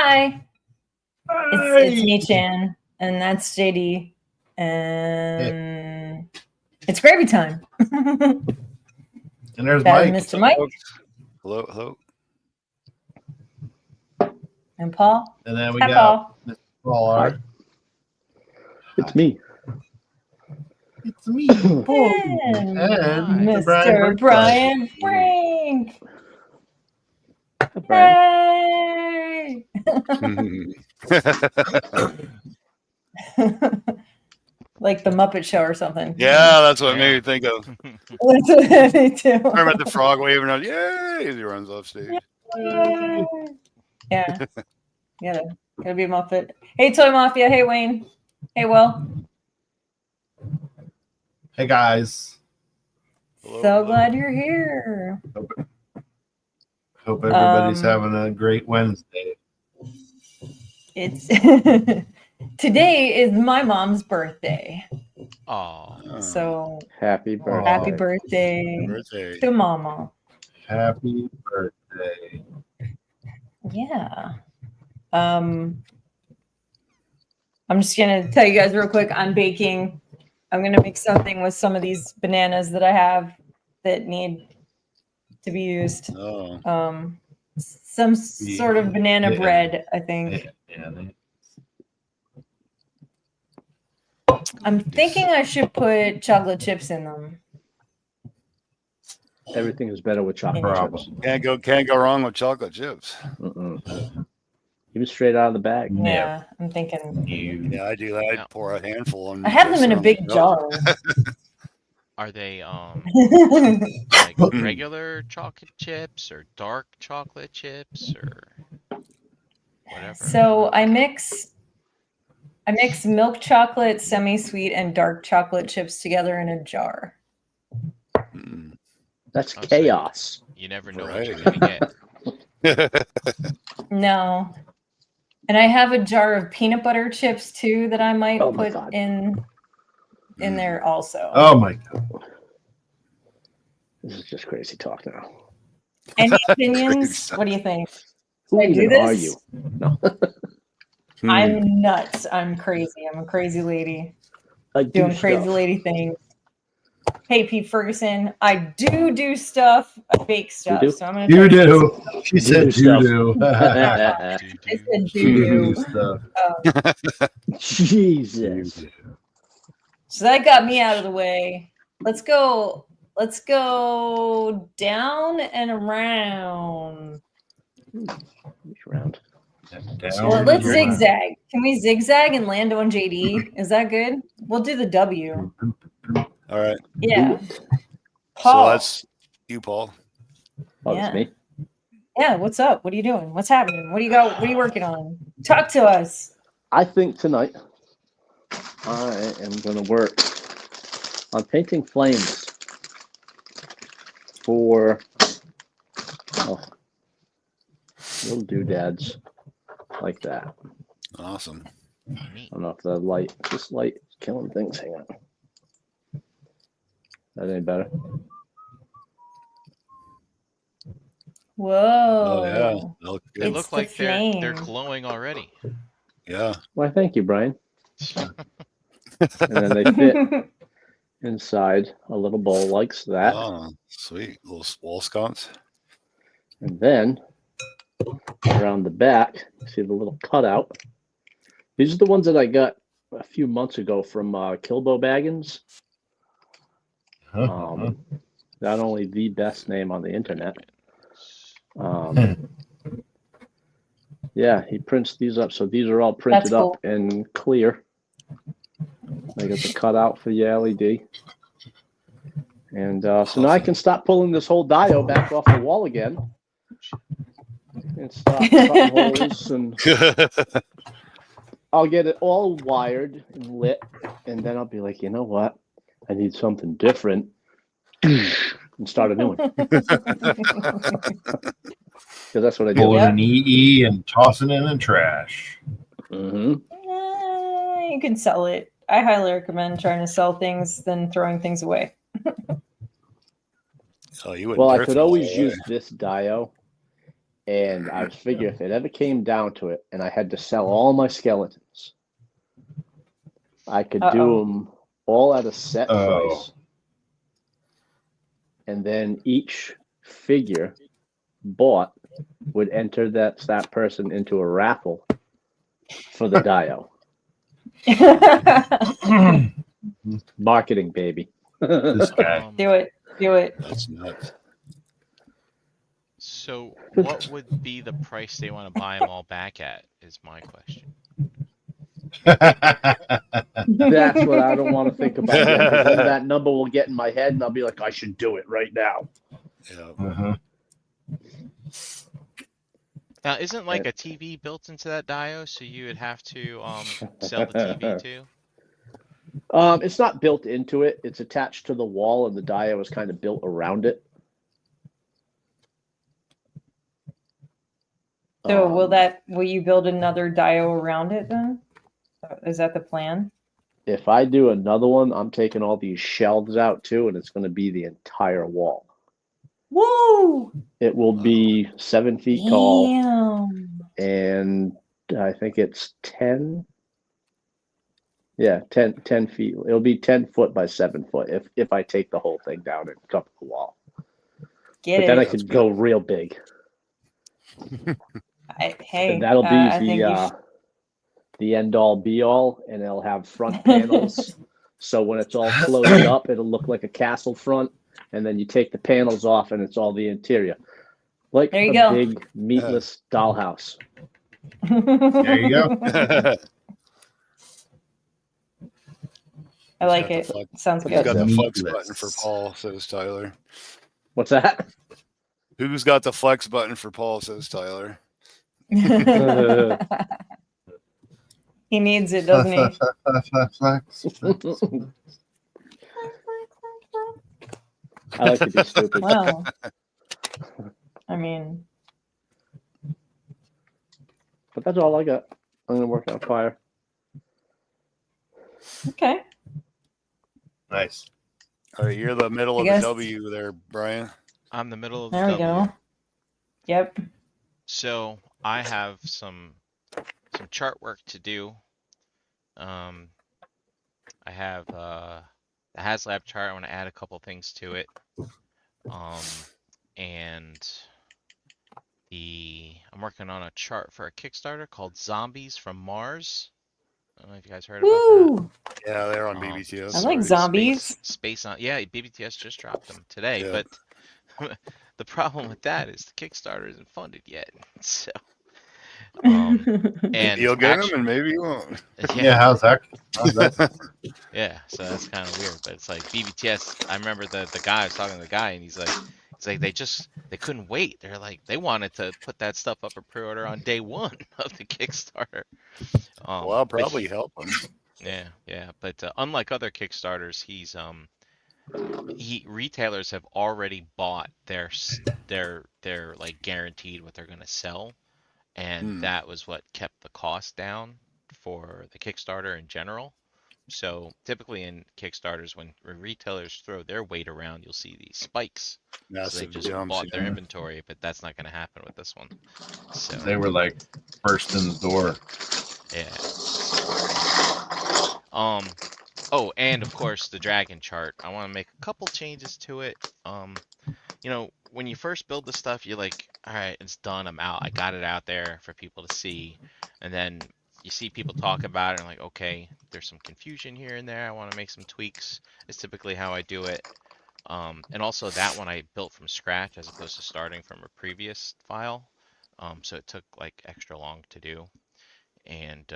Hi. Hi. It's me, Chan, and that's JD, and it's gravy time. And there's That Mike. is Mr. Mike. Hello, hello. And Paul. And then we Hi, got Paul. Mr. Paul. Hi. It's me. It's me, And Mr. Mr. Brian Frank. Brian. Hey! Like the Muppet Show or something. Yeah, that's what it made me think of. That's what me too. Remember the frog waving out, yay, as he runs off stage. Yay. Yeah. Gotta be a Muppet. Hey, Toy Mafia. Hey, Wayne. Hey, Will. Hey, guys. So glad you're here. Hope everybody's having a great Wednesday. It's today is my mom's birthday. Oh, So Happy birthday. happy birthday to Mama. Happy birthday. Yeah. I'm just gonna tell you guys real quick. I'm baking. I'm gonna make something with some of these bananas that I have that need to be used. Oh. Some sort of banana bread, I think. I'm thinking I should put chocolate chips in them. Everything is better with chocolate chips. Can't go wrong with chocolate chips. Even straight out of the bag. Yeah, I'm thinking. Yeah, I do that. I pour a handful on. I have them in a big jar. are they like regular chocolate chips or dark chocolate chips or whatever? So I mix milk chocolate, semi-sweet, and dark chocolate chips together in a jar. That's chaos. You never know what you're gonna get. No. And I have a jar of peanut butter chips too that I might put in there also. Oh my God. This is just crazy talk now. Any opinions? What do you think? Who Should I do even this? are you? No. I'm nuts. I'm crazy. I'm a crazy lady. Doing crazy lady things. Hey, Pete Ferguson, I do stuff. I bake stuff. So I'm gonna. You do. She said you do. I said you do stuff. Jesus. So that got me out of the way. Let's go down and around. Which round? Well, let's zigzag. Can we zigzag and land on JD? Is that good? We'll do the W. All right. Yeah. Paul. So that's you, Paul. Oh, that's me. Yeah. What's up? What are you doing? What's happening? What do you got? What are you working on? Talk to us. I think tonight I am going to work on painting flames for little doodads like that. Awesome. I don't know if the this light is killing things. Hang on. That any better? Whoa. Oh yeah. They look like they're glowing already. Yeah. Why, thank you, Brian. And then they fit inside a little bowl like that. Oh, sweet. Little wall sconce. And then around the back, see the little cutout. These are the ones that I got a few months ago from Kilbo Baggins. Not only the best name on the internet. Yeah, he prints these up. So these are all printed up in clear. I got the cutout for the LED. And so now I can stop pulling this whole diode back off the wall again. And stop cutting holes. And I'll get it all wired and lit. And then I'll be like, you know what? I need something different. And start a new one. Because that's what I do. Pulling an EE and tossing it in the trash. You can sell it. I highly recommend trying to sell things than throwing things away. Oh, you well, I could always use this diode And I was figuring if it ever came down to it and I had to sell all my skeletons, I could do them all at a set price. And then each figure bought would enter that person into a raffle for the Dio. Marketing, baby. This guy. Do it. That's nuts. So, what would be the price they want to buy them all back at? Is my question. That's what I don't want to think about yet, 'cause then that number will get in my head, and I'll be like, I should do it right now. Yeah. Now, isn't like a TV built into that Dio, so you would have to sell the TV too? It's not built into it. It's attached to the wall, and the Dio is kind of built around it. So will you build another Dio around it then? Is that the plan? If I do another one, I'm taking all these shelves out too, and it's going to be the entire wall. Woo! It will be 7 feet tall, and I think it's 10. Yeah, 10 feet. It'll be 10 foot by 7 foot if I take the whole thing down and cover the wall. But then I could go real big. And that'll be the end all be all, and it'll have front panels. So when it's all closed up, it'll look like a castle front, and then you take the panels off, and it's all the interior, like a big meatless dollhouse. There you go. I like it. Sounds good. Who's got the flex button for Paul? Says Tyler. What's that? Who's got the flex button for Paul? Says Tyler. He needs it, doesn't he? I like to be stupid. Well, I mean, but that's all I got. I'm gonna work on fire. Okay. Nice. All right, you're the middle of the W there, Brian. I'm the middle of the W. There we go. Yep. So I have some chart work to do. I have the HasLab chart. I want to add a couple things to it. And I'm working on a chart for a Kickstarter called Zombies from Mars. I don't know if you guys heard about that. Yeah, they're on BBTS. I like zombies. Space on. Yeah, BBTS just dropped them today. Yeah. But the problem with that is the Kickstarter isn't funded yet. So. And you'll get them, and maybe you won't. Yeah, how's that? Yeah, so that's kind of weird. But it's like BBTS. I remember the guy. I was talking to the guy, and he's like, it's like they couldn't wait. They're like, they wanted to put that stuff up for pre-order on day one of the Kickstarter. Well, I'll probably help him. Yeah. But unlike other Kickstarters, retailers have already bought their like guaranteed what they're gonna sell. And that was what kept the cost down for the Kickstarter in general. So typically in Kickstarters, when retailers throw their weight around, you'll see these spikes. So they just bought their inventory, but that's not going to happen with this one. So they were like first in the door. Yeah. Oh, and of course the dragon chart. I want to make a couple changes to it. When you first build the stuff, you're like, all right, it's done. I'm out. I got it out there for people to see. And then you see people talk about it and like, okay, there's some confusion here and there. I want to make some tweaks. It's typically how I do it. And also that one I built from scratch as opposed to starting from a previous file. So it took like extra long to do. And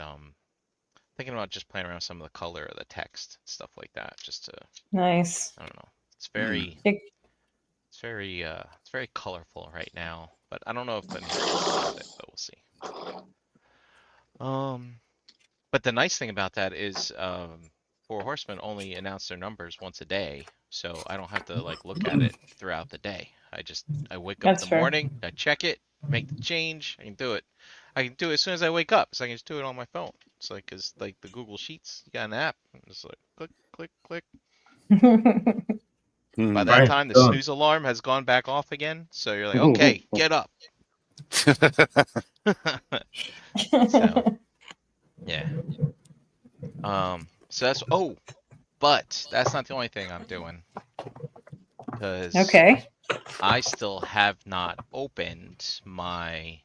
thinking about just playing around with some of the color of the text, stuff like that, just to. Nice. I don't know. It's very colorful right now, but I don't know if I'm with it, but we'll see. But the nice thing about that is, Four Horsemen only announce their numbers once a day, so I don't have to like look at it throughout the day. I wake up in the morning, I check it, make the change, I can do it. I can do it as soon as I wake up, so I can just do it on my phone. It's like, cause like the Google Sheets, you got an app, and it's like click, click, click. By that time, the snooze alarm has gone back off again, so you're like, okay, get up. So, yeah. So that's but that's not the only thing I'm doing. Because Okay. I still have not opened my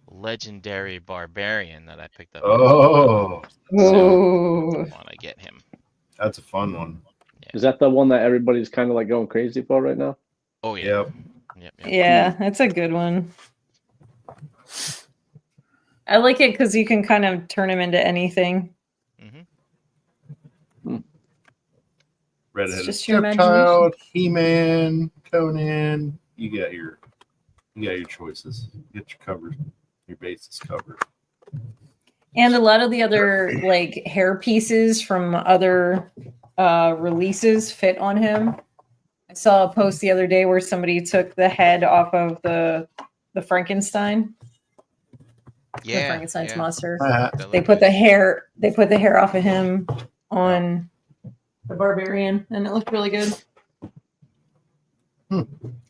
legendary barbarian that I picked up. Oh, Ooh. I want to get him. that's a fun one. Yeah. Is that the one that everybody's kind of like going crazy for right now? Oh yeah. Yep. Yep. Yeah, that's a good one. I like it because you can kind of turn him into anything. Redheaded just your Stepchild, He-Man, Conan. You got your choices. Get your covered. Your bases covered. And a lot of the other like hair pieces from other releases fit on him. I saw a post the other day where somebody took the head off of the Frankenstein. Yeah. The Frankenstein's monster. Uh-huh. They put the hair off of him on the barbarian, and it looked really good.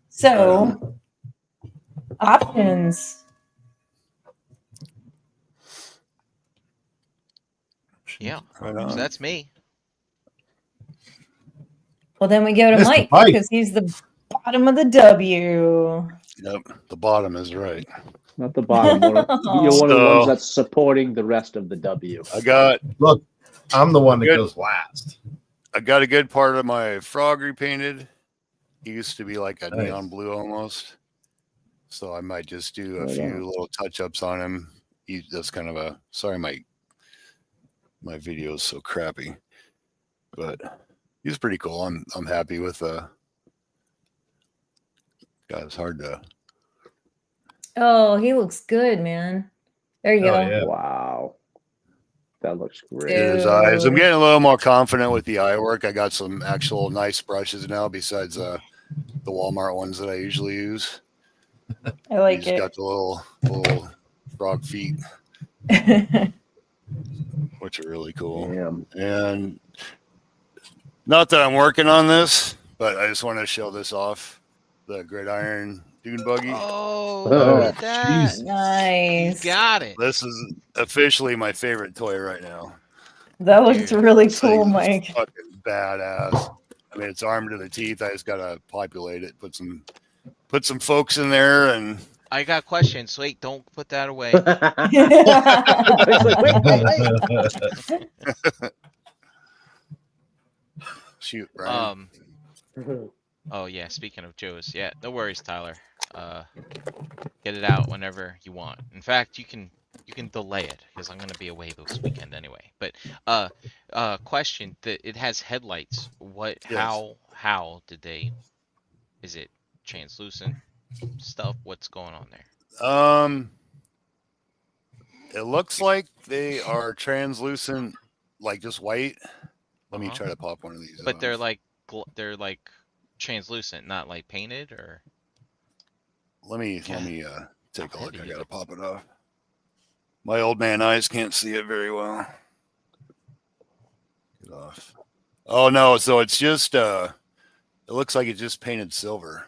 So options. Yeah. So that's me. Well, then we go to Mr. Mike Mike. because he's the bottom of the W. Yep, the bottom is right. Not the bottom. You're one of the ones that's supporting the rest of the W. Look, I'm the one that goes last. I got a good part of my frog repainted. He used to be like a neon blue almost. So I might just do a few little touch-ups on him. That's kind of a sorry my video is so crappy. But he's pretty cool. I'm happy with God, it's hard to. Oh, he looks good, man. There you go. Yeah. Wow. That looks great. His eyes. I'm getting a little more confident with the eye work. I got some actual nice brushes now besides the Walmart ones that I usually use. I like He's it. got the little frog feet, which are really cool. Damn. And not that I'm working on this, but I just want to show this off. The gridiron dune buggy. Oh, look at that. Geez. Nice. You got it. This is officially my favorite toy right now. That looks really This cool, thing is Mike. fucking badass. I mean, it's armed to the teeth. I just gotta populate it, put some folks in there, and I got questions. Wait, don't put that away. Shoot, Brian. Oh yeah. Speaking of Joe's, yeah. No worries, Tyler. Get it out whenever you want. In fact, you can delay it because I'm gonna be away this weekend anyway. But question that it has headlights. What? Yes. How did they? Is it translucent stuff? What's going on there? It looks like they are translucent, like just white. Let me try to pop one of these. But off. they're like translucent, not like painted or. Let me take a look. I gotta pop it off. My old man eyes can't see it very well. Get off. Oh no, so it's just it looks like it's just painted silver.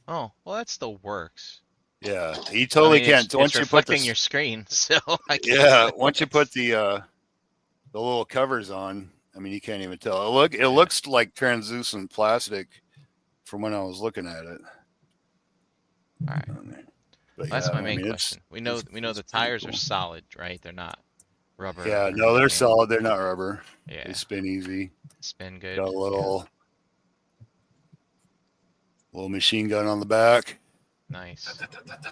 Oh, well that still works. Yeah, you totally can't. Once you're reflecting your screen, so once you put the little covers on, I mean you can't even tell. It looks like translucent plastic from when I was looking at it. All right. Well, that's my main question. We know the tires are solid, right? They're not rubber. Yeah, no, they're solid. They're not rubber. Yeah. They spin easy. Spin good. Got a little machine gun on the back. Nice.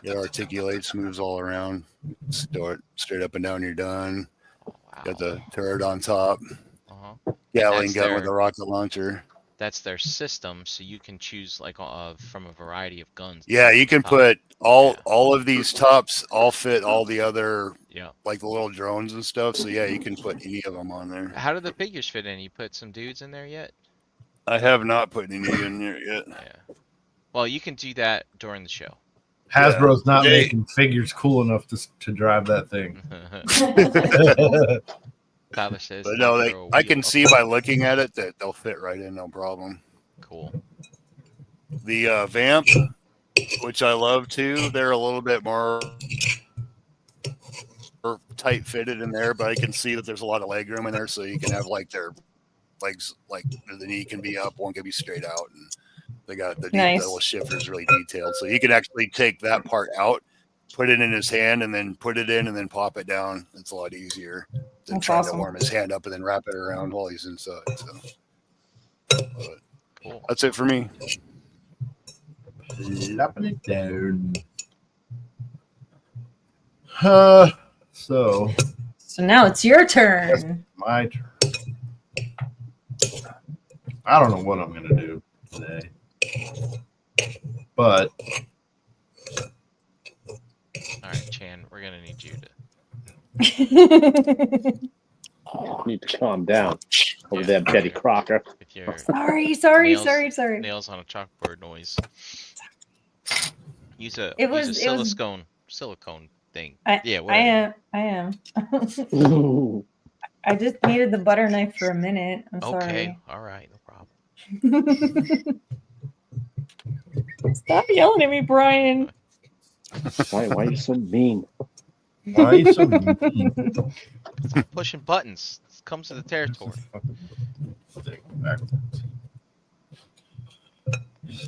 It articulates, moves all around. Start straight up and down. You're done. Oh, wow. Got the turret on top. Gatling Gatling gun with a rocket launcher. That's their system, so you can choose like from a variety of guns. Yeah, you can put all of these tops all fit all the other like the little drones and stuff. So yeah, you can put any of them on there. How do the figures fit in? You put some dudes in there yet? I have not put any in there yet. Yeah. Well, you can do that during the show. Hasbro's not making figures cool enough to drive that thing. Tyler says, but no, I can see by looking at it that they'll fit right in, no problem. Cool. The vamp which I love too. They're a little bit more tight fitted in there, but I can see that there's a lot of leg room in there, so you can have like their legs, like the knee can be up, one can be straight out, and they got the little shifters really detailed, so he can actually take that part out, put it in his hand, and then put it in, and then pop it down. It's a lot easier than trying to warm his hand up and then wrap it around while he's inside. So that's it for me. Slapping it down. So now it's your turn. My turn. I don't know what I'm gonna do today, but all right, Chan, we're gonna need you to. Need to calm down over there, Betty Crocker. With your sorry. Nails on a chalkboard noise. Use a silicone thing. I am. I just needed the butter knife for a minute. I'm sorry. Okay, all right, no problem. Stop yelling at me, Brian. Why are you so mean? Why are you so mean? Pushing buttons. This comes to the territory.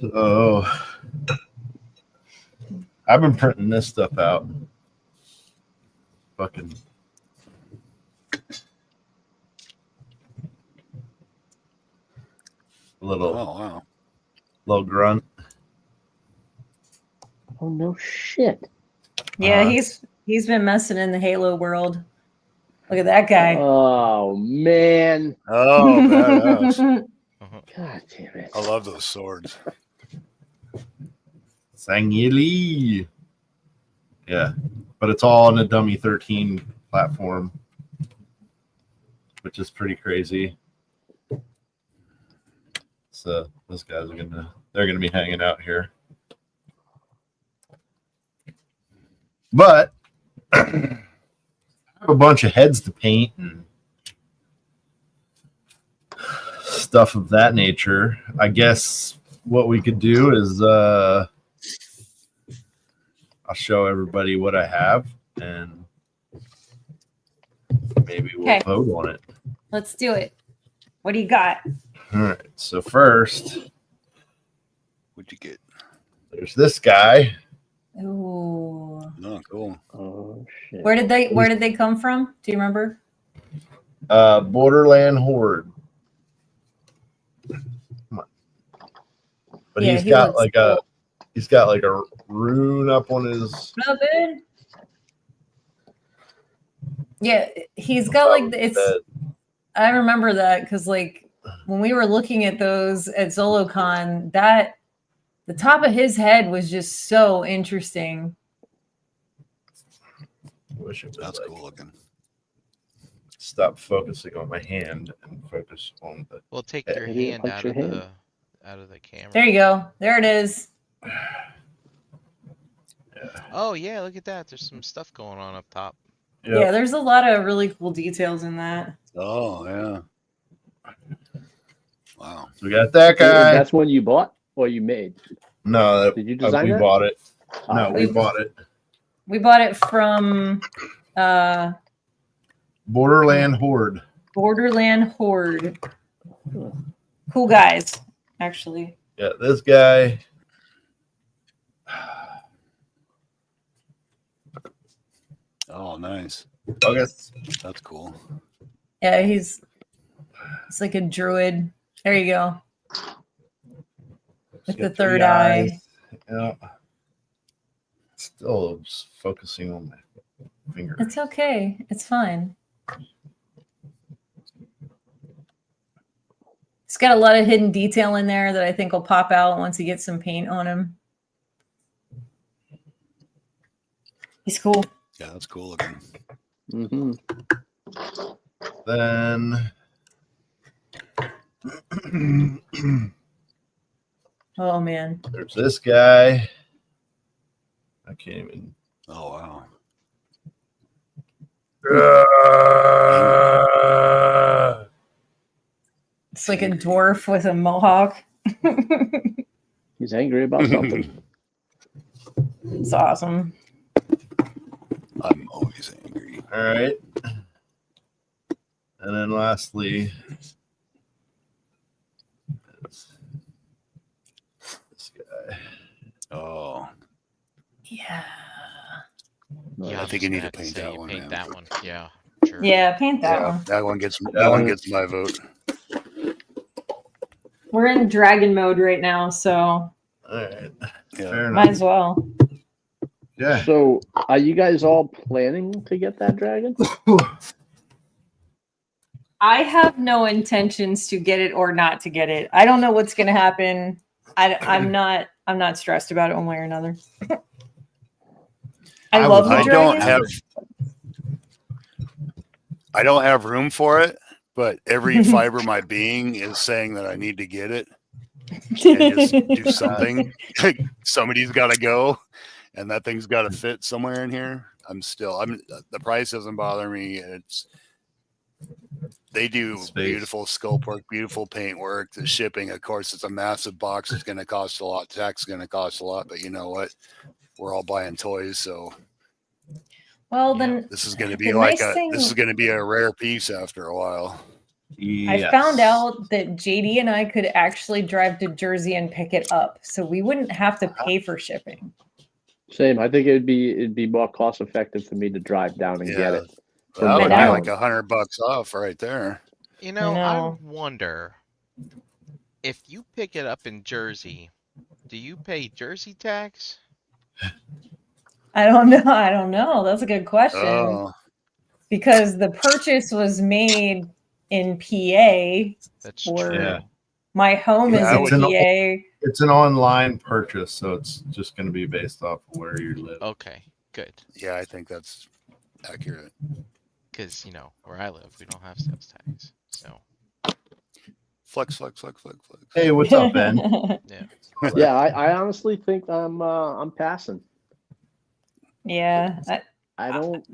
So I've been printing this stuff out. Fucking little grunt. Oh no shit. Yeah, he's been messing in the Halo world. Look at that guy. Oh man. Oh, badass. God damn it. I love those swords. Sangili. Yeah. But it's all on a dummy 13 platform, which is pretty crazy. So those guys they're gonna be hanging out here. But I have a bunch of heads to paint and stuff of that nature. I guess what we could do is I'll show everybody what I have and maybe we'll vote on it. Let's do it. What do you got? All right. So first, what'd you get? There's this guy. Ooh. Oh, cool. Oh shit. Where did they come from? Do you remember? Borderland Horde. Come on. But yeah, he's got like cool. He's got like a rune up on his. Not bad. Yeah, he's got like it's. I remember that because like when we were looking at those at ZoloCon, that the top of his head was just so interesting. Wish it was That's cool looking. Stop focusing on my hand and focus on the. Well, take your hand out of the camera. There you go. There it is. Yeah. Oh yeah, look at that. There's some stuff going on up top. Yep. Yeah, there's a lot of really cool details in that. Oh yeah. Wow. So we got that guy. That's one you bought or you made? No, did you design we that? Bought it. No, we bought it. We bought it from Borderland Horde. Borderland Horde. Cool guys, actually. Yeah, this guy. Oh, nice. Okay. That's cool. Yeah, it's like a druid. There you go. With the third eye. Yeah. Still just focusing on my finger. It's okay. It's fine. It's got a lot of hidden detail in there that I think will pop out once you get some paint on him. He's cool. Yeah, that's cool looking. Mm-hmm. Then oh man. There's this guy. I can't even. Oh wow. It's like a dwarf with a mohawk. He's angry about something. It's awesome. I'm always angry. All right. And then lastly, this guy. Oh. Yeah. Yeah, I think you need to paint that one. Paint that one. Yeah. Sure. Yeah, paint that one. That one gets my vote. We're in dragon mode right now, so All right. Yeah. Fair enough. might as well. Yeah. So, are you guys all planning to get that dragon? I have no intentions to get it or not to get it. I don't know what's going to happen. I'm not stressed about it one way or another. I love the dragon. I don't have room for it, but every fiber of my being is saying that I need to get it and just do something. Somebody's got to go, and that thing's got to fit somewhere in here. The price doesn't bother me. They do beautiful sculpt work, beautiful paint work. The shipping, of course, it's a massive box. It's going to cost a lot. Tax is going to cost a lot, but you know what? We're all buying toys, so. Well, then this is going to be this is going to be a rare piece after a while. Yes. I found out that JD and I could actually drive to Jersey and pick it up, so we wouldn't have to pay for shipping. Same. I think it'd be more cost effective for me to drive down and get it. That would be like $100 off right there. You know, I wonder if you pick it up in Jersey, do you pay Jersey tax? I don't know. That's a good question. Oh. Because the purchase was made in PA. That's true. My home is in PA. It's an online purchase, so it's just going to be based off of where you live. Okay, good. Yeah, I think that's accurate. Because, where I live, we don't have sales tax. So. Flex. Hey, what's up, Ben? Yeah, I honestly think I'm passing. Yeah. I don't.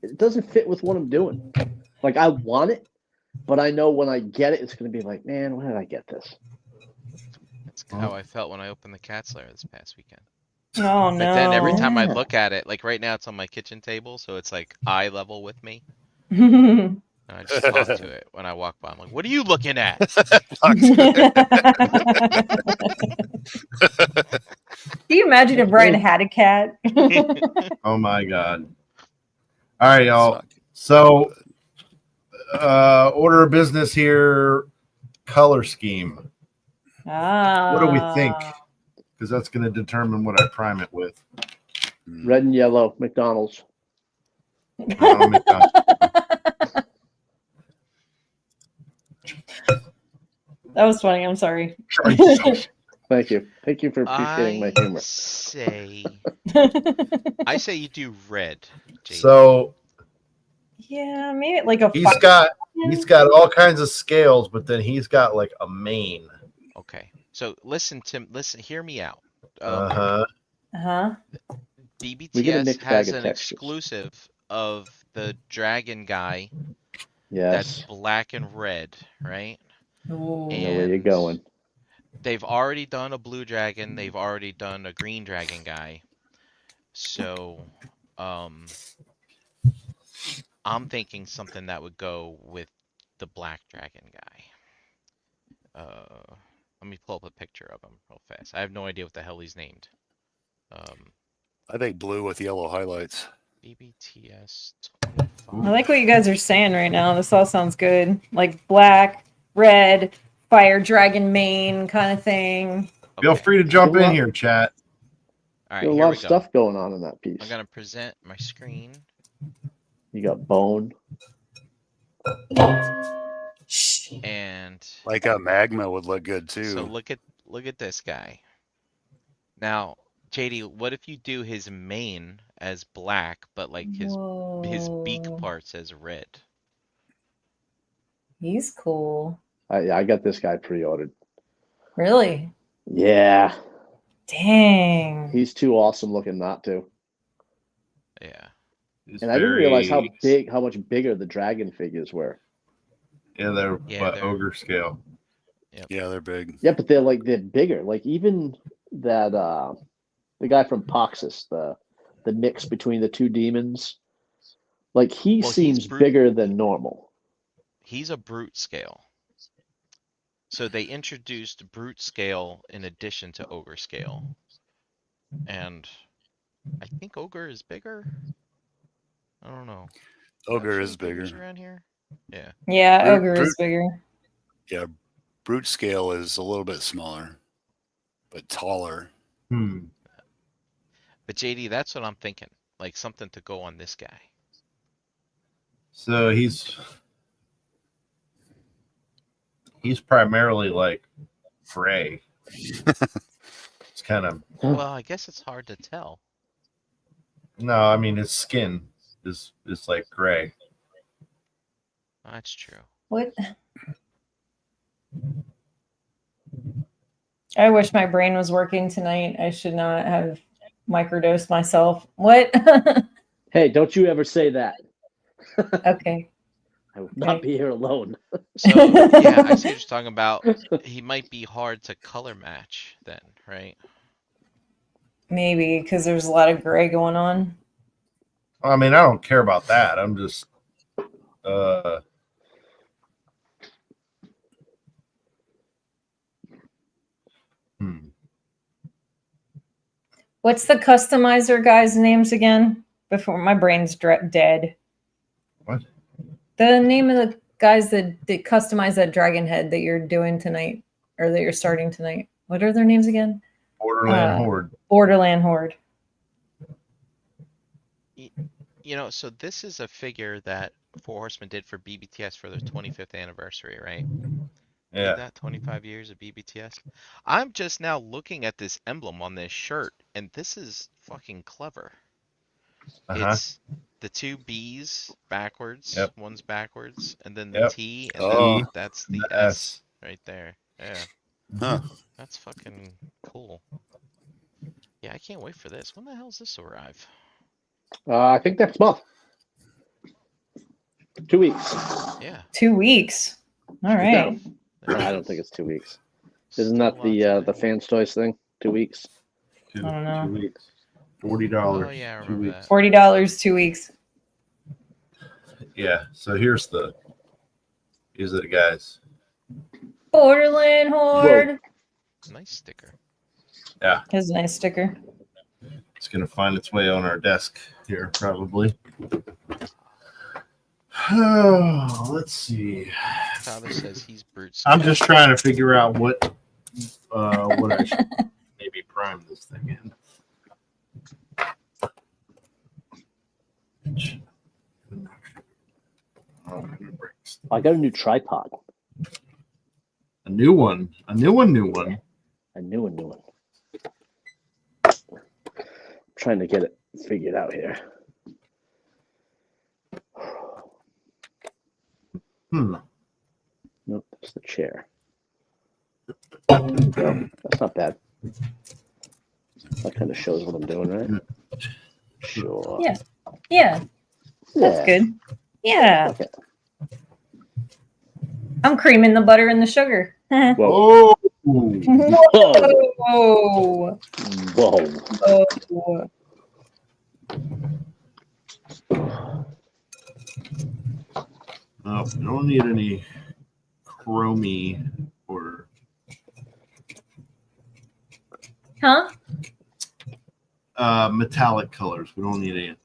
It doesn't fit with what I'm doing. Like, I want it, but I know when I get it, it's going to be like, man, why did I get this? That's how I felt when I opened the Cat's Lair this past weekend. Oh, no. But then every time I look at it, like right now it's on my kitchen table, so it's like eye level with me. And I just talk to it when I walk by. I'm like, what are you looking at? Can you imagine if Brian had a cat? Oh my God. All right, y'all. So, order of business here, color scheme. What do we think? Because that's going to determine what I prime it with. Red and yellow, McDonald's. That was funny. I'm sorry. Thank you. Thank you for appreciating my humor. I say you do red. JD. So yeah, maybe like a. He's got all kinds of scales, but then he's got like a mane. Okay, so listen, hear me out. BBTS has an exclusive of the dragon guy. Yes. That's black and red, right? Ooh. And where you going? They've already done a blue dragon. They've already done a green dragon guy. So, I'm thinking something that would go with the black dragon guy. Let me pull up a picture of him real fast. I have no idea what the hell he's named. I think blue with yellow highlights. BBTS 25. I like what you guys are saying right now. This all sounds good. Like black, red, fire dragon mane kind of thing. Feel free to jump in here, chat. All right, There's a lot of stuff going on in that piece. I'm gonna present my screen. You got bone. And like a magma would look good too. So look at this guy. Now, JD, what if you do his mane as black, but like his beak parts as red? He's cool. I got this guy pre-ordered. Really? Yeah. Dang. He's too awesome looking not to. Yeah. And I didn't realize how much bigger the dragon figures were. Yeah, they're ogre scale. Yep. Yeah, they're big. Yeah, but they're bigger. Like even that the guy from Poxus, the mix between the two demons. Like he seems bigger than normal. He's a brute scale. So they introduced brute scale in addition to ogre scale. And I think ogre is bigger. I don't know. Ogre is bigger around here. Yeah. Yeah, ogre is bigger. Yeah, brute scale is a little bit smaller, but taller. But JD, that's what I'm thinking. Like something to go on this guy. So he's primarily like Frey. It's kind of. Well, I guess it's hard to tell. No, I mean his skin is like gray. That's true. What? I wish my brain was working tonight. I should not have microdosed myself. What? Hey, don't you ever say that. Okay. I will not be here alone. So, yeah, I see what you're talking about. He might be hard to color match then, right? Maybe, because there's a lot of gray going on. I mean, I don't care about that. I'm just... What's the customizer guys' names again? Before my brain's dead. What? The name of the guys that customize that dragon head that you're doing tonight, or that you're starting tonight. What are their names again? Borderland Horde. Borderland Horde. You know, so this is a figure that Four Horsemen did for BBTS for their 25th anniversary, right? Yeah. Did that 25 years of BBTS? I'm just now looking at this emblem on this shirt, and this is fucking clever. It's the two B's backwards. Yep. One's backwards, and then the T, and then that's the S right there. Yeah. Huh. That's fucking cool. Yeah, I can't wait for this. When the hell does this arrive? I think next month. 2 weeks. Yeah. 2 weeks. All right. No, I don't think it's 2 weeks. Isn't that the Fans Toys thing? 2 weeks. I don't know. 2 weeks. $40. Oh yeah, I 2 remember weeks. that. $40, 2 weeks. Yeah. So here's the. These are the guys. Borderland Horde. Nice sticker. Yeah. Here's a nice sticker. It's gonna find its way on our desk here, probably. Oh, let's see. Father says he's brute. I'm just trying to figure out what I should maybe prime this thing in. I got a new tripod. A new one. A new one. A new one. I'm trying to get it figured out here. Nope, that's the chair. No, that's not bad. That kind of shows what I'm doing, right? Sure. Yeah. Yeah. That's good. Yeah. Okay. I'm creaming the butter and the sugar. Whoa. Whoa. Whoa. Oh, you don't need any chromey or metallic colors. We don't need any.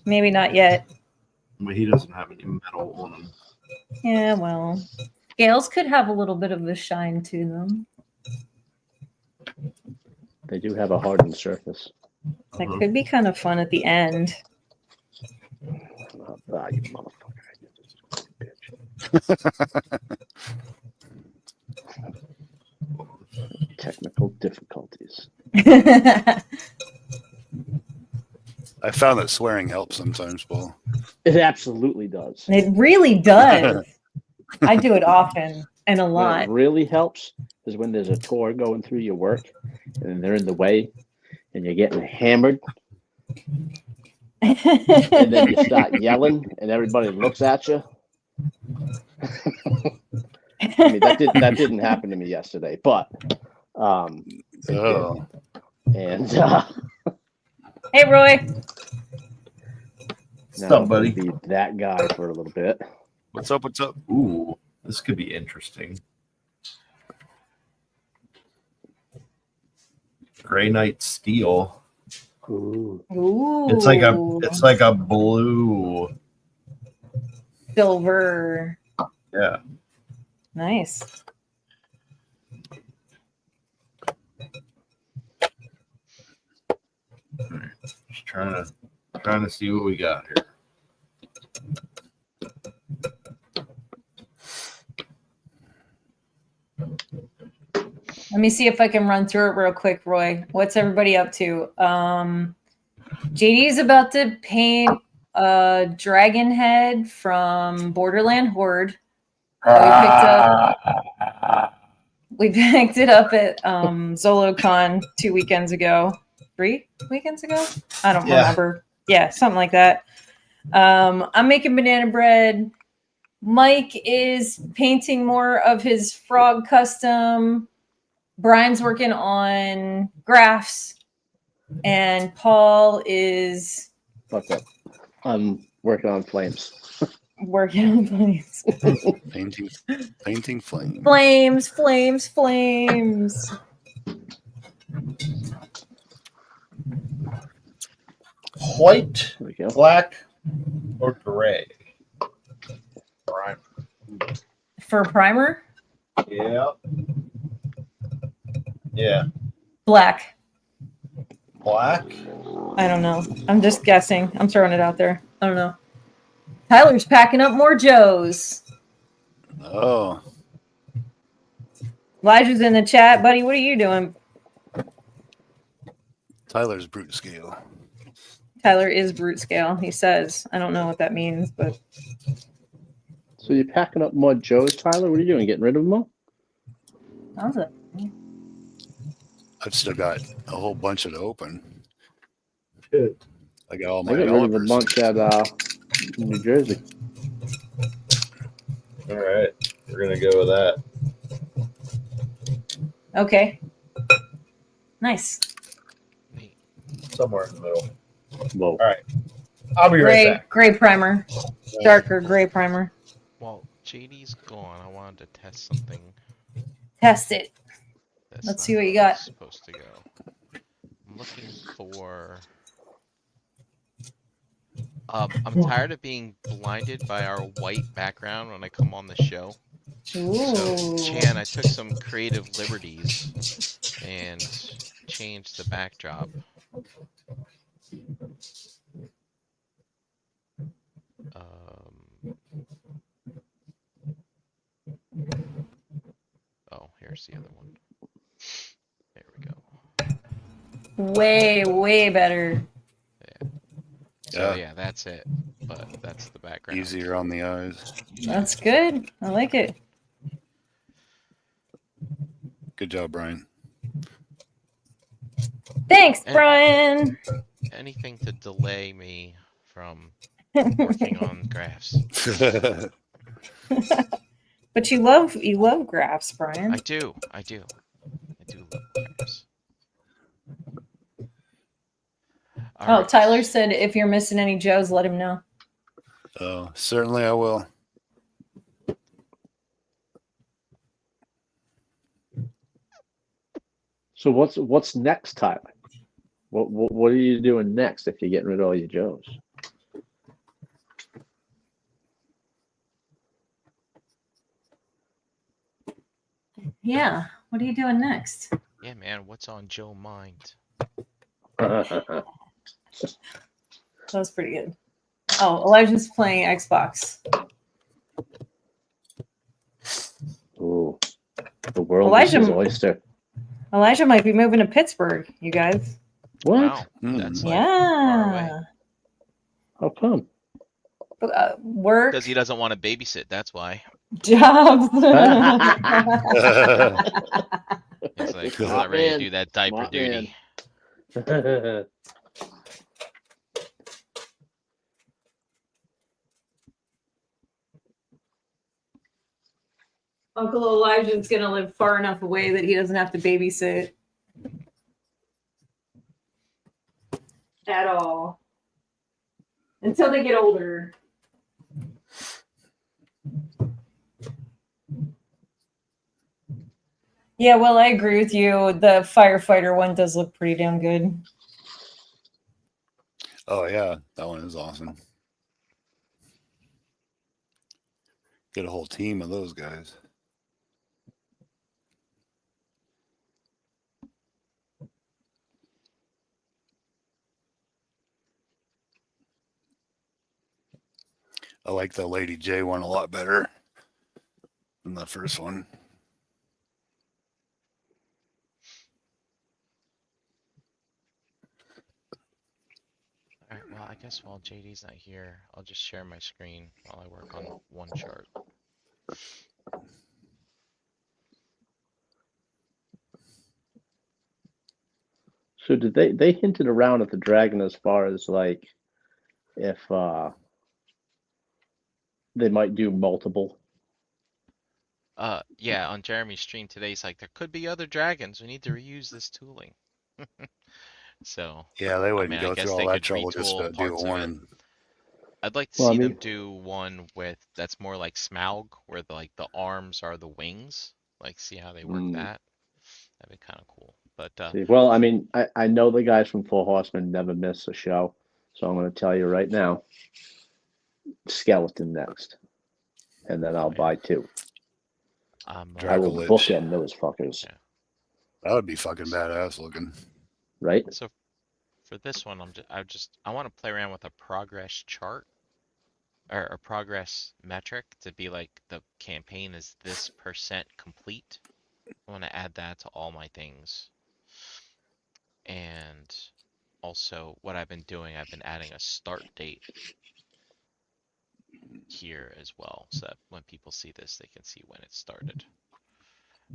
Maybe not yet. But he doesn't have any metal on him. Yeah, well, scales could have a little bit of a shine to them. They do have a hardened surface. That could be kind of fun at the end. You motherfucker. Technical difficulties. I found that swearing helps sometimes, Paul. It absolutely does. It really does. I do it often and a lot. What really helps is when there's a tour going through your work and they're in the way and you're getting hammered. And then you start yelling and everybody looks at you. I mean, that didn't happen to me yesterday, but And hey, Roy. now What's up, I'm buddy? gonna be that guy for a little bit. What's up? What's up? Ooh, this could be interesting. Gray Knight Steel. Ooh. Ooh. It's like a blue. Silver. Yeah. Nice. Just trying to see what we got here. Let me see if I can run through it real quick, Roy. What's everybody up to? JD's about to paint a dragon head from Borderland Horde. We picked it up at ZoloCon 2 weekends ago. 3 weekends ago? I don't remember. Yeah, something like that. I'm making banana bread. Mike is painting more of his frog custom. Brian's working on graphs. And Paul is... Fuck that. I'm working on flames. Working on flames. Painting flames. Flames. White, There we go. black, or gray? Primer. For primer? Yeah. Yeah. Black. Black. I don't know. I'm just guessing. I'm throwing it out there. I don't know. Tyler's packing up more Joes. Oh. Elijah's in the chat. Buddy, what are you doing? Tyler's brute scale. Tyler is brute scale, he says. I don't know what that means, but... So you're packing up more Joes, Tyler? What are you doing? Getting rid of them all? How's it? I've still got a whole bunch of to open. Good. I got all I my got rid of a developers. bunch at New Jersey. All right. We're going to go with that. Okay. Nice. Somewhere in the middle. Whoa. All right. I'll be right back. Gray primer. Darker gray primer. Well, JD's gone. I wanted to test something. Test it. That's Let's not see what you how got. it's supposed to go. I'm looking for... I'm tired of being blinded by our white background when I come on the show. Ooh. So, Chan, I took some creative liberties and changed the backdrop. Oh, here's the other one. There we go. Way better. Yeah. So yeah, that's it. But that's the background. Easier on the eyes. That's good. I like it. Good job, Brian. Thanks, Brian. Anything to delay me from working on graphs. But you love graphs, Brian. I do love graphs. All right. Tyler said if you're missing any Joes, let him know. Oh, certainly I will. So what's next, Tyler? What are you doing next if you're getting rid of all your Joes? Yeah. What are you doing next? Yeah, man. What's on Joe mind? That was pretty good. Oh, Elijah's playing Xbox. Ooh, the world Elijah, is his oyster. Elijah might be moving to Pittsburgh, you guys. What? Wow, that's like far away. Yeah. How come? Work. Because he doesn't want to babysit. That's why. Jobs. He's like, he's not ready to do that diaper Smart duty. Uncle Elijah's gonna live far enough away that he doesn't have to babysit. at all. Until they get older. Yeah, well, I agree with you. The firefighter one does look pretty damn good. Oh yeah, that one is awesome. Get a whole team of those guys. I like the Lady J one a lot better than the first one. All right, well, I guess while JD's not here, I'll just share my screen while I work on one chart. So did they hinted around at the dragon as far as like if they might do multiple? Yeah, on Jeremy's stream today, he's like, there could be other dragons. We need to reuse this tooling. So yeah, they I wouldn't mean, I go guess through they all that could trouble just to retool do parts of it. one. I'd like to Well, I see them mean- do one with that's more like Smaug, where the arms are the wings. Like, see how they work that. That'd be kind of cool. But Well, I mean, I know the guys from Four Horsemen never miss a show, so I'm going to tell you right now, Skeleton next, and then I'll buy two. I will Dracolich. bookend those fuckers. Yeah. That would be fucking badass looking. Right? So for this one, I want to play around with a progress chart or a progress metric to be like the campaign is this % complete. I want to add that to all my things. And also what I've been doing, I've been adding a start date here as well, so that when people see this, they can see when it started.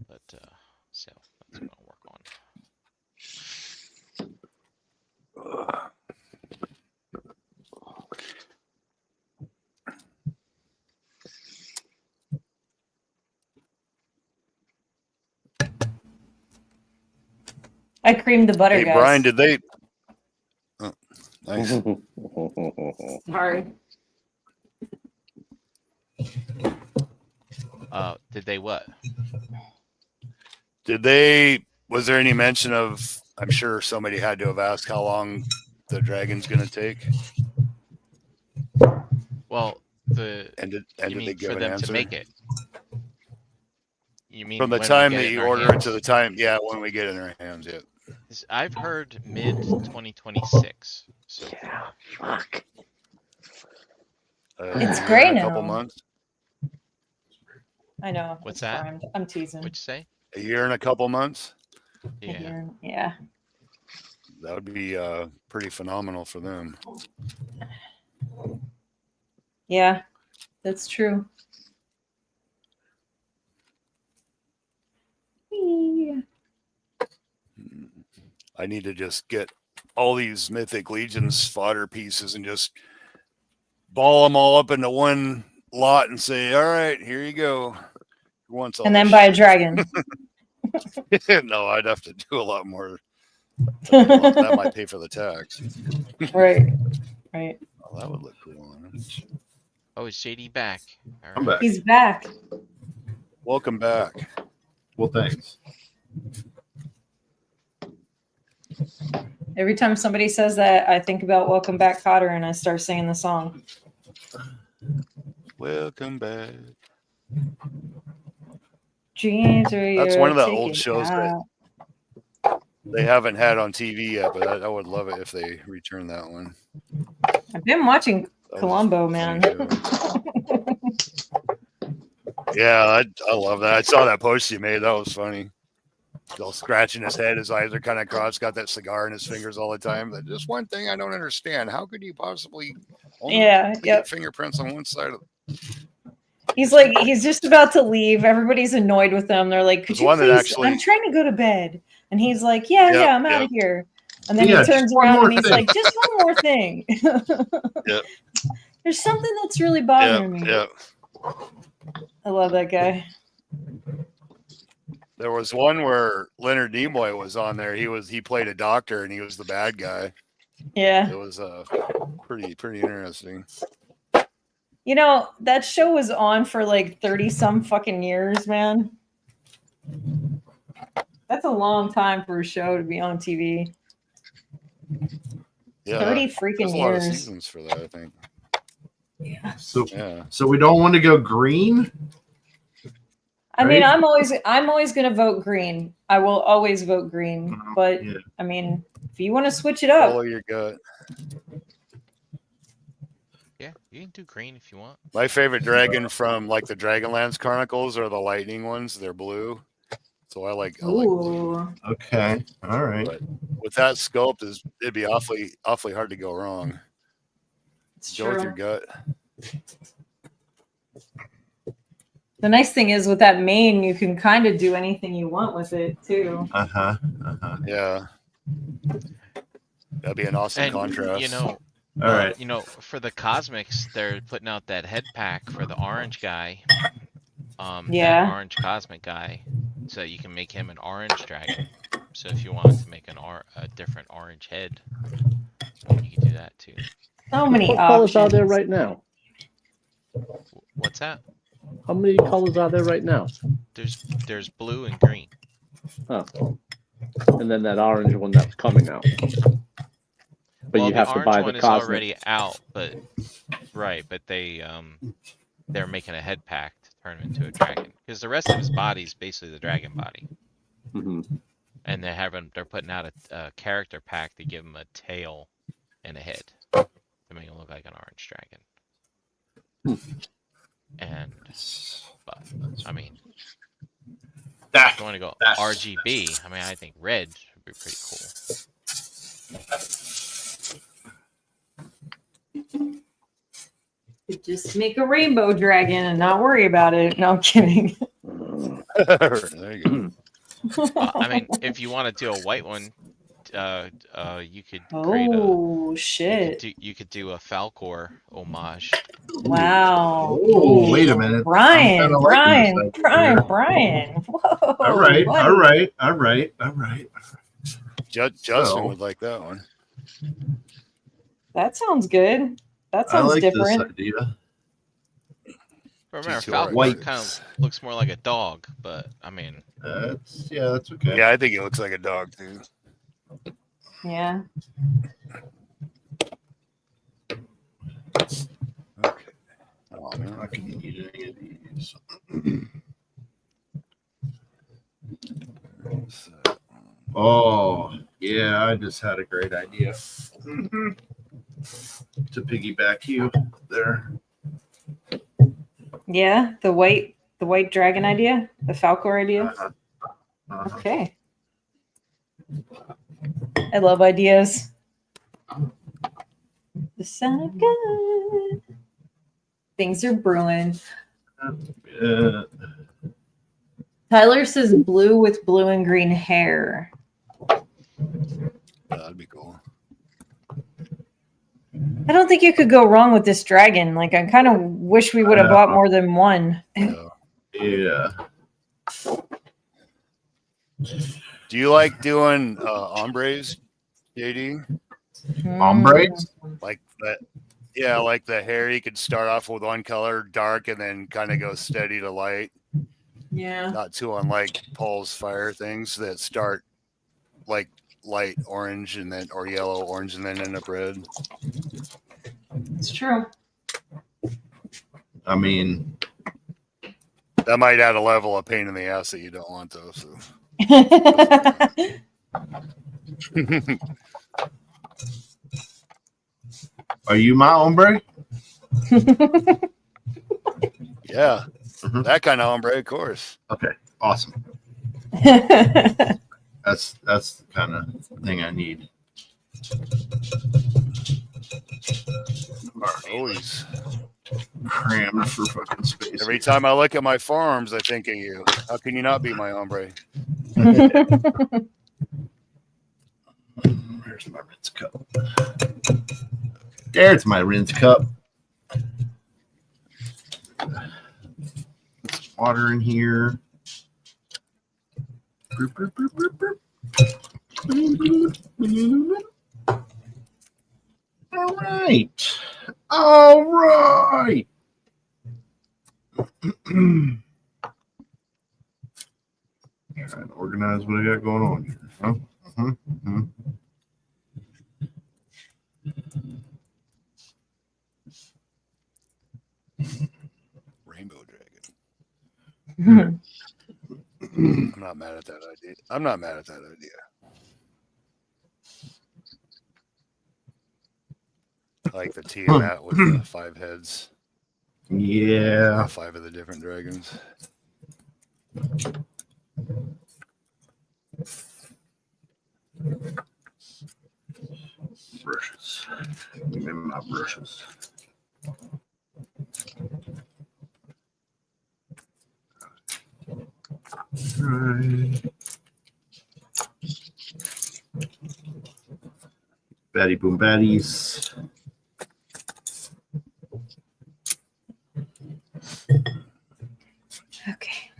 But so that's what I'll work on. I creamed the butter, Hey, guys. Brian, did they? Oh, nice. Sorry. Did they what? Did they? Was there any mention of? I'm sure somebody had to have asked how long the dragon's going to take. Well, did you mean they give for an them answer? to make it? You mean From the when we time get that it in you our order hands? it to the time, yeah, when we get it in our hands, yeah. I've heard mid 2026. So Yeah, fuck. It's A year great and a now. couple months. I know. What's it's that? primed. I'm teasing. What'd you say? A year and a couple months. Yeah. Yeah. That would be pretty phenomenal for them. Yeah, that's true. I need to just get all these Mythic Legions fodder pieces and just ball them all up into one lot and say, all right, here you go. And then buy a dragon. No, I'd have to do a lot more. That might pay for the tax. Right. Oh, that would look cool on it. Oh, is JD back? All I'm right. back. He's back. Welcome back. Well, thanks. Every time somebody says that, I think about Welcome Back, Cotter, and I start singing the song. Welcome back. Dreams are That's one of the your old ticket shows that out. they haven't had on TV yet, but I would love it if they return that one. I've been watching That was Columbo, a man. funny show. Yeah, I love that. I saw that post you made. That was funny. Still scratching his head. His eyes are kind of crossed. Got that cigar in his fingers all the time. But just one thing I don't understand. How could you possibly only get fingerprints on one side of He's just about to leave. Everybody's annoyed with him. They're like, could you please, I'm trying to go to bed. And he's like, yeah, I'm out of here. And then he turns around and he's like, just one more thing. There's something that's really bothering me. Yeah. I love that guy. There was one where Leonard Nimoy was on there. He played a doctor and he was the bad guy. Yeah. It was pretty interesting. You know, that show was on for like 30 some fucking years, man. That's a long time for a show to be on TV. Yeah, 30 freaking there's a years. lot of seasons for that, I think. Yeah. So we don't want to go green. I mean, Right? I'm always gonna vote green. I will always vote green. But Yeah. I mean, if you want to switch it up, Follow your gut. Yeah, you can do green if you want. My favorite dragon from like the Dragonlance Chronicles are the lightning ones. They're blue. So I like blue. ooh, Okay. All right. But with that sculpt, it'd be awfully hard to go wrong. it's Go with your true. gut. The nice thing is with that mane, you can kind of do anything you want with it too. Yeah. That'd be an awesome And contrast. you know, All right. you know, for the cosmics, they're putting out that head pack for the orange guy. Yeah. That orange cosmic guy, so you can make him an orange dragon. So if you wanted to make a different orange head, you can do that too. So many What options. colors are there right now? What's that? How many colors are there right now? There's blue and green. Oh. And then that orange one that's coming out. But well, you have the to orange buy one the is cosmic. already out, but right, but they're making a head pack to turn him into a dragon because the rest of his body is basically the dragon body. Mm-hmm. And they're putting out a character pack to give him a tail and a head to make him look like an orange dragon. And but I mean, if you want to go RGB, I mean, I think red would be pretty cool. Just make a rainbow dragon and not worry about it. No, I'm kidding. There you go. I mean, if you want to do a white one, you could create Oh shit! you could do a Falcor homage. Wow. Oh, wait a minute. Brian. Whoa. Whoa. All right. Justin would like that one. That sounds good. That I sounds like different. this idea. Remember, G2 Falcor white. kind of looks more like a dog, but I mean, That's okay. Yeah, I think it looks like a dog too. Yeah. Okay. Oh, man. I can eat any of these. Oh, yeah, I just had a great idea. To piggyback you there. Yeah, the white dragon idea, the Falcor idea. Okay. I love ideas. The sound of good. Things are brewing. Tyler says blue with blue and green hair. That'd be cool. I don't think you could go wrong with this dragon. Like, I kind of wish we would have bought more than one. Yeah. Do you like doing ombres, JD? Ombres? Like that? Yeah, like the hair. You could start off with one color, dark, and then kind of go steady to light. Yeah. Not too unlike Paul's fire things that start like light orange and then or yellow orange and then end up red. It's true. I mean, that might add a level of pain in the ass that you don't want though. So. Are you my hombre? Yeah, that kind of hombre, of course. Okay, awesome. That's the kind of thing I need. Always crammed for fucking space. Every time I look at my forearms, I think of you. How can you not be my hombre? Where's my rinse cup? There's my rinse cup. Some water in here. right. All right. Trying to organize what I got going on here. Huh? Rainbow dragon. I'm not mad at that idea. I like the Tiamat with the 5 heads. Yeah. 5 of the different dragons. Brushes. Give me my brushes. All right. Batty boom baddies. Okay.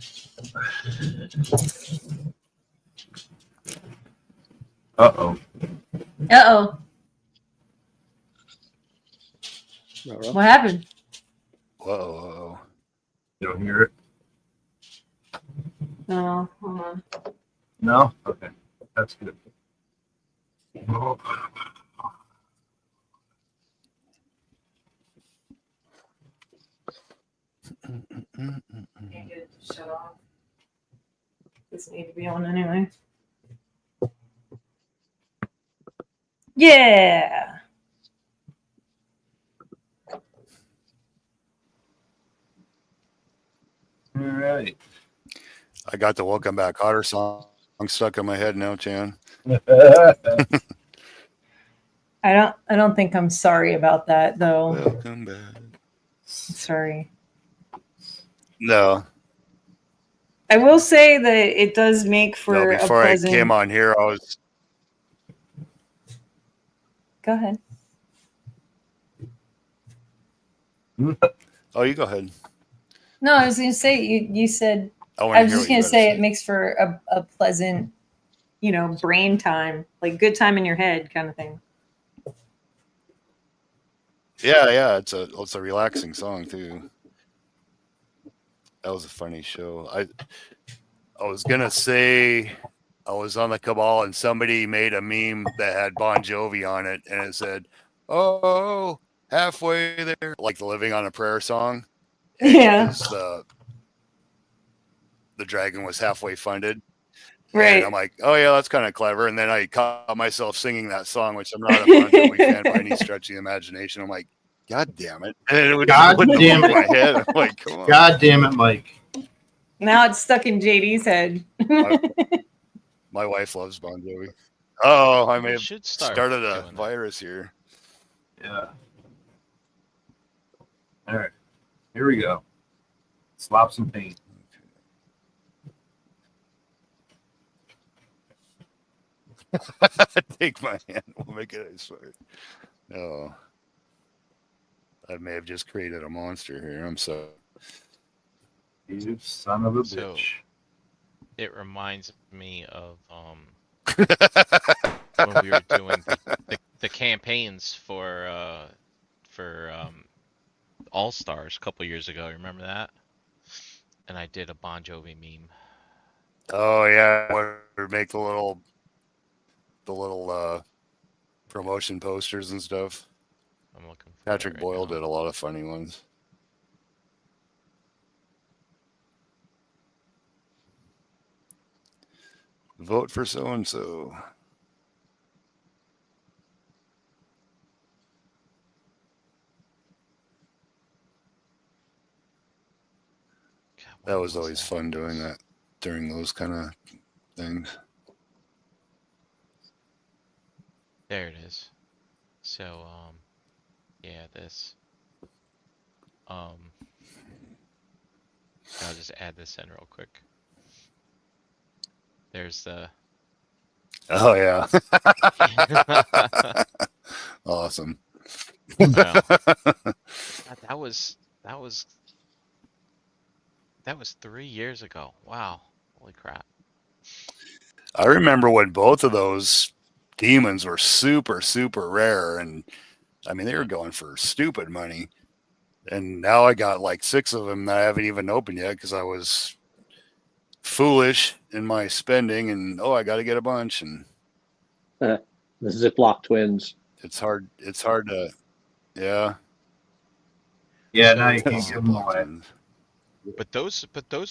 Uh-oh. Uh-oh. What happened? Whoa. You don't hear it? No, hold on. No? Okay. That's good. Oh. Can't get it to shut off. Doesn't need to be on anyway. Yeah. All right. I got the Welcome Back Otter song stuck in my head now, Chan. I don't think I'm sorry about that though. Welcome back. Sorry. No. I will say that it does make for before a pleasant... I came on here, I was... Go ahead. Oh, you go ahead. No, I was going to say, you said... I was just going to say it makes for a pleasant, brain time, like good time in your head kind of thing. Yeah, it's a relaxing song too. That was a funny show. I was gonna say I was on the Cabal and somebody made a meme that had Bon Jovi on it and it said, "Oh, halfway there," like the Living on a Prayer song. Yeah. The dragon was halfway funded. Right. And I'm like, oh yeah, that's kind of clever. And then I caught myself singing that song, which I'm not a Bon Jovi fan by any stretch of the imagination. I'm like, God damn it. And it would in my head. I'm like, come on. God damn it, Mike. Now it's stuck in JD's head. My wife loves Bon Jovi. Oh, I may have started a that. virus here. Yeah. All right. Here we go. Slop some paint. Take my hand. We'll make it ice fire. No. I may have just created a monster here. I'm sorry. You son of a bitch. It reminds me of when we were doing the campaigns for All Stars a couple years ago. Remember that? And I did a Bon Jovi meme. Oh yeah, we make the little promotion posters and stuff. I'm looking for Patrick Boyle did a lot of funny ones. Vote for so and so. That was always fun doing that during those kind of things. There it is. So, yeah, this. I'll just add this in real quick. There's the. Oh yeah. Awesome. That was 3 years ago. Wow. Holy crap. I remember when both of those demons were super, super rare, and I mean, they were going for stupid money. And now I got like 6 of them that I haven't even opened yet because I was foolish in my spending. And I got to get a bunch. And the Ziploc twins. It's hard to, yeah. Yeah, now you can't give them away. But those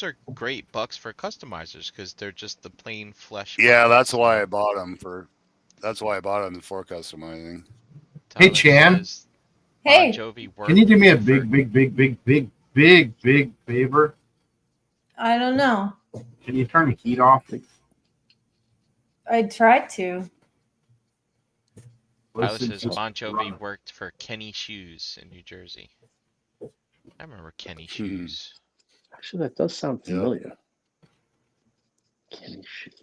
are great bucks for customizers because they're just the plain flesh. Yeah, that's why I bought them for customizing. Hey, Chan. Hey. Can you do me a big favor? I don't know. Can you turn the heat off? I tried to. Tyler says Bon Jovi worked for Kenny Shoes in New Jersey. I remember Kenny Shoes. Actually, that does sound familiar. Kenny Shoes.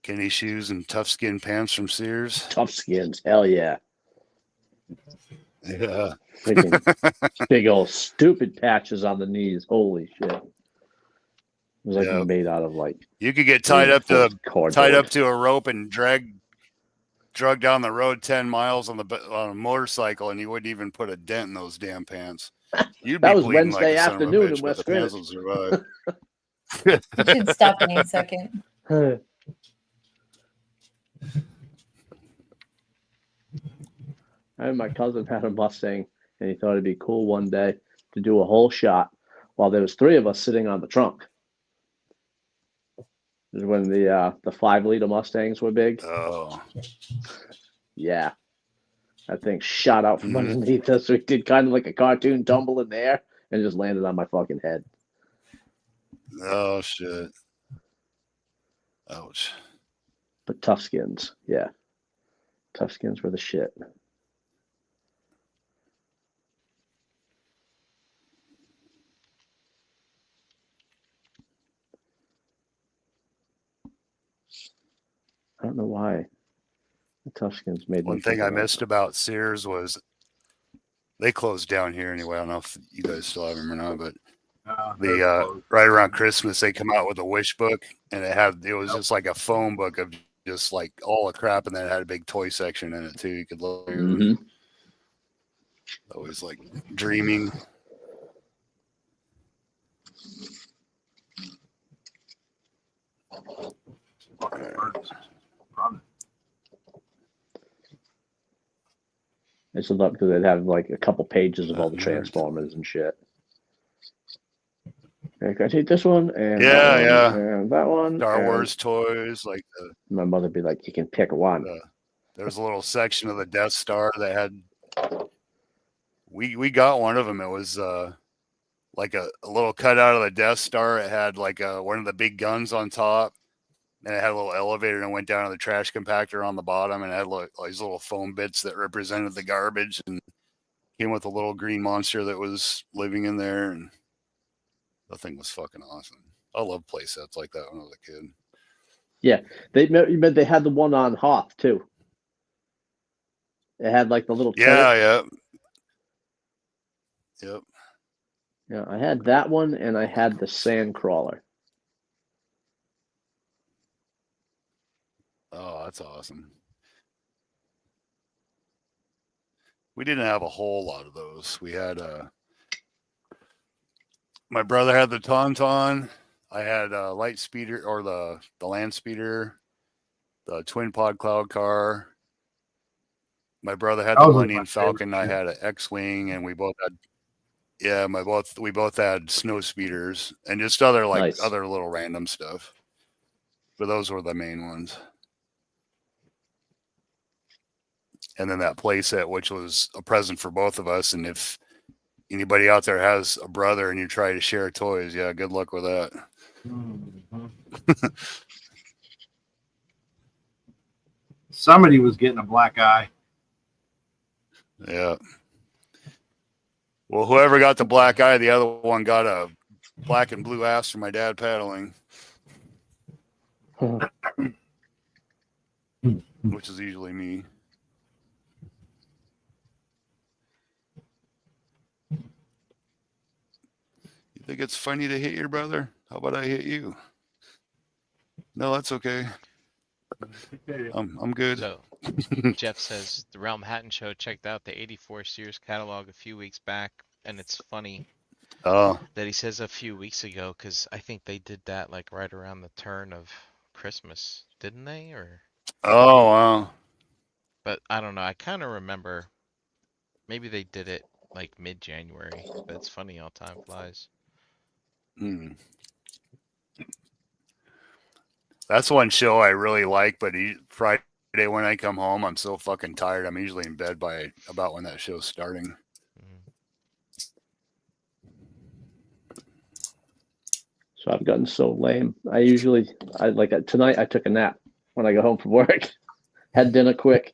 Kenny Shoes and tough skin pants from Sears. Tough skins, hell yeah. Yeah. Freaking big old stupid patches on the knees. Holy shit. It was like made out of like. You could get tied up to a rope and drug down the road 10 miles on a motorcycle, and you wouldn't even put a dent in those damn pants. That was Wednesday afternoon in West Greenwich. You should stop any second. My cousin had a Mustang, and he thought it'd be cool one day to do a whole shot while there was 3 of us sitting on the trunk. This is when the 5-liter Mustangs were big. Oh, yeah, that thing shot out from underneath us. So we did kind of like a cartoon tumble in the air and just landed on my fucking head. Oh shit! Ouch! But tough skins, yeah, tough skins were the shit. I don't know why the tough skins made one thing I missed about Sears was they closed down here anyway. I don't know if you guys still have them or not, but right around Christmas they come out with a wish book, and it was just like a phone book of just like all the crap, and then it had a big toy section in it too. You could look. Always like dreaming. I should love because they'd have like a couple pages of all the Transformers and shit. I take this one and that one. Star Wars toys, like my mother would be like, "You can pick one." There's a little section of the Death Star that had. We got one of them. It was like a little cutout of the Death Star. It had like one of the big guns on top. And it had a little elevator and went down to the trash compactor on the bottom, and it had these little foam bits that represented the garbage, and came with a little green monster that was living in there, and the thing was fucking awesome. I love play sets like that when I was a kid. Yeah, they had the one on Hoth too. It had like the little Yep. Yeah, I had that one, and I had the sand crawler. Oh, that's awesome. We didn't have a whole lot of those. We had my brother had the Tauntaun. I had a light speeder, or the land speeder, the twin pod cloud car. My brother had the Millennium Falcon. I had an X-wing, and we both had we both had snow speeders and just other other little random stuff. But those were the main ones. And then that play set, which was a present for both of us. And if anybody out there has a brother and you try to share toys, good luck with that. Somebody was getting a black eye. Yeah. Well, whoever got the black eye, the other one got a black and blue ass from my dad paddling. Which is usually me. You think it's funny to hit your brother? How about I hit you? No, that's okay. I'm good. So Jeff says the Realm Hatton Show checked out the '84 Sears catalog a few weeks back, and it's funny Oh, that he says a few weeks ago because I think they did that like right around the turn of Christmas, didn't they? Or oh, wow. but I don't know. I kind of remember maybe they did it like mid-January, but it's funny how time flies. Hmm. That's one show I really like, but Friday when I come home, I'm so fucking tired. I'm usually in bed by about when that show's starting. So I've gotten so lame. Tonight I took a nap when I got home from work. Had dinner quick,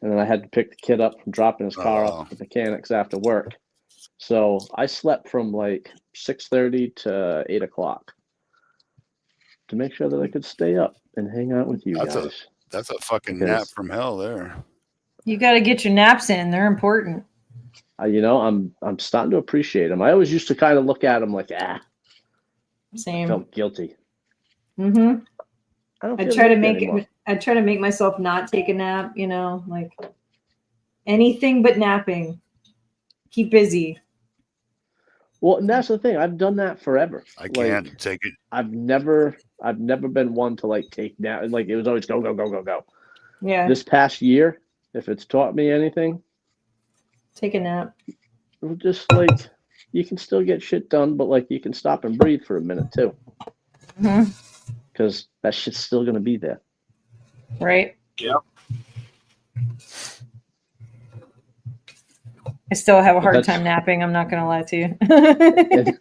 and then I had to pick the kid up from dropping his car off at the mechanics after work. So I slept from like 6:30 to 8 o'clock to make sure that I could stay up and hang out with you guys. That's a fucking nap from hell there. You got to get your naps in. They're important. I'm starting to appreciate them. I always used to kind of look at them like, Same. I felt guilty. Mm-hmm. I try to make myself not take a nap, like anything but napping. Keep busy. Well, and that's the thing. I've done that forever. I can't take it. I've never been one to like take nap. Like it was always go, go, go, go, go. Yeah. This past year, if it's taught me anything, take a nap. Just like you can still get shit done, but like you can stop and breathe for a minute too. Because that shit's still gonna be there. Right. Yep. I still have a hard time napping. I'm not going to lie to you.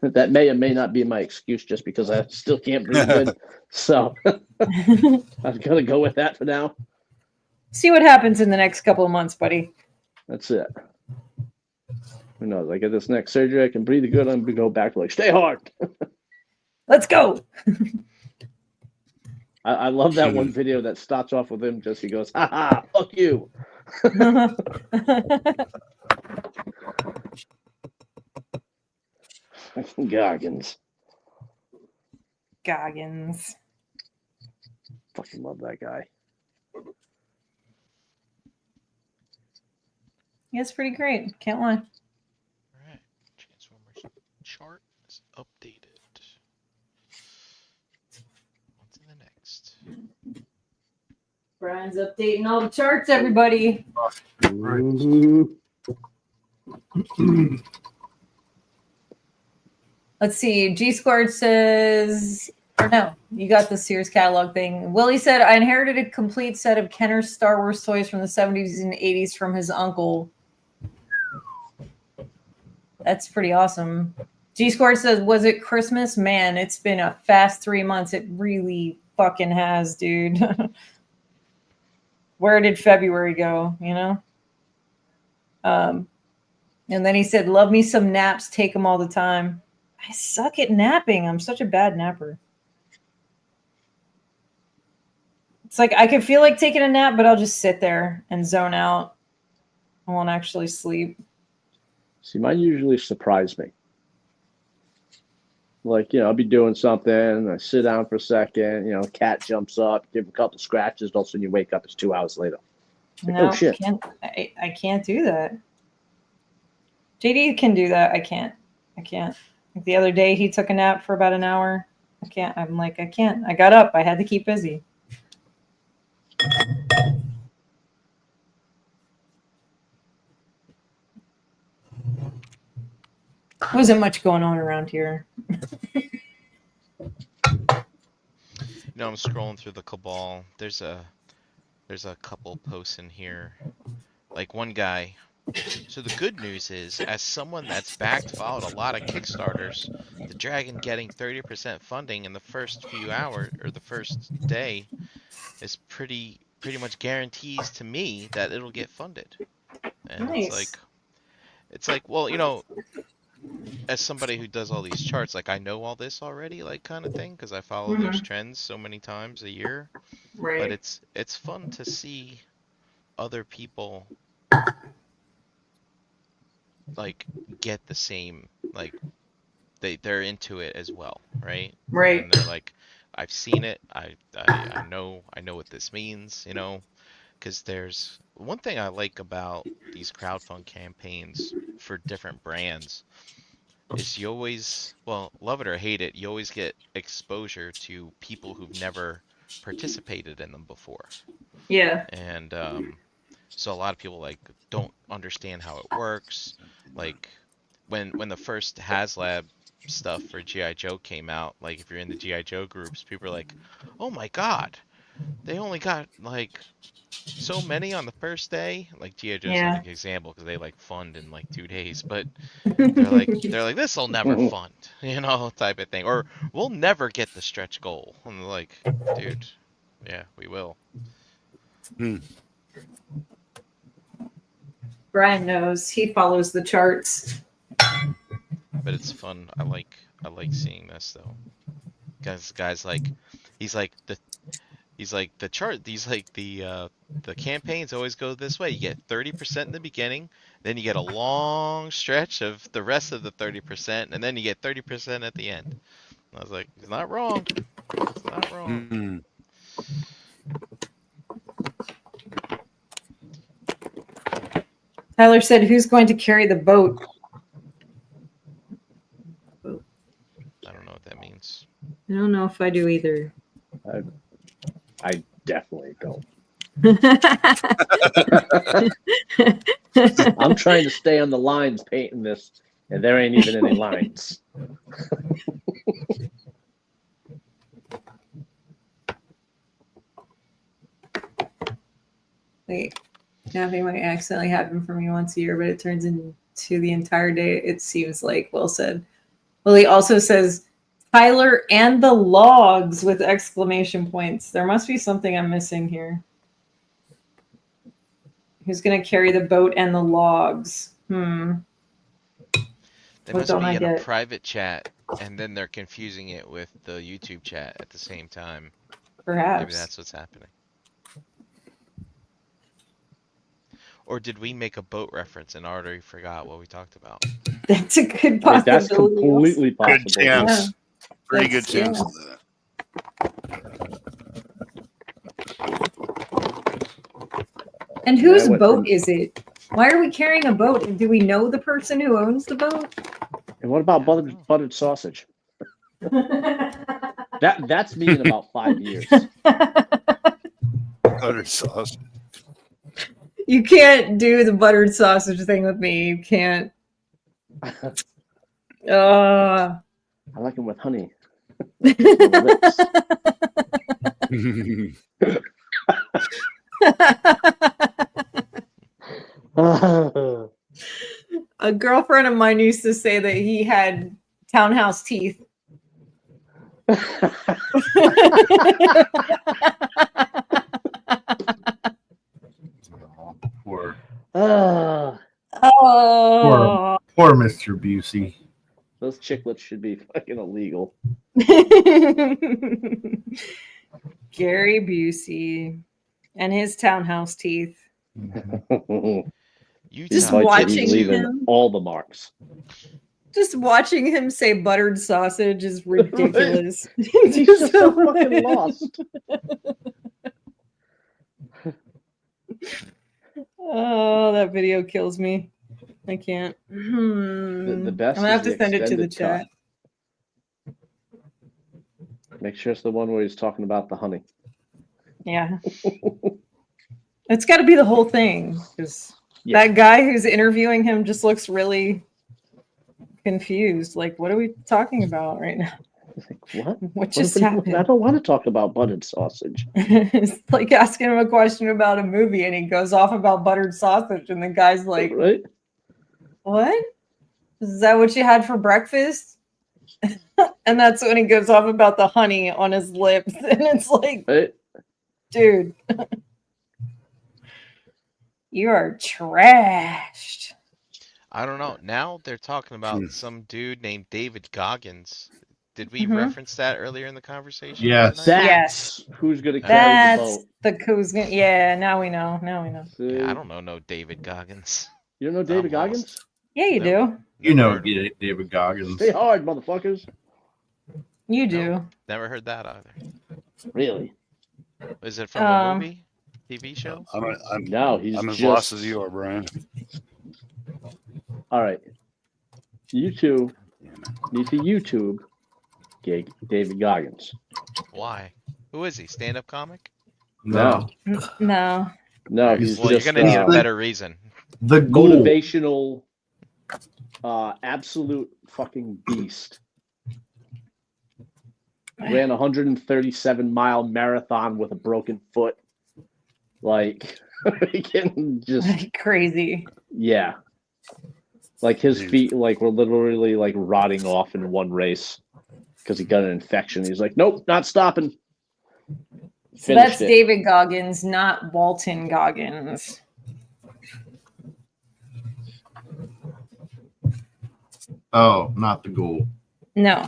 That may or may not be my excuse just because I still can't breathe good. So I've got to go with that for now. See what happens in the next couple of months, buddy. That's it. Who knows? I get this next surgery. I can breathe good. I'm going to go back to like, stay hard. Let's go. I love that one video that starts off with him. He goes, ha ha, fuck you. Goggins. Fucking love that guy. Yeah, it's pretty great. Can't lie. All right. Transformers chart is updated. On to the next. Brian's updating all the charts, everybody. Let's see. G Squared says, or no, you got the Sears catalog thing. Willie said, I inherited a complete set of Kenner's Star Wars toys from the 70s and 80s from his uncle. That's pretty awesome. G Squared says, was it Christmas? Man, it's been a fast 3 months. It really fucking has, dude. Where did February go, And then he said, love me some naps. Take them all the time. I suck at napping. I'm such a bad napper. It's like I can feel like taking a nap, but I'll just sit there and zone out. I won't actually sleep. See, mine usually surprise me. Like, I'll be doing something, I sit down for a second, cat jumps up, give him a couple scratches, all of a sudden you wake up, it's 2 hours later. Like, no, oh shit. I can't do that. JD can do that. I can't. Like the other day he took a nap for about an hour. I can't. I'm like, I can't. I got up. I had to keep busy. Wasn't much going on around here. I'm scrolling through the Cabal. There's a couple posts in here. Like one guy. So the good news is, as someone that's followed a lot of Kickstarters, the Dragon getting 30% funding in the first few hours or the first day is pretty much guarantees to me that it'll get funded. And nice. it's like, well, as somebody who does all these charts, like I know all this already, like kind of thing, because I follow those trends so many times a year. Right. But it's fun to see other people like get the same, like they're into it as well, right? Right. And they're like, I've seen it. I know what this means. You know, because there's one thing I like about these crowdfund campaigns for different brands is you always, well, love it or hate it, you always get exposure to people who've never participated in them before. Yeah. And so a lot of people like don't understand how it works. Like when the first HasLab stuff for G.I. Joe came out, like if you're in the G.I. Joe groups, people are like, "Oh my God, they only got like so many on the first day." Like G.I. Joe's not Yeah. an example because they like fund in like 2 days, but they're like this'll never fund, you know, type of thing. Or we'll never get the stretch goal. And they're like, dude, yeah, we will. Brian knows. He follows the charts. But it's fun. I like seeing this though. Guys like he's like the chart, the campaigns always go this way. You get 30% in the beginning, then you get a long stretch of the rest of the 30%, and then you get 30% at the end. And I was like, he's not wrong. It's not wrong. Tyler said, "Who's going to carry the boat?" I don't know what that means. I don't know if I do either. I definitely don't. I'm trying to stay on the lines painting this, and there ain't even any lines. Wait, napping might accidentally happen for me once a year, but it turns into the entire day, it seems like. Well said. Well, he also says, Tyler and the logs with exclamation points. There must be something I'm missing here. Who's going to carry the boat and the logs? They What must don't be I in a get? private chat, and then they're confusing it with the YouTube chat at the same time. Perhaps. Maybe that's what's happening. Or did we make a boat reference and already forgot what we talked about? That's a good possibility. That's completely possible. Good chance. Yeah. Pretty That's- good chance yeah. of that. And whose Yeah, I went boat from- is it? Why are we carrying a boat? And do we know the person who owns the boat? And what about buttered sausage? That's me in about 5 years. Buttered sauce. You can't do the buttered sausage thing with me. You can't. I like them with honey. A girlfriend of mine used to say that he had townhouse teeth. Poor Mr. Busey. Those chiclets should be fucking illegal. Gary Busey and his townhouse teeth. Just watching him, all the marks. Just watching him say buttered sausage is ridiculous. He's just so fucking lost. Oh, that video kills me. I can't. The best. I'm gonna have to send it to the chat. Make sure it's the one where he's talking about the honey. Yeah. It's got to be the whole thing, because that guy who's interviewing him just looks really confused. Like, what are we talking about right now? Like, what? What just happened? I don't want to talk about buttered sausage. It's like asking him a question about a movie, and he goes off about buttered sausage, and the guy's like, right? What? Is that what you had for breakfast? And that's when he goes off about the honey on his lips. And it's like, right? Dude, you are trashed. I don't know. Now they're talking about some dude named David Goggins. Did we reference that earlier in the conversation? Yes. Yes. Who's going to carry the boat? That's the who's going to... Yeah, now we know. Now we know. Yeah, I don't know no David Goggins. You don't know David Goggins? Yeah, you do. You know David Goggins. Stay hard, motherfuckers. You do. Never heard that either. Really? Is it from a movie, TV show? No, he's I'm as just... lost as you are, Brian. All right. You two need to YouTube David Goggins. Why? Who is he? Stand-up comic? No. No. No, he's Well, just you're gonna need a better reason. The ghoul. motivational, absolute fucking beast. Ran a 137-mile marathon with a broken foot. Like, just crazy. Yeah. Like his feet like were literally like rotting off in one race because he got an infection. He's like, nope, not stopping. So that's David Goggins, not Walton Goggins. Oh, not the ghoul. No.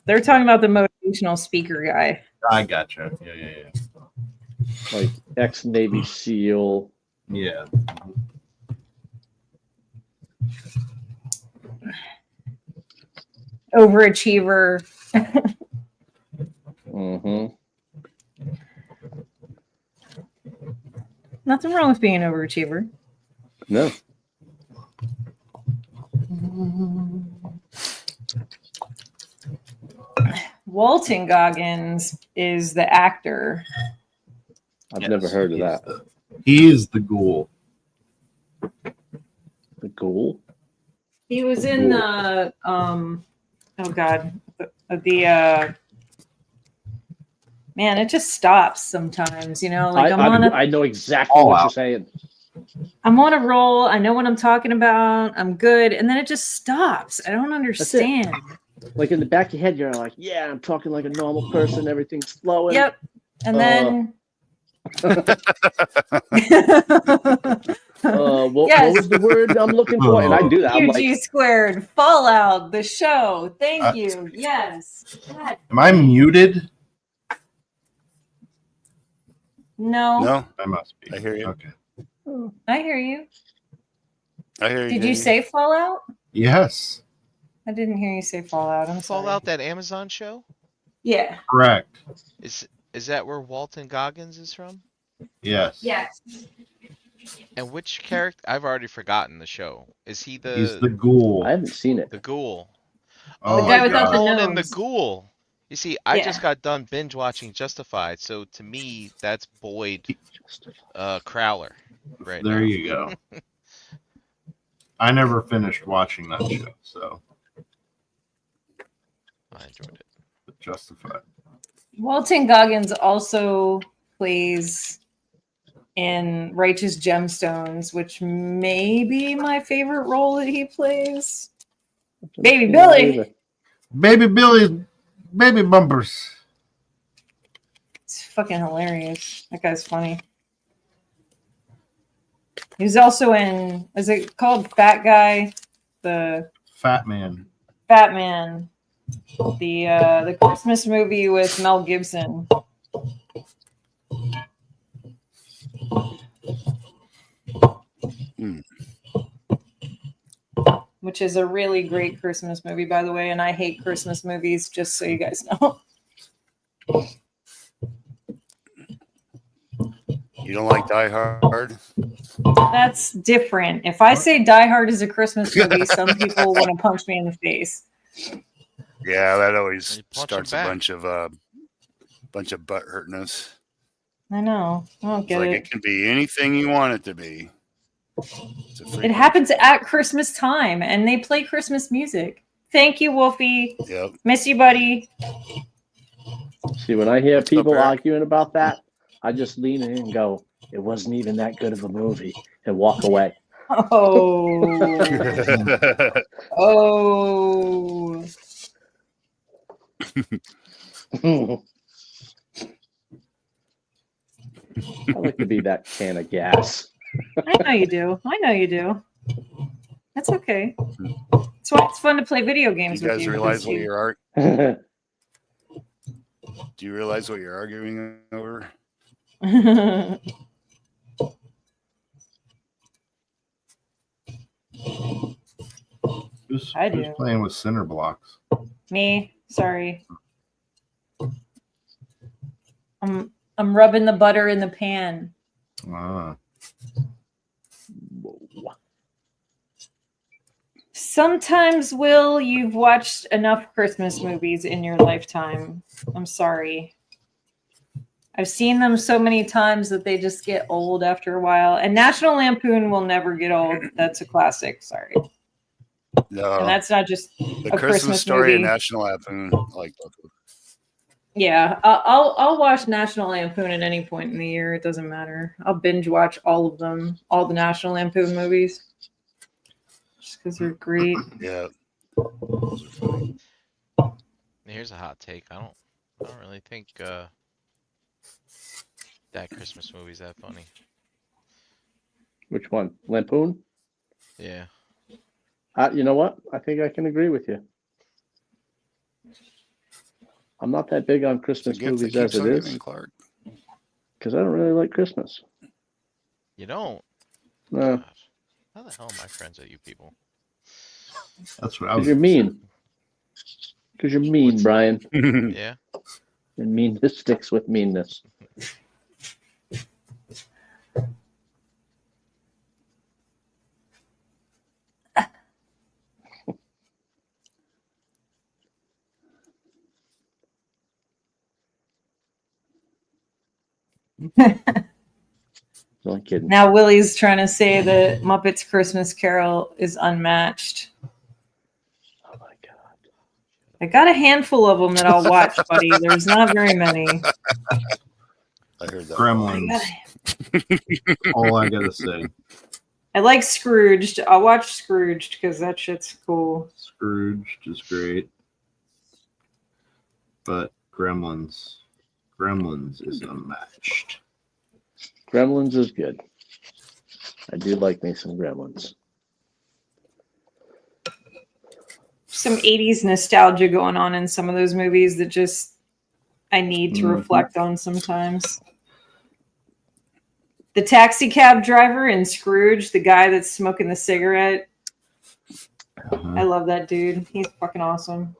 They're talking about the motivational speaker guy. I gotcha. Yeah. Like ex-Navy SEAL. Yeah. Overachiever. Mm-hmm. Nothing wrong with being an overachiever. No. Walton Goggins is the actor. I've never heard of that. He is the ghoul. The ghoul? He was in the man, it just stops sometimes, you know. Like I know exactly what you're saying. I'm on a roll. I know what I'm talking about. I'm good, and then it just stops. I don't understand. Like in the back of your head, you're like, "Yeah, I'm talking like a normal person. Everything's flowing." Yep, and then. What was the word I'm looking for? And I do that. UG squared, Fallout, the show. Thank you. Yes. God. Am I muted? No. No, I must be. I hear you. Okay. I hear you. I hear you. Did you say Fallout? Yes. I didn't hear you say Fallout. I'm sorry. Fallout, that Amazon show? Yeah. Correct. Is that where Walton Goggins is from? Yes. Yes. And which character? I've already forgotten the show. Is he the? He's the ghoul. I haven't seen it. The ghoul. Oh, the guy without the Conan nose. the Ghoul. You see, I just got done binge watching Justified, so to me, that's Boyd Crowler. Right. There you go. I never finished watching that show, so I enjoyed it. Justified. Walton Goggins also plays in Righteous Gemstones, which may be my favorite role that he plays. Baby Billy. Baby Billy, baby bumpers. It's fucking hilarious. That guy's funny. He was also in, is it called Fat Guy? The Fat Man. Fat Man. The Christmas movie with Mel Gibson. Which is a really great Christmas movie, by the way, and I hate Christmas movies, just so you guys know. You don't like Die Hard? That's different. If I say Die Hard is a Christmas movie, some people want to punch me in the face. Yeah, that always starts a back. bunch of butt hurtness. I know. I don't get it. It can be anything you want it to be. It happens at Christmas time, and they play Christmas music. Thank you, Wolfie. Yep. Miss you, buddy. See, when I hear people arguing about that, I just lean in and go, "It wasn't even that good of a movie," and walk away. Oh. Oh. I like to be that can of gas. I know you do. I know you do. That's okay. That's why it's fun to play video games with you. You guys realize what you're Do you realize what you're arguing over? Who's I do. playing with cinder blocks? Me. Sorry. I'm rubbing the butter in the pan. Ah. Sometimes, Will, you've watched enough Christmas movies in your lifetime. I'm sorry. I've seen them so many times that they just get old after a while. And National Lampoon will never get old. That's a classic. Sorry. No. And that's not just the a Christmas Story movie. and National Lampoon, like both of them. Yeah, I'll watch National Lampoon at any point in the year. It doesn't matter. I'll binge watch all of them, all the National Lampoon movies, just because they're great. Yeah. Here's a hot take. I don't really think that Christmas movie's that funny. Which one? Lampoon? Yeah. You know what? I think I can agree with you. I'm not that big on Christmas movies as it is, because I don't really like Christmas. You don't? No. Gosh. How the hell am I friends with you people? That's what I was. Because you're mean. Because you're mean, Brian. Yeah. And meanness sticks with meanness. No kidding. Now Willie's trying to say that Muppets Christmas Carol is unmatched. Oh my god! I got a handful of them that I'll watch, buddy. There's not very many. I heard that. Gremlins. All I gotta say. I like Scrooged. I'll watch Scrooged because that shit's cool. Scrooged is great. But Gremlins is unmatched. Gremlins is good. I do like me some Gremlins. Some 80s nostalgia going on in some of those movies that just I need to reflect on sometimes. The taxi cab driver in Scrooge, the guy that's smoking the cigarette. I love that dude. He's fucking awesome.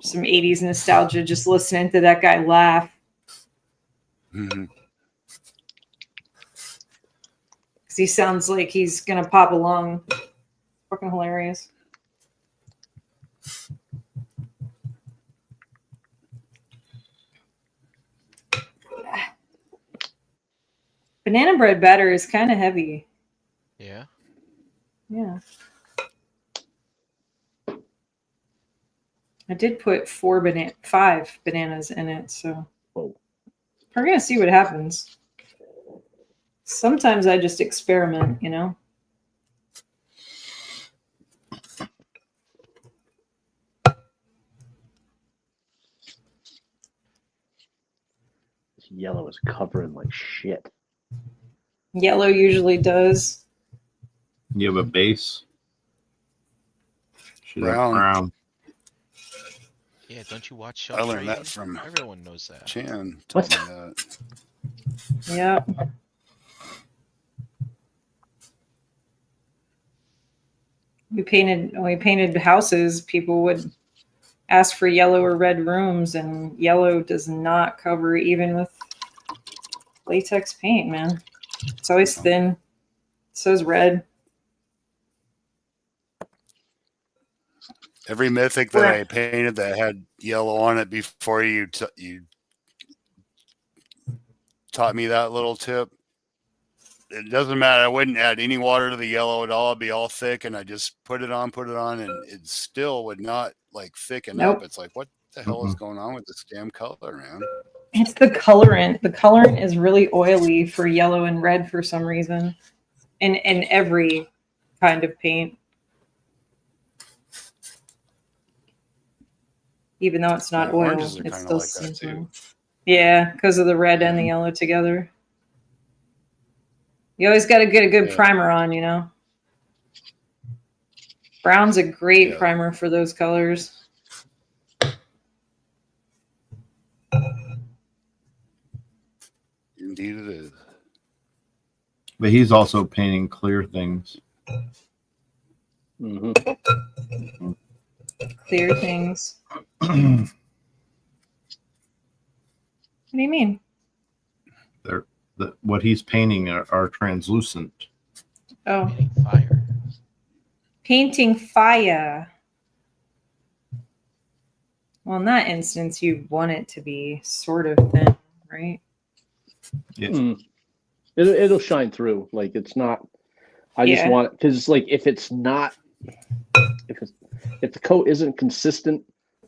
Some 80s nostalgia just listening to that guy laugh. Mm-hmm. Because he sounds like he's going to pop a lung. Fucking hilarious. Banana bread batter is kind of heavy. Yeah. Yeah. I did put 5 bananas in it, so we're gonna see what happens. Sometimes I just experiment, you know. This yellow is covering like shit. Yellow usually does. You have a base. Should have Brown. brown. Yeah, don't you watch I learned ShelfGravy? that from Everyone knows that. Chan. Told me that. Yeah. We painted houses. People would ask for yellow or red rooms, and yellow does not cover even with latex paint, man. It's always thin. So is red. Every mythic that I painted that had yellow on it before you taught me that little tip. It doesn't matter. I wouldn't add any water to the yellow at all. It'd be all thick, and I just put it on, and it still would not like thicken up. It's like, what the hell is going on with this damn color, man? It's the colorant. The colorant is really oily for yellow and red for some reason, in every kind of paint. Even though it's not oil, it still like that too. Yeah, because of the red and the yellow together. You always got to get a good primer on, you know. Brown's a great primer for those colors. Indeed it is. But he's also painting clear things. Mm-hmm. Clear things. What do you mean? What he's painting are translucent. Oh, Painting fire. painting fire. Well, in that instance, you want it to be sort of thin, right? Yeah. It'll shine through. Like it's not. I just want it because like if it's not, if the coat isn't consistent,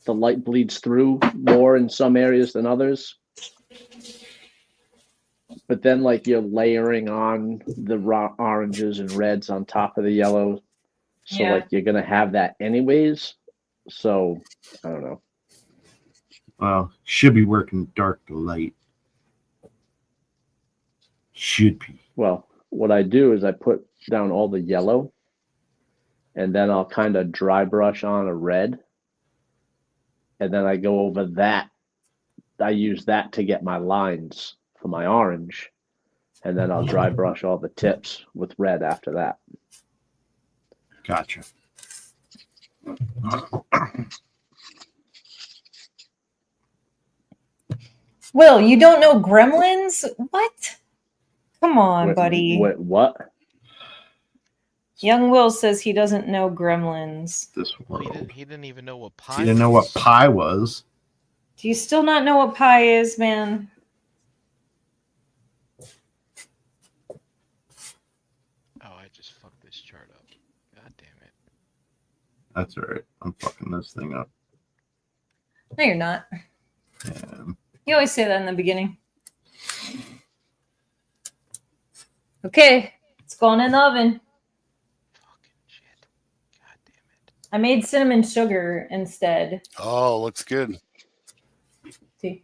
the light bleeds through more in some areas than others. But then like you're layering on the raw oranges and reds on top of the yellow, so like you're gonna have that anyways. So I don't know. Well, should be working dark to light. Should be. Well, what I do is I put down all the yellow, and then I'll kind of dry brush on a red, and then I go over that. I use that to get my lines for my orange, and then I'll dry brush all the tips with red after that. Gotcha. Will, you don't know Gremlins? What? Come on, buddy. What? Young Will says he doesn't know Gremlins. This world. He didn't even know what pie. He didn't know what pie was. Do you still not know what pie is, man? Oh, I just fucked this chart up. God damn it. That's all right. I'm fucking this thing up. No, you're not. And You always say that in the beginning. Okay, it's going in the oven. Fucking shit. God damn it. I made cinnamon sugar instead. Oh, looks good. See?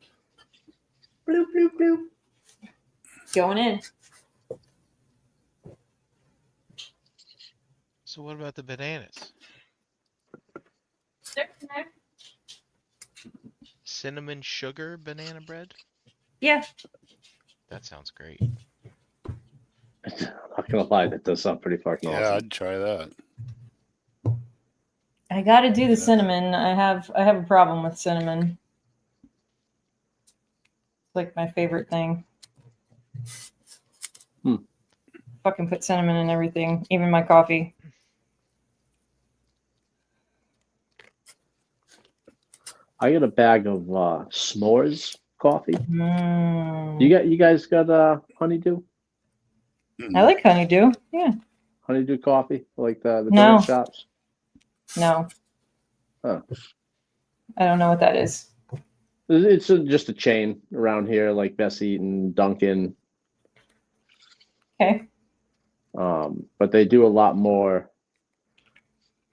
Bloop, bloop, bloop. Going in. So what about the bananas? Cinnamon sugar banana bread? Yeah. That sounds great. I'm not gonna lie, that does sound pretty fucking Yeah, awesome. I'd try that. I gotta do the cinnamon. I have a problem with cinnamon. It's like my favorite thing. Fucking put cinnamon in everything, even my coffee. I got a bag of s'mores coffee. Mm. You guys got honeydew? I like honeydew. Yeah. Honeydew coffee, like the No. donut shops. No. Huh. I don't know what that is. It's just a chain around here, like Bessie and Dunkin'. Okay. But they do a lot more.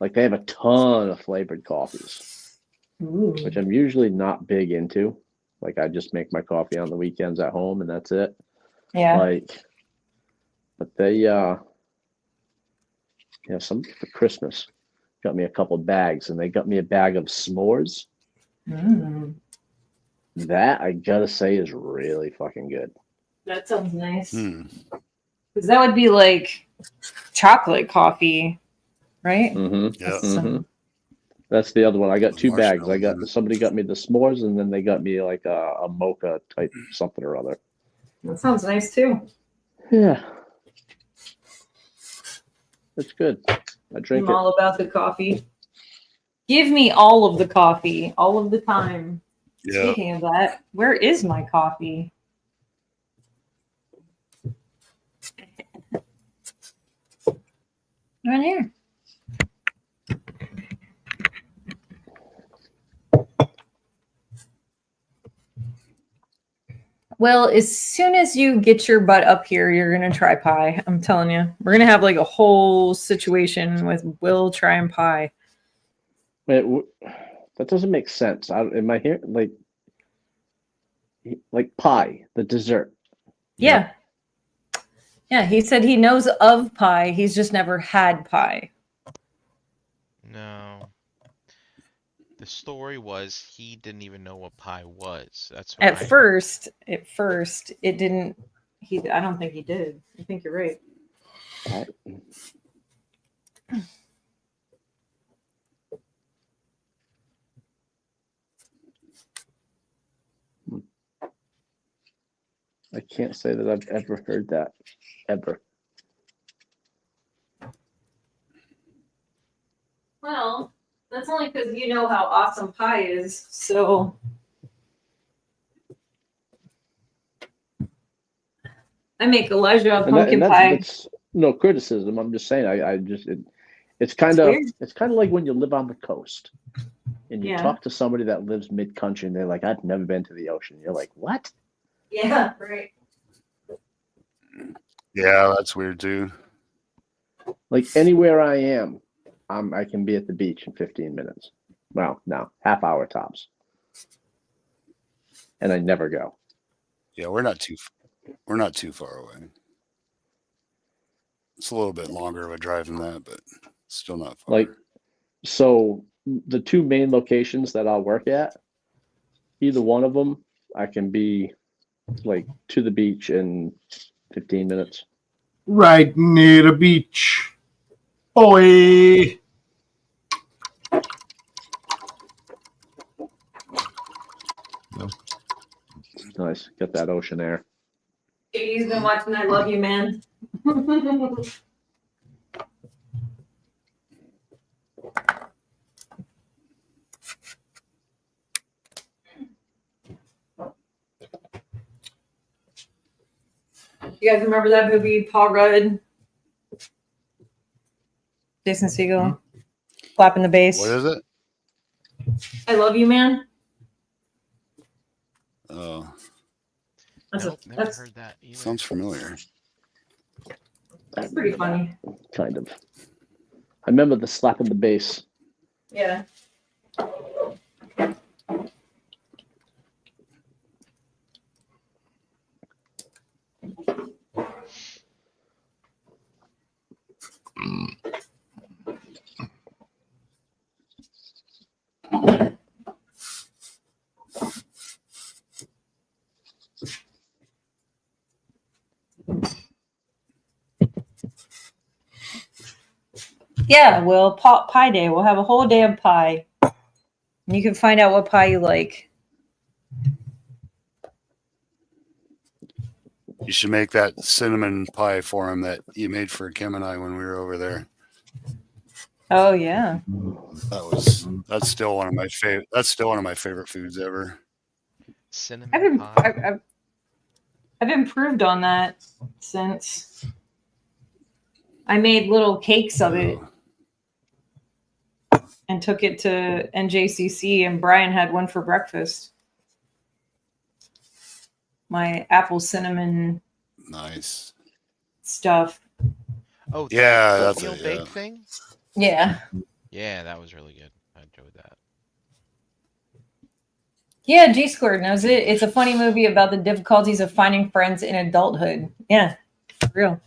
Like they have a ton of flavored coffees, Ooh. which I'm usually not big into. Like I just make my coffee on the weekends at home, and that's it. Yeah. Like, but they some for Christmas got me a couple of bags, and they got me a bag of s'mores. Mm. That I gotta say is really fucking good. That sounds nice. Hmm. Because that would be like chocolate coffee, right? Mm-hmm. Yeah. Mm-hmm. That's the other one. I got With 2 bags. marshmallows. Somebody got me the s'mores, and then they got me like a mocha type something or other. That sounds nice too. Yeah, it's good. I drink I'm it. all about the coffee. Give me all of the coffee, all of the time. Yeah. Speaking of that, where is my coffee? Right here. Well, as soon as you get your butt up here, you're going to try pie. I'm telling you. We're going to have like a whole situation with Will trying pie. Wait, that doesn't make sense. Am I here? Like pie, the dessert. Yeah. Yeah, he said he knows of pie. He's just never had pie. No. The story was he didn't even know what pie was. That's what At first, it didn't. I don't think he did. I think you're right. I can't say that I've ever heard that, ever. Well, that's only because you know how awesome pie is. So I make Elijah a pumpkin pie. That's no criticism. I'm just saying. It's kind of like when you live on the coast and you talk to somebody that lives mid-country and they're like, "I've never been to the ocean." You're like, "What?" Yeah, right. Yeah, that's weird too. Like anywhere I am, I can be at the beach in 15 minutes. Well, no, half hour tops. And I never go. Yeah, we're not too far away. It's a little bit longer of a drive than that, but still not far. Like, so the two main locations that I'll work at, either one of them, I can be like to the beach in 15 minutes. Right near the beach. Oi! Nice. Get that ocean air. JD's been watching I Love You, Man. You guys remember that movie, Paul Rudd? Jason Segel? Clapping the bass. What is it? I Love You, Man. Oh. Nope, never heard that either. Sounds familiar. That's pretty funny. Kind of. I remember the slapping the bass. Yeah. Yeah, well, pie day. We'll have a whole day of pie. And you can find out what pie you like. You should make that cinnamon pie for him that you made for Kim and I when we were over there. Oh yeah. That's still one of my favorite. That's still one of my favorite foods ever. Cinnamon pie. I've improved on that since I made little cakes of it and took it to NJCC, and Brian had one for breakfast. My apple cinnamon nice stuff. Oh yeah, that's a bake thing. Yeah. Yeah, that was really good. I enjoyed that. Yeah, G Squared knows it. It's a funny movie about the difficulties of finding friends in adulthood. Yeah, for real.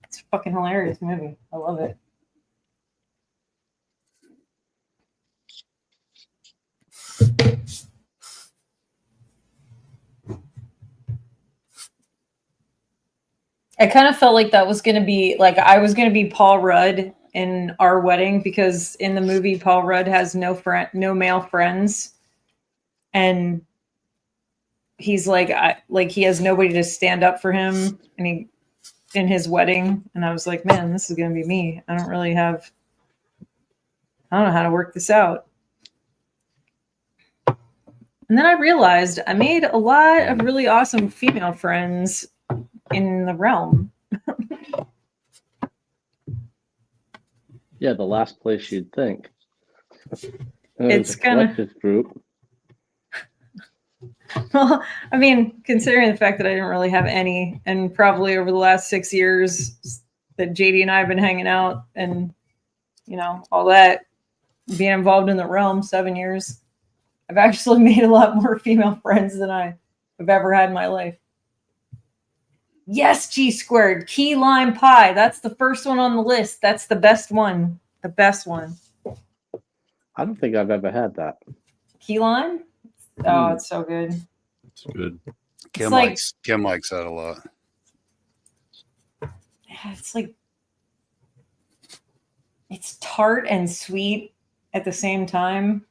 It's a fucking hilarious movie. I love it. I kind of felt like that was going to be like I was going to be Paul Rudd in our wedding, because in the movie Paul Rudd has no male friends, and he's like he has nobody to stand up for him, and in his wedding, and I was like, man, this is going to be me. I don't know how to work this out. And then I realized I made a lot of really awesome female friends in the realm. Yeah, the last place you'd think. It's a collective group. Well, I mean, considering the fact that I didn't really have any, and probably over the last 6 years that JD and I have been hanging out, and all that, being involved in the realm, 7 years, I've actually made a lot more female friends than I've ever had in my life. Yes, G Squared, key lime pie. That's the first one on the list. That's the best one. The best one. I don't think I've ever had that. Key lime? Oh, it's so good. It's good. Kim likes that a lot. Yeah, it's tart and sweet at the same time.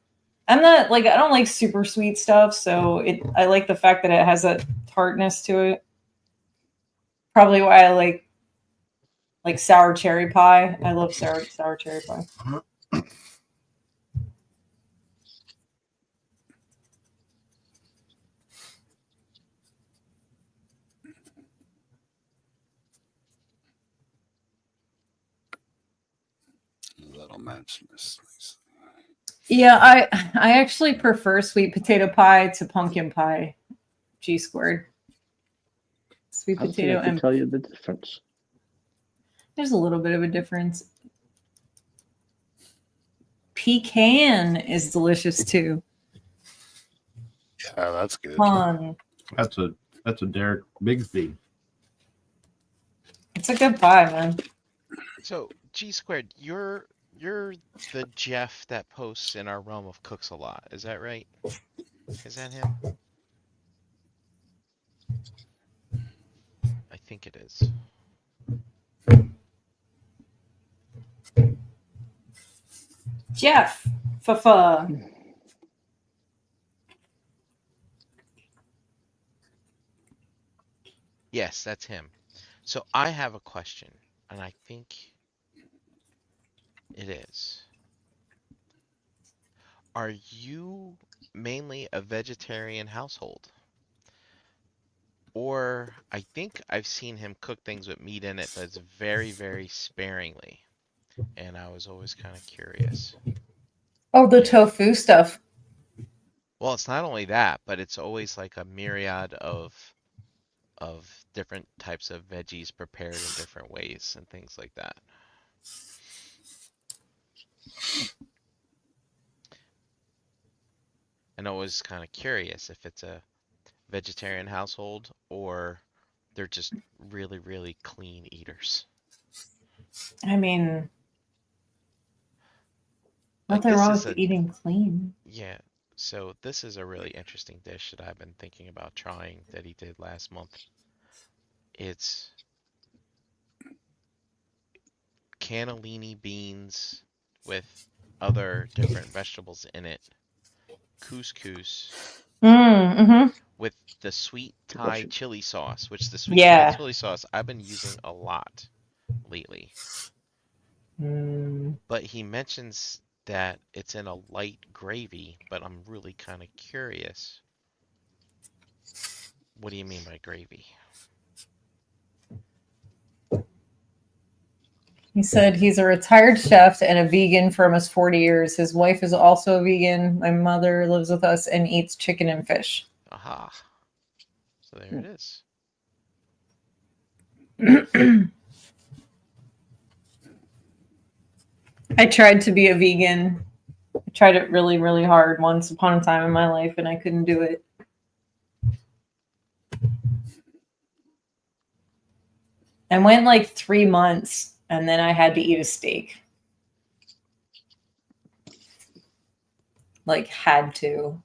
I'm not like, I don't like super sweet stuff, so I like the fact that it has a tartness to it. Probably why I like sour cherry pie. I love sour cherry pie. That'll match this. Yeah, I actually prefer sweet potato pie to pumpkin pie. G squared. Sweet I don't think potato I can and tell you the difference. there's a little bit of a difference. Pecan is delicious too. Yeah, that's good. Fun. That's a Derek Bigsby. It's a good pie, man. So G squared, you're the Jeff that posts in our realm of cooks a lot. Is that right? Is that him? I think it is. Jeff. Fa. Yes, that's him. So I have a question, and I think it is. Are you mainly a vegetarian household? Or I think I've seen him cook things with meat in it, but it's very, very sparingly. And I was always kind of curious. Oh, the tofu stuff. Well, it's not only that, but it's always like a myriad of different types of veggies prepared in different ways and things like that. And I was kind of curious if it's a vegetarian household or they're just really, really clean eaters. I mean, Like, nothing this wrong is with eating clean. Yeah, so this is a really interesting dish that I've been thinking about trying that he did last month. It's cannellini beans with other different vegetables in it, couscous Mm-hmm. with the sweet Thai chili sauce, which the sweet Thai Yeah. chili sauce I've been using a lot lately. Mm. But he mentions that it's in a light gravy, but I'm really kind of curious. What do you mean by gravy? He said he's a retired chef and a vegan for almost 40 years. His wife is also a vegan. My mother lives with us and eats chicken and fish. Aha. So there it is. I tried to be a vegan. I tried it really, really hard once upon a time in my life, and I couldn't do it. I went like 3 months, and then I had to eat a steak. Like, had to.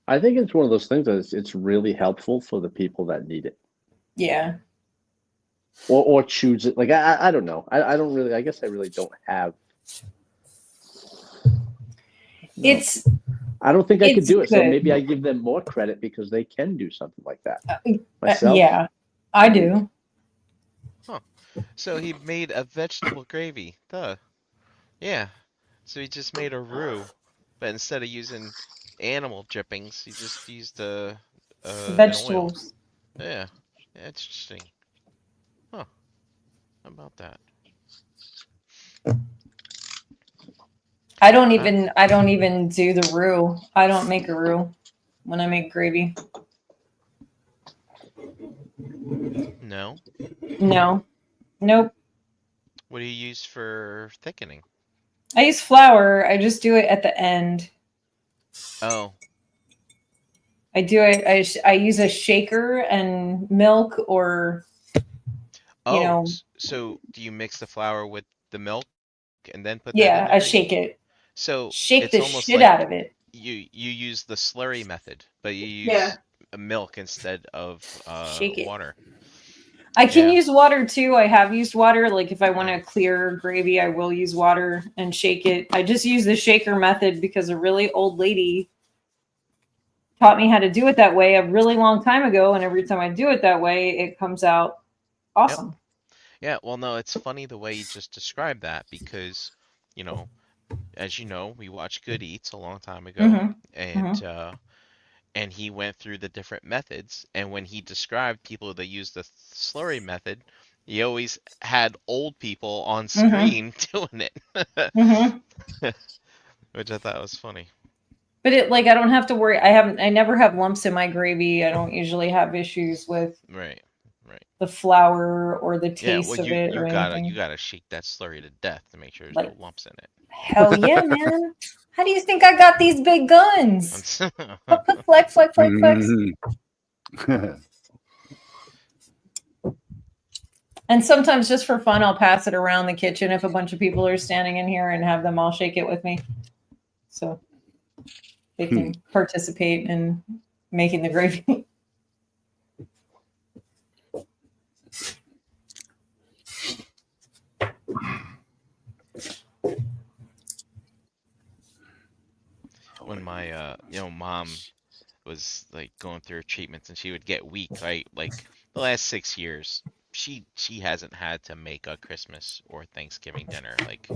I think it's one of those things that it's really helpful for the people that need it. Yeah. Or choose it. Like, I don't know. I don't really, I guess I really don't have. It's. I don't think I could do it. Good. So maybe I give them more credit because they can do something like that. Myself? Yeah, I do. Huh. So he made a vegetable gravy. Duh. Yeah. So he just made a roux, but instead of using animal drippings, he just used Vegetables. An oil. Yeah. Interesting. Huh. How about that? I don't even do the roux. I don't make a roux when I make gravy. No. No. Nope. What do you use for thickening? I use flour. I just do it at the end. Oh. I do it. I use a shaker and milk, or you know. So do you mix the flour with the milk and then put that Yeah, in the I gravy? shake it. So Shake it's the almost shit like out of it. you use the slurry method, but you use milk instead of Shake it. water. I can use water too. I have used water. Like if I want to clear gravy, I will use water and shake it. I just use the shaker method because a really old lady taught me how to do it that way a really long time ago. And every time I do it that way, it comes out awesome. Yep. Yeah, well, no, it's funny the way you just described that because, you know, as you know, we watched Good Eats a long time ago, and he went through the different methods. And when he described people that use the slurry method, he always had old people on screen doing it, which I thought was funny. But it I don't have to worry. I never have lumps in my gravy. I don't usually have issues with the flour or the taste of it or anything. You gotta shake that slurry to death to make sure there's no lumps in it. Hell yeah, man! How do you think I got these big guns? Flex. And sometimes just for fun, I'll pass it around the kitchen if a bunch of people are standing in here and have them all shake it with me. So they can participate in making the gravy. When my mom was like going through her treatments and she would get weak, right? Like the last 6 years, she hasn't had to make a Christmas or Thanksgiving dinner. Like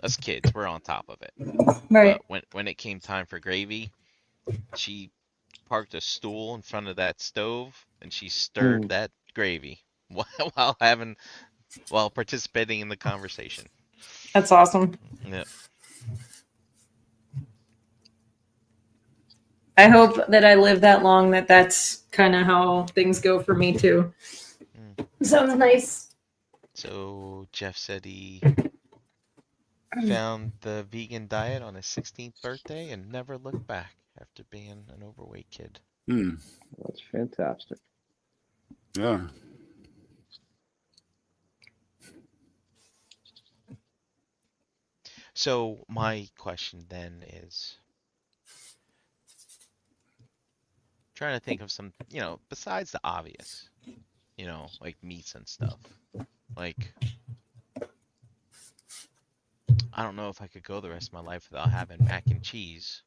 us kids, we're on top of it. Right. But when it came time for gravy, she parked a stool in front of that stove and she stirred that gravy while participating in the conversation. That's awesome. Yep. I hope that I live that long that's kind of how things go for me too. Sounds nice. So Jeff said he found the vegan diet on his 16th birthday and never looked back after being an overweight kid. That's fantastic. Yeah. So my question then is, trying to think of some, besides the obvious, like meats and stuff. Like, I don't know if I could go the rest of my life without having mac and cheese.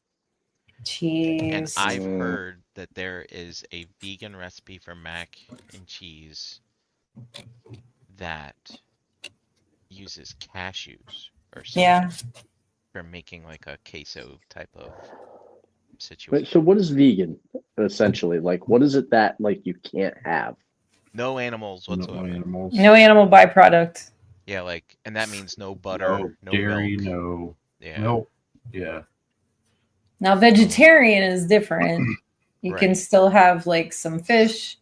And I've heard that there is a vegan recipe for mac and cheese that uses cashews or something for making like a queso type of situation. Wait, so what is vegan essentially? Like, what is it that like you can't have? No animals whatsoever. No animal byproduct. Yeah, and that means no butter, no dairy, milk. milk. Yeah. Now vegetarian is different. You can still have like some fish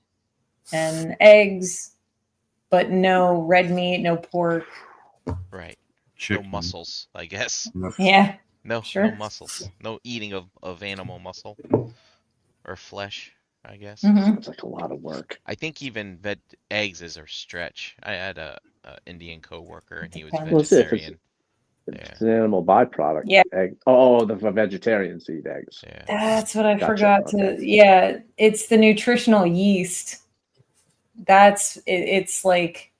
and eggs, but no red meat, no pork. Right. Chicken. No muscles, I guess. Yeah. No muscles. No eating of animal muscle or flesh, I guess. It's like a lot of work. I think even eggs is a stretch. I had a Indian coworker and he was vegetarian. It's an animal byproduct. Yeah. Egg. Oh, the vegetarians eat eggs. Yeah. That's what I forgot to. Yeah, it's the nutritional yeast. It's like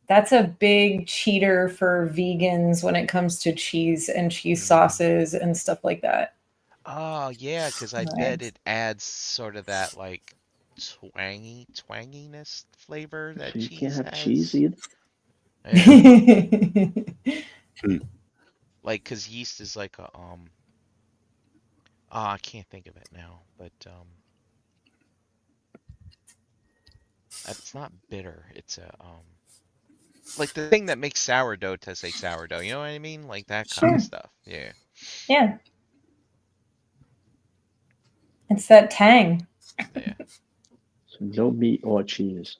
that's a big cheater for vegans when it comes to cheese and cheese sauces and stuff like that. Oh yeah, because I bet it adds sort of that like twanginess flavor that so you cheese can't have has. cheese either. Yeah. Like, cause yeast is like a I can't think of it now, but it's not bitter. It's a like the thing that makes sourdough taste like sourdough. You know what I mean? Like that kind of stuff. Yeah. Yeah. It's that tang. Yeah. So no meat or cheese.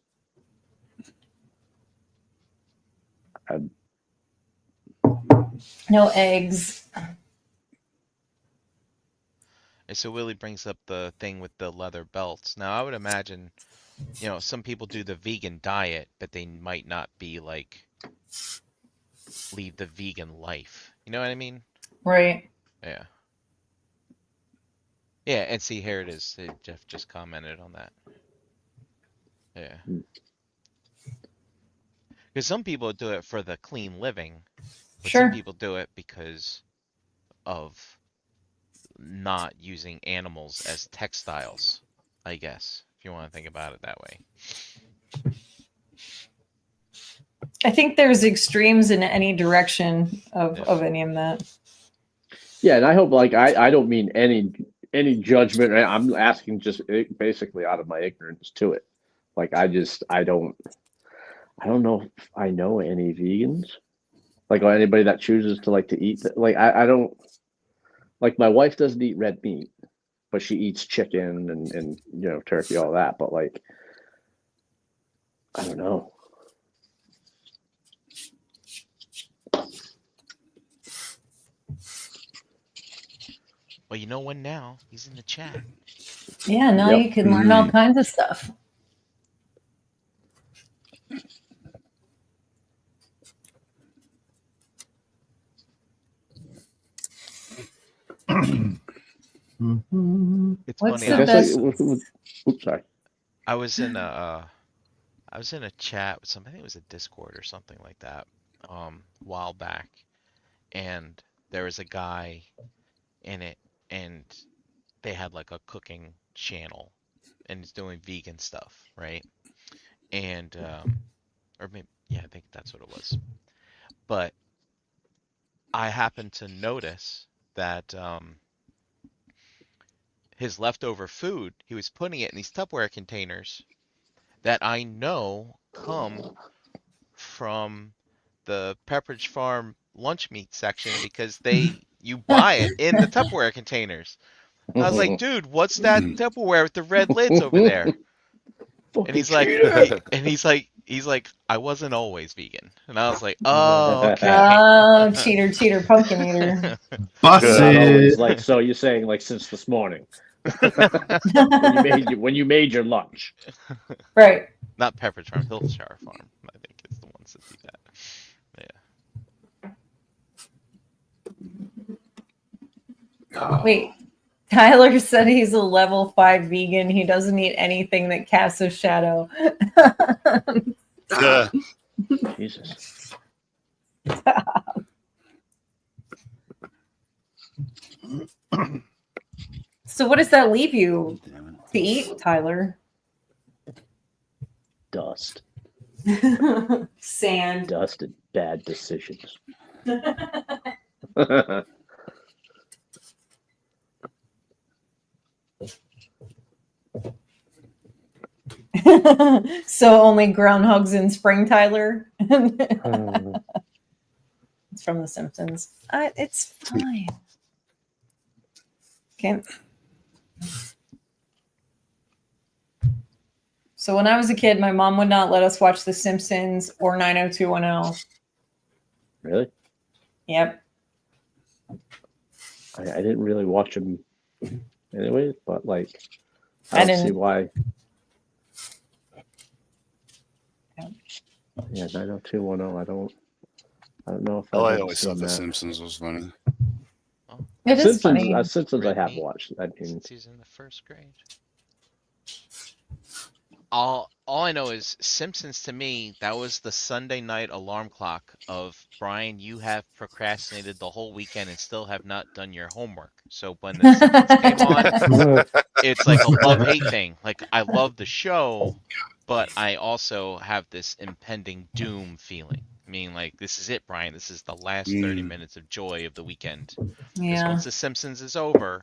No eggs. And so Willie brings up the thing with the leather belts. Now I would imagine, some people do the vegan diet, but they might not be like lead the vegan life. You know what I mean? Right. Yeah. Yeah, and see, here it is. Jeff just commented on that. Yeah. Because some people do it for the clean living, but Sure. some people do it because of not using animals as textiles, I guess, if you want to think about it that way. I think there's extremes in any direction of any of that. Yeah, and I hope, like, I don't mean any judgment. I'm asking just basically out of my ignorance to it. Like, I don't know if I know any vegans, like, or anybody that chooses to like to eat. Like, I don't, like, my wife doesn't eat red meat, but she eats chicken and turkey, all that. But like, I don't know. Well, you know one now. He's in the chat. Yeah, now you can learn all kinds of stuff. It's What's funny. the best? Oops, sorry. I was in a chat with somebody. I think it was a Discord or something like that, a while back, and there was a guy in it, and they had like a cooking channel, and he's doing vegan stuff, right? And or maybe, yeah, I think that's what it was. But I happened to notice that his leftover food, he was putting it in these Tupperware containers that I know come from the Pepperidge Farm lunch meat section because you buy it in the Tupperware containers. I was like, dude, what's that Tupperware with the red lids over there? And he's like, he's like, I wasn't always vegan. And I was like, oh, okay. Oh, cheater, pumpkin eater. Busted. Like, so you're saying, like, since this morning, when you made your lunch, Right. Not Pepperidge Farm, Hillshire Farm, I think is the ones that do that. Yeah. Wait. Tyler said he's a level 5 vegan. He doesn't eat anything that casts a shadow. Jesus. So what does that leave you to eat, Tyler? Dust. Sand. Dust and bad decisions. So only groundhogs in spring, Tyler? It's from The Simpsons. It's fine. Okay. So when I was a kid, my mom would not let us watch The Simpsons or 90210. Really? Yep. I didn't really watch them anyway, but like, I don't see why. Yeah, 90210. I don't know if I always thought The Simpsons was funny. It is funny. Simpsons I have watched. I mean, since he's in the first grade. All I know is Simpsons to me, that was the Sunday night alarm clock of Brian, you have procrastinated the whole weekend and still have not done your homework. So when the Simpsons came on, it's like a love-hate thing. Like, I love the show, but I also have this impending doom feeling. I mean, like, this is it, Brian. This is the last 30 minutes of joy of the weekend. Because once the Simpsons is over,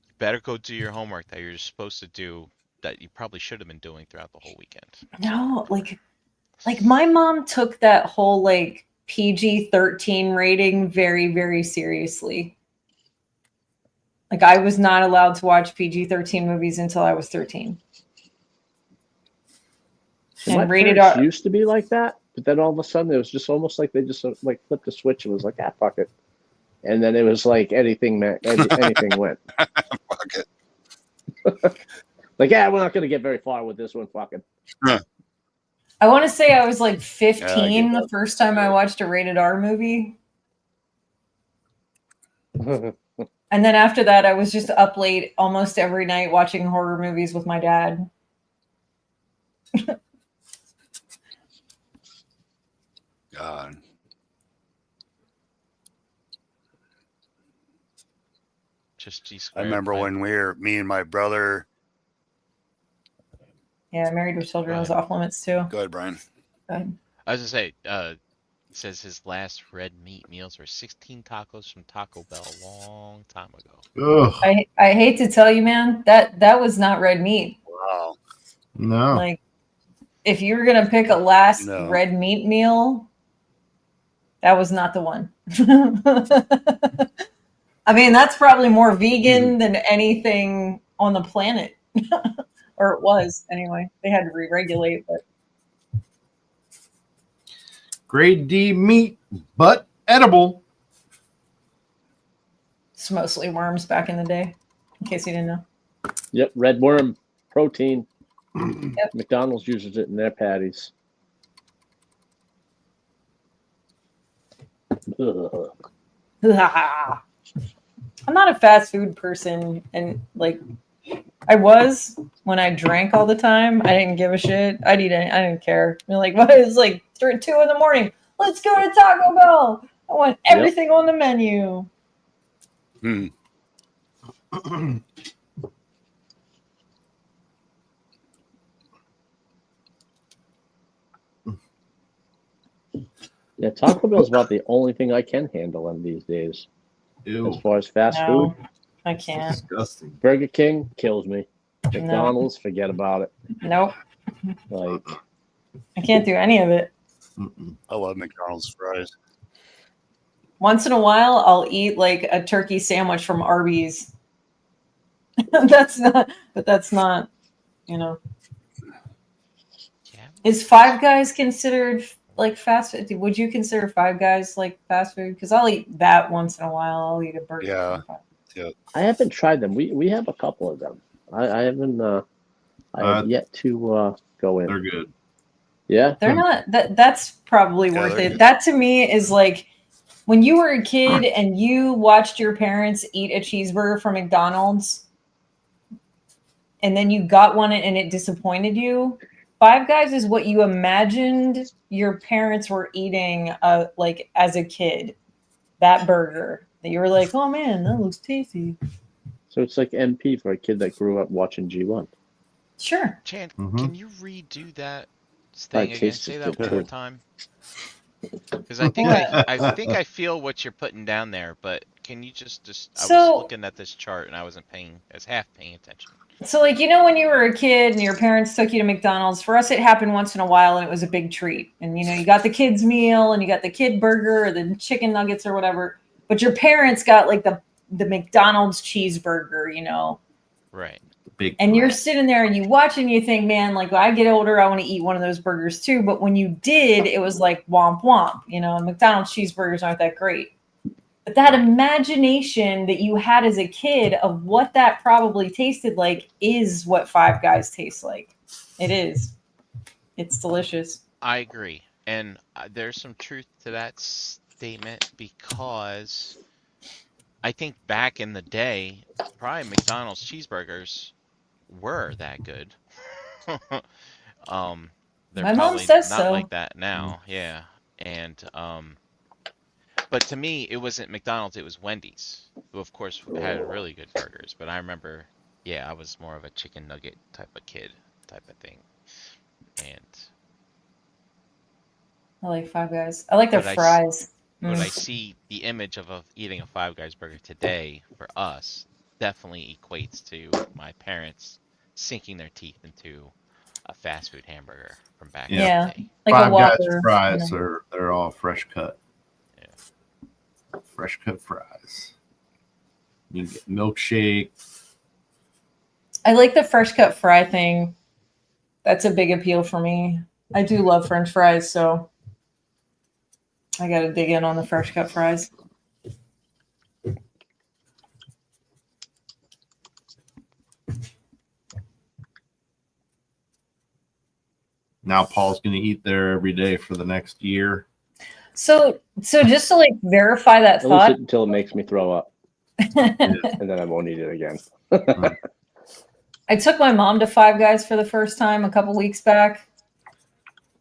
you better go do your homework that you're supposed to do, that you probably should have been doing throughout the whole weekend. No, like my mom took that whole like PG-13 rating very, very seriously. Like, I was not allowed to watch PG-13 movies until I was 13. And rated R used to be like that, but then all of a sudden it was just almost like they just like flipped the switch and was like, fuck it. And then it was like anything went. Fuck it. Like, we're not going to get very far with this one. Fucking. I want to say I was like 15 the first time I watched a rated R movie. And then after that, I was just up late almost every night watching horror movies with my dad. God. Just G I squared. remember when me and my brother. Yeah, Married with Children was off limits too. Go ahead, Brian. Go ahead. I was gonna say, it says his last red meat meals were 16 tacos from Taco Bell a long time ago. Ugh. I hate to tell you, man, that was not red meat. Wow. No. Like, if you were gonna pick a last red meat meal, that was not the one. I mean, that's probably more vegan than anything on the planet. Or it was, anyway. They had to re-regulate, but Grade D meat, but edible. it's mostly worms back in the day, in case you didn't know. Yep, red worm protein. Yep. McDonald's uses it in their patties. Ugh. I'm not a fast food person, and like I was when I drank all the time. I didn't give a shit. I'd eat it. I didn't care. You're like, what? It's like 2 in the morning. Let's go to Taco Bell. I want everything on the menu. Yeah, Taco Bell is about the only thing I can handle in these days. Ew. As far as fast food, I can't. Disgusting. Burger King kills me. McDonald's, forget about it. Nope. Like, I can't do any of it. I love McDonald's fries. Once in a while, I'll eat like a turkey sandwich from Arby's. That's not, you know. Yeah. Is Five Guys considered like fast food? Would you consider Five Guys like fast food? Because I'll eat that once in a while. I'll eat a burger. Yeah. I haven't tried them. We have a couple of them. I haven't. I have yet to go in. They're good. Yeah, They're not. That's probably worth it. Good. That to me is like when you were a kid and you watched your parents eat a cheeseburger from McDonald's, and then you got one and it disappointed you. Five Guys is what you imagined your parents were eating, like as a kid. That burger that you were like, oh man, that looks tasty. so it's like MP for a kid that grew up watching G1. Sure. Chan, Mhm. can you redo that thing again? tastes Say good that one more too. time. Because I think I think I feel what you're putting down there, but can you just I was looking at this chart and I wasn't half paying attention. So, like, you know, when you were a kid and your parents took you to McDonald's, for us, it happened once in a while and it was a big treat. And, you know, you got the kids' meal and you got the kid burger or the chicken nuggets or whatever. But your parents got, like, the McDonald's cheeseburger, you know. Right. And you're sitting there and you watch and you think, man, like, when I get older, I want to eat one of those burgers too. But when you did, it was like womp womp. You know, McDonald's cheeseburgers aren't that great. But that imagination that you had as a kid of what that probably tasted like is what Five Guys tastes like. It is. It's delicious. I agree. And there's some truth to that statement because I think back in the day, probably McDonald's cheeseburgers were that good. They're My mom says not so. like that now. Yeah. And but to me, it wasn't McDonald's, it was Wendy's, who of course had really good burgers. But I remember, yeah, I was more of a chicken nugget type of kid, type of thing. And I like Five Guys. I like their fries. But I see the image of eating a Five Guys burger today for us definitely equates to my parents sinking their teeth into a fast food hamburger from back in the day. Like Five a Whopper, Guys fries you know. they're all fresh cut. Yeah. Fresh cut fries. You can get milkshake. I like the fresh cut fry thing. That's a big appeal for me. I do love French fries, so I got to dig in on the fresh cut fries. Now Paul's going to eat there every day for the next year. So just to like verify that At thought, least until it makes me throw up, and then I won't eat it again. I took my mom to Five Guys for the first time a couple weeks back,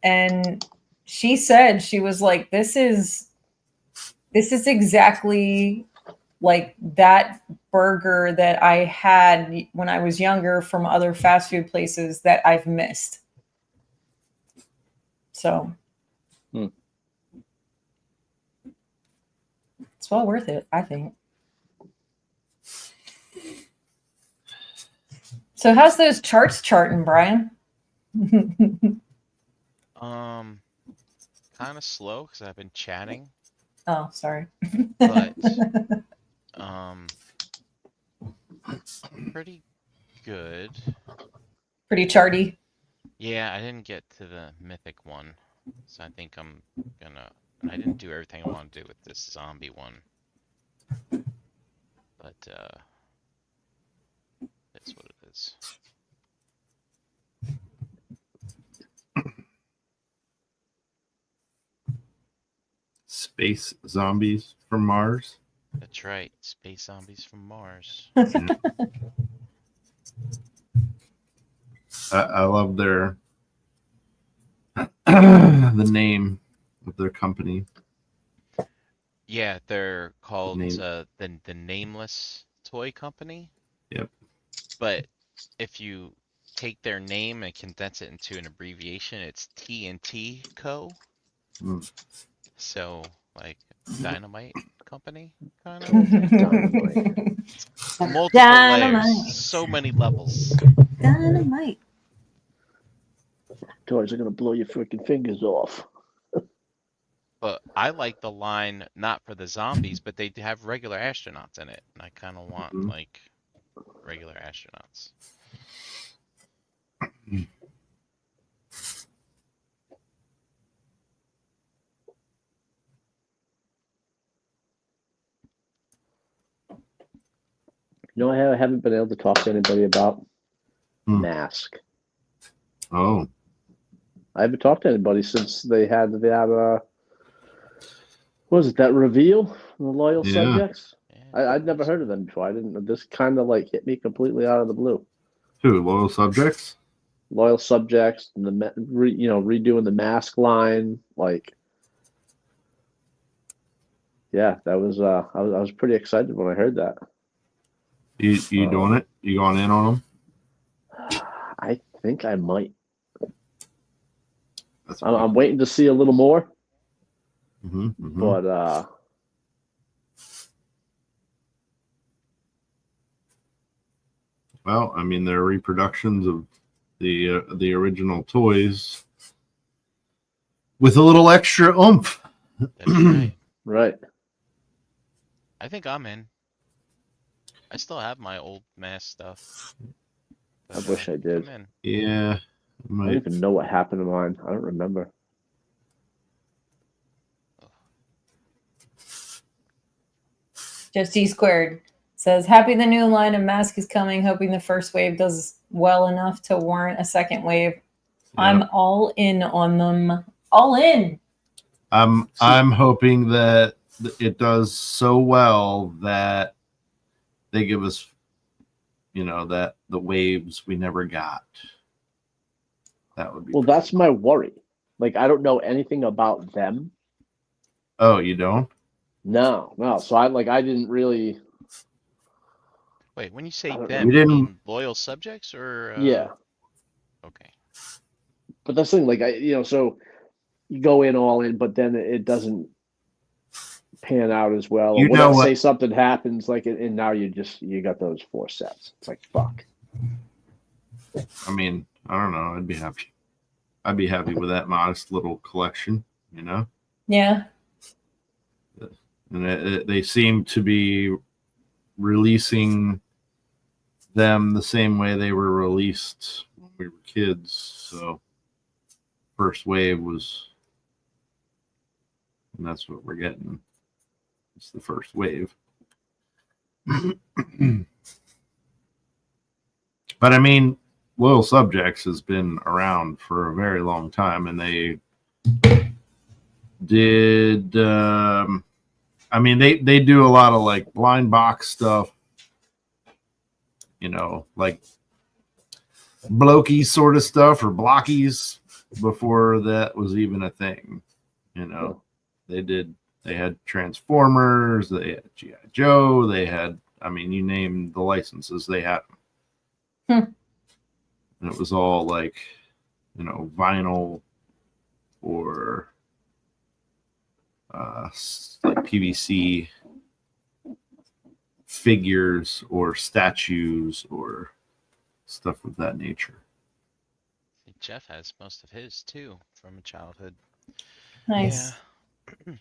and she said, she was like, this is exactly like that burger that I had when I was younger from other fast food places that I've missed. So it's well worth it, I think. So how's those charts charting, Brian? Kind of slow because I've been chatting. Oh, sorry. But pretty good. Pretty charty. Yeah, I didn't get to the mythic one, so I think I'm gonna. I didn't do everything I want to do with this zombie one, but that's what it is. Space zombies from Mars. That's right, space zombies from Mars. I love their the name of their company. Yeah, they're called the Nameless Toy Company. Yep. But if you take their name and condense it into an abbreviation, it's TNT Co. So, like, Dynamite Company, kind of. Dynamite. Multiple Dynamite. layers, so many levels. Dynamite. Toys are gonna blow your freaking fingers off. But I like the line not for the zombies, but they have regular astronauts in it, and I kind of want like regular astronauts. You know, I haven't been able to talk to anybody about Mask. Oh, I haven't talked to anybody since they had what was it, that reveal, the loyal subjects? Yeah. I'd never heard of them before. I didn't. This kind of like hit me completely out of the blue. Who? Loyal subjects? Loyal subjects, and redoing the Mask line, like. Yeah, that was. I was pretty excited when I heard that. You doing it? You going in on them? I think I might. I'm waiting to see a little more. But well, I mean, they're reproductions of the original toys with a little extra oomph. That's right. Right. I think I'm in. I still have my old Mask stuff. But, I wish I did. I'm in. Yeah. I don't even know what happened to mine. I don't remember. Just E squared says, happy the new line of Mask is coming, hoping the first wave does well enough to warrant a second wave. Yep. I'm all in on them. All in. I'm hoping that it does so well that they give us, that the waves we never got. That would be that's my worry. Like, I don't know anything about them. Oh, you don't? No. So I didn't really. Wait, when you say them, you mean loyal subjects or? Yeah. Okay. But that's the thing, so you go in all in, but then it doesn't pan out as well. Let's say something happens, and now you got those 4 sets. It's like, fuck. I mean, I don't know. I'd be happy. I'd be happy with that modest little collection, Yeah. And they seem to be releasing them the same way they were released when we were kids. So first wave was, and that's what we're getting. It's the first wave. But I mean, Loyal Subjects has been around for a very long time, and they did they do a lot of like blind box stuff, like blokey sort of stuff or blockies, before that was even a thing. You know, they had Transformers, they had G.I. Joe, they had, I mean, you name the licenses, they had them. And it was all like, you know, vinyl or like PVC figures or statues or stuff of that nature. Jeff has most of his too from childhood. Nice. Yeah.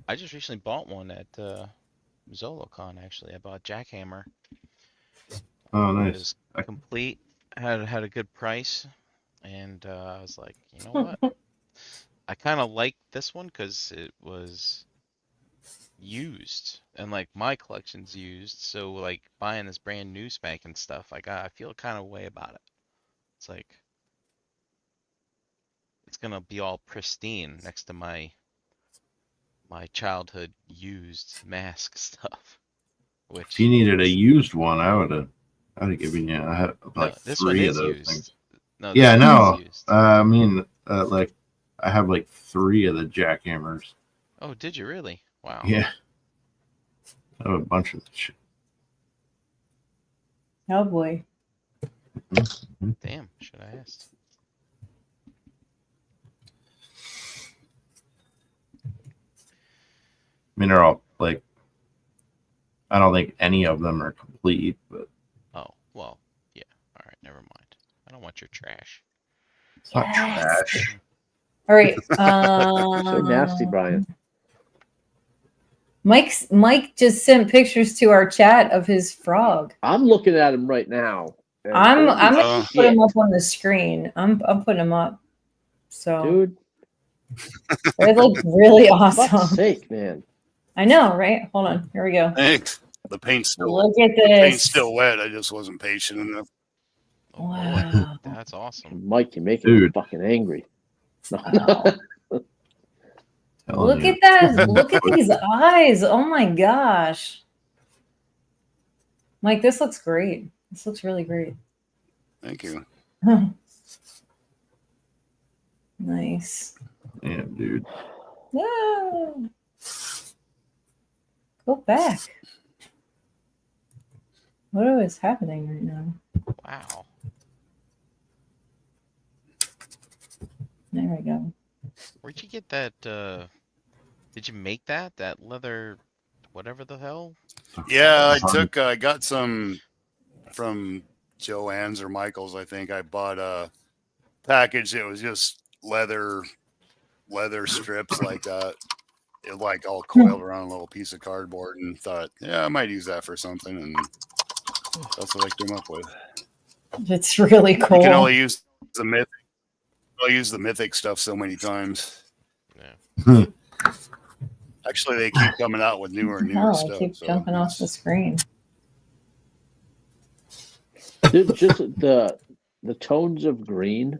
I just recently bought one at ZoloCon. Actually, I bought Jackhammer. Oh, nice. It was complete. Had a good price, and I was like, you know what? I kind of liked this one because it was used, and like my collection's used. So like buying this brand new spanking stuff, I feel kind of way about it. It's like it's gonna be all pristine next to my childhood used mask stuff. Which if you needed a used one, I'd have given you. I had like this 3 one of is those used. things. No, Yeah, this no. one is used. I mean, like I have like 3 of the jackhammers. Oh, did you really? Wow. Yeah, I have a bunch of shit. Oh boy. Damn, should I ask? I mean, they're all like, I don't think any of them are complete, but Oh, well, yeah. All right, never mind. I don't want your trash. it's not trash. All right. So nasty, Brian. Mike just sent pictures to our chat of his frog. I'm looking at him right now. I'm gonna put him up on the screen. I'm putting him up. So, dude, they look really for awesome. fuck's sake, man. I know, right? Hold on. Here we go. Thanks. The paint's still Look at this. The paint's still wet. I just wasn't patient enough. Oh, Wow. boy. That's awesome. Mike, you're making me fucking angry. Wow. Look you. at that. Look at these eyes. Oh my gosh. Mike, this looks great. This looks really great. Thank you. Nice. Damn, dude. Yeah. Go back. What is happening right now? Wow. There we go. Where'd you get that? Did you make that leather, whatever the hell? Yeah, I got some from Joann's or Michael's. I think I bought a package. It was just leather strips like that. It like all coiled around a little piece of cardboard, and thought, yeah, I might use that for something, and that's what I came up with. It's really cool. You can only use the mythic. I'll use the mythic stuff so many times. Yeah. Actually, they keep coming out with newer and newer stuff. I keep jumping off the screen. Just the tones of green,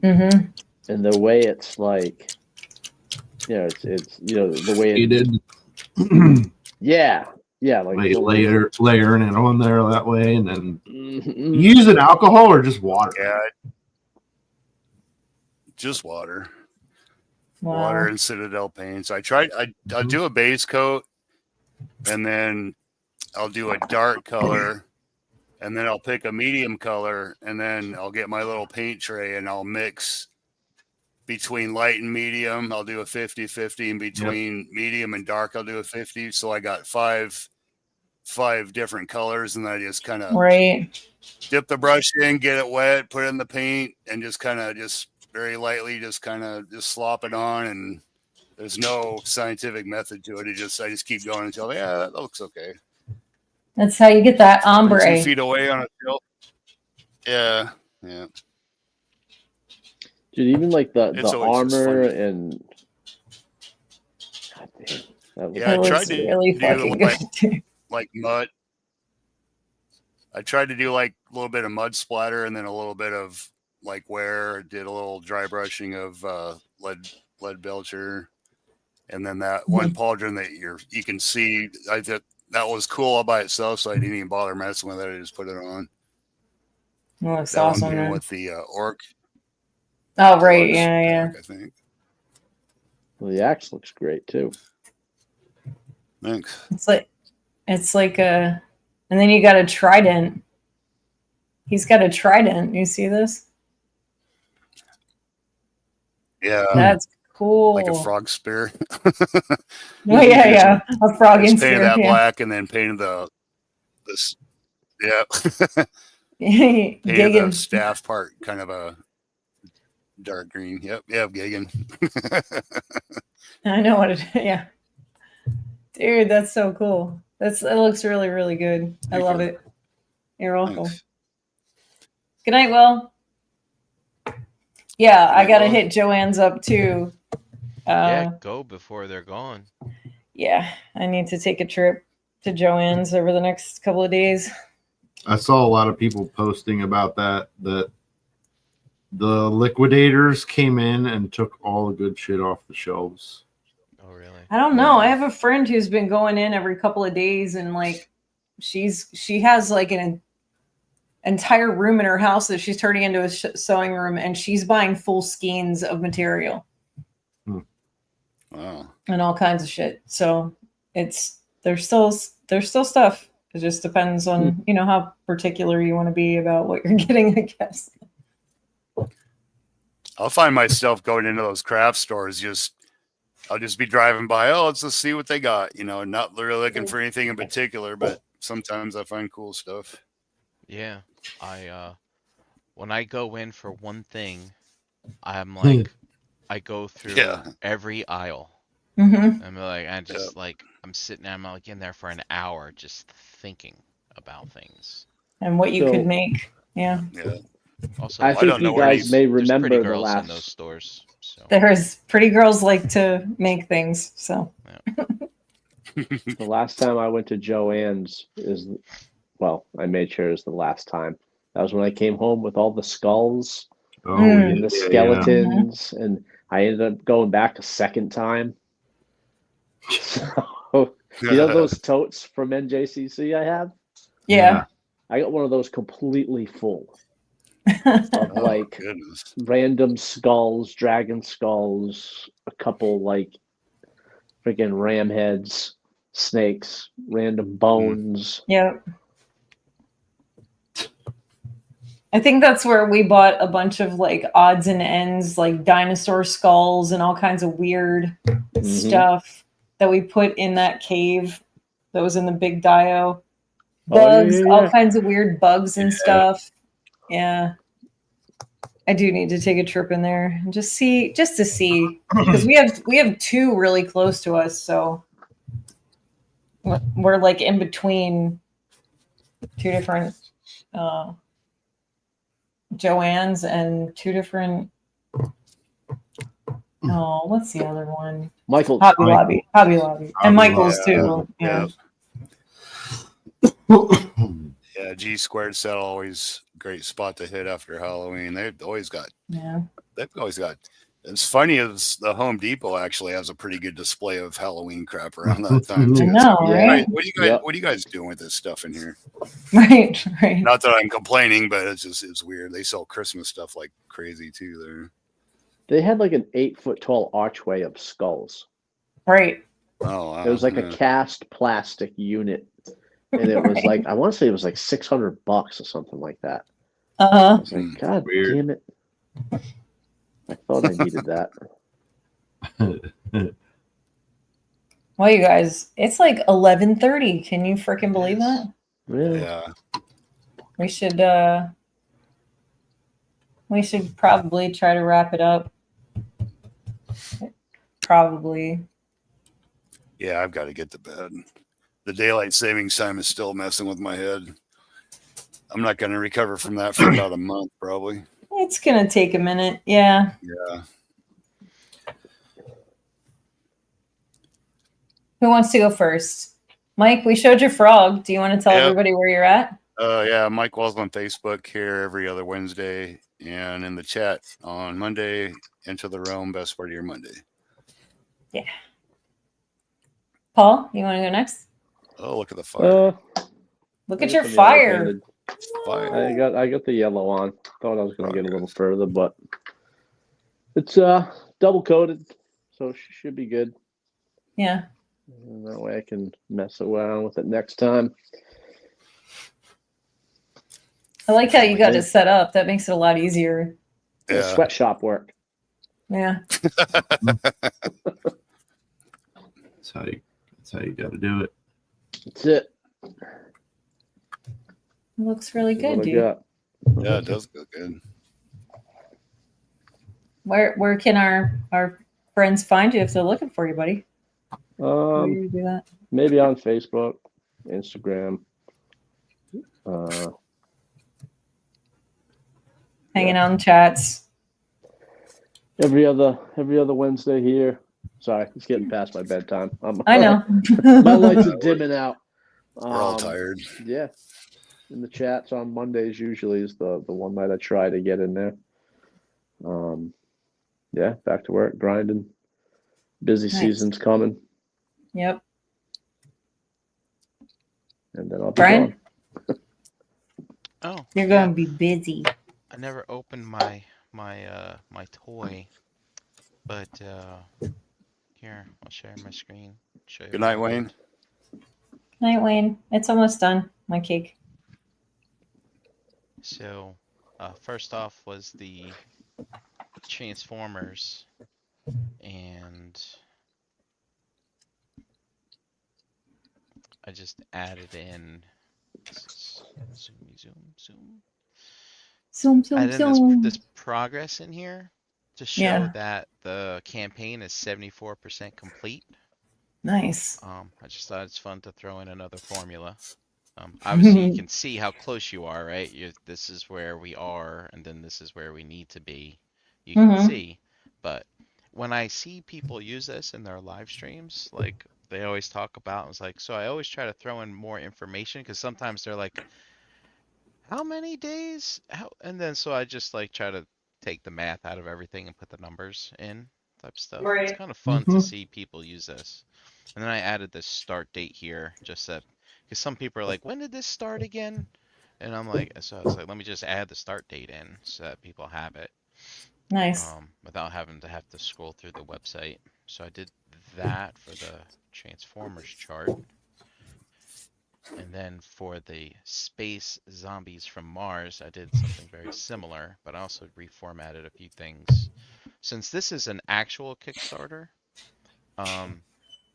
Mm-hmm. and the way it's like, it's the way You did. yeah, like layering it on there that way, and then using alcohol or just water. Yeah, just water. Wow. Water and Citadel paints. I'll do a base coat, and then I'll do a dark color, and then I'll pick a medium color, and then I'll get my little paint tray and I'll mix between light and medium. I'll do a 50-50, and between medium and dark I'll do a 50. So I got five different colors, and I just kind of dip the brush in, get it wet, put it in the paint, and just kind of just very lightly just slop it on, and there's no scientific method to it. I just keep going until that looks okay. That's how you get that ombre. 2 feet away on a shelf. Yeah. Dude, even like the armor and God damn, I tried to really do like mud. I tried to do like a little bit of mud splatter, and then a little bit of like wear. Did a little dry brushing of lead belcher, and then that one pauldron that you can see. I thought that was cool all by itself, so I didn't even bother messing with it. I just put it on. Oh, that's that awesome, one man. with the orc. Oh, right. Yeah. I think. Well, the axe looks great too. Thanks. It's like a, and then you got a trident. He's got a trident. You see this? Yeah. That's cool. Like a frog spear. Oh, yeah. A frog and spear. Painted that black and then painted this. Yeah. Painted the staff part kind of a dark green. Yep. Gigan. I know what it is. Yeah. Dude, that's so cool. It looks really, really good. I love it. You're welcome. Thanks. Good night, Will. Yeah, I gotta hit Joanne's up too. Yeah, go before they're gone. Yeah, I need to take a trip to Joanne's over the next couple of days. I saw a lot of people posting about that the liquidators came in and took all the good shit off the shelves. Oh, really? I don't know. I have a friend who's been going in every couple of days, and like she has like an entire room in her house that she's turning into a sewing room, and she's buying full skeins of material. Wow. And all kinds of shit. So there's still stuff. It just depends on how particular you want to be about what you're getting, I guess. I'll find myself going into those craft stores. I'll just be driving by. Oh, let's just see what they got. Not really looking for anything in particular, but sometimes I find cool stuff. Yeah, when I go in for one thing, I'm like, I go through every aisle. Mm-hmm. I'm sitting there, I'm like in there for an hour just thinking about things and what you could make. Yeah. Also, I think you guys may remember pretty the girls last in those stores. So there's pretty girls like to make things. So the last time I went to Joanne's I made sure it was the last time. That was when I came home with all the skulls and the skeletons, and I ended up going back a second time. So, those totes from NJCC I have? Yeah. I got one of those completely full of random skulls, dragon skulls, a couple freaking ram heads, snakes, random bones. Yeah. I think that's where we bought a bunch of odds and ends, like dinosaur skulls and all kinds of weird stuff that we put in that cave that was in the big dio. Bugs, all kinds of weird bugs and stuff. Yeah. I do need to take a trip in there and just to see, because we have two really close to us, so we're in between two different Joanne's and two different. Oh, what's the other one? Michael's. Hobby Lobby, and Michael's too. Yeah. G Squared Cell always great spot to hit after Halloween. They've always got. As funny as the Home Depot actually has a pretty good display of Halloween crap around that time too. Right? What are you guys doing with this stuff in here? Right. Not that I'm complaining, but it's weird. They sell Christmas stuff like crazy too there. They had an 8-foot tall archway of skulls. Right. Oh, wow. It was a cast plastic unit. And it was I want to say it was $600 or something like that. I was like, God damn it. I thought I needed that. Well, you guys, it's 11:30. Can you freaking believe that? Really? Yeah. We should probably try to wrap it up. Probably. Yeah, I've got to get to bed. The daylight savings time is still messing with my head. I'm not going to recover from that for about a month, probably. It's going to take a minute. Yeah. Yeah. Who wants to go first? Mike, we showed your frog. Do you want to tell everybody where you're at? Yeah, Mike Wells on Facebook here every other Wednesday, and in the chat on Monday. Into the Realm, best part of your Monday. Yeah. Paul, you want to go next? Oh, look at the fire. Look at your fire. Fire. I got the yellow on. Thought I was going to get a little further, but It's double coated, so it should be good. Yeah. And that way I can mess around with it next time. I like how you got it set up. That makes it a lot easier. Yeah. Sweatshop work. Yeah. That's how you got to do it. That's it. It looks really good, dude. Yeah, it does look good. Where can our friends find you if they're looking for you, buddy? Where do you do that? Maybe on Facebook, Instagram. Hanging out in chats. Every other Wednesday here. Sorry, it's getting past my bedtime. I know. My lights are dimming out. We're all tired. Yeah. In the chats on Mondays usually is the one night I try to get in there. Yeah, back to work, grinding. Busy season's coming. Yep. And then I'll be Brian? gone. Oh, you're going to be busy. I never opened my toy, but here I'll share my screen. Show you. Good night, Wayne. Night, Wayne. It's almost done. My cake. So, first off was the Transformers, and I just added in. Zoom. Added this progress in here to show that the campaign is 74% complete. Nice. I just thought it's fun to throw in another formula. Obviously, you can see how close you are, right? This is where we are, and then this is where we need to be. You can see, but when I see people use this in their live streams, like they always talk about, it's like, so I always try to throw in more information because sometimes they're like, how many days? And then so I just like try to take the math out of everything and put the numbers in type stuff. Right. It's kind of fun to see people use this. And then I added this start date here, just that because some people are like, when did this start again? And I'm like, so I was like, let me just add the start date in so that people have it. Nice. Without having to have to scroll through the website. So I did that for the Transformers chart. And then for the Space Zombies from Mars, I did something very similar, but I also reformatted a few things. Since this is an actual Kickstarter,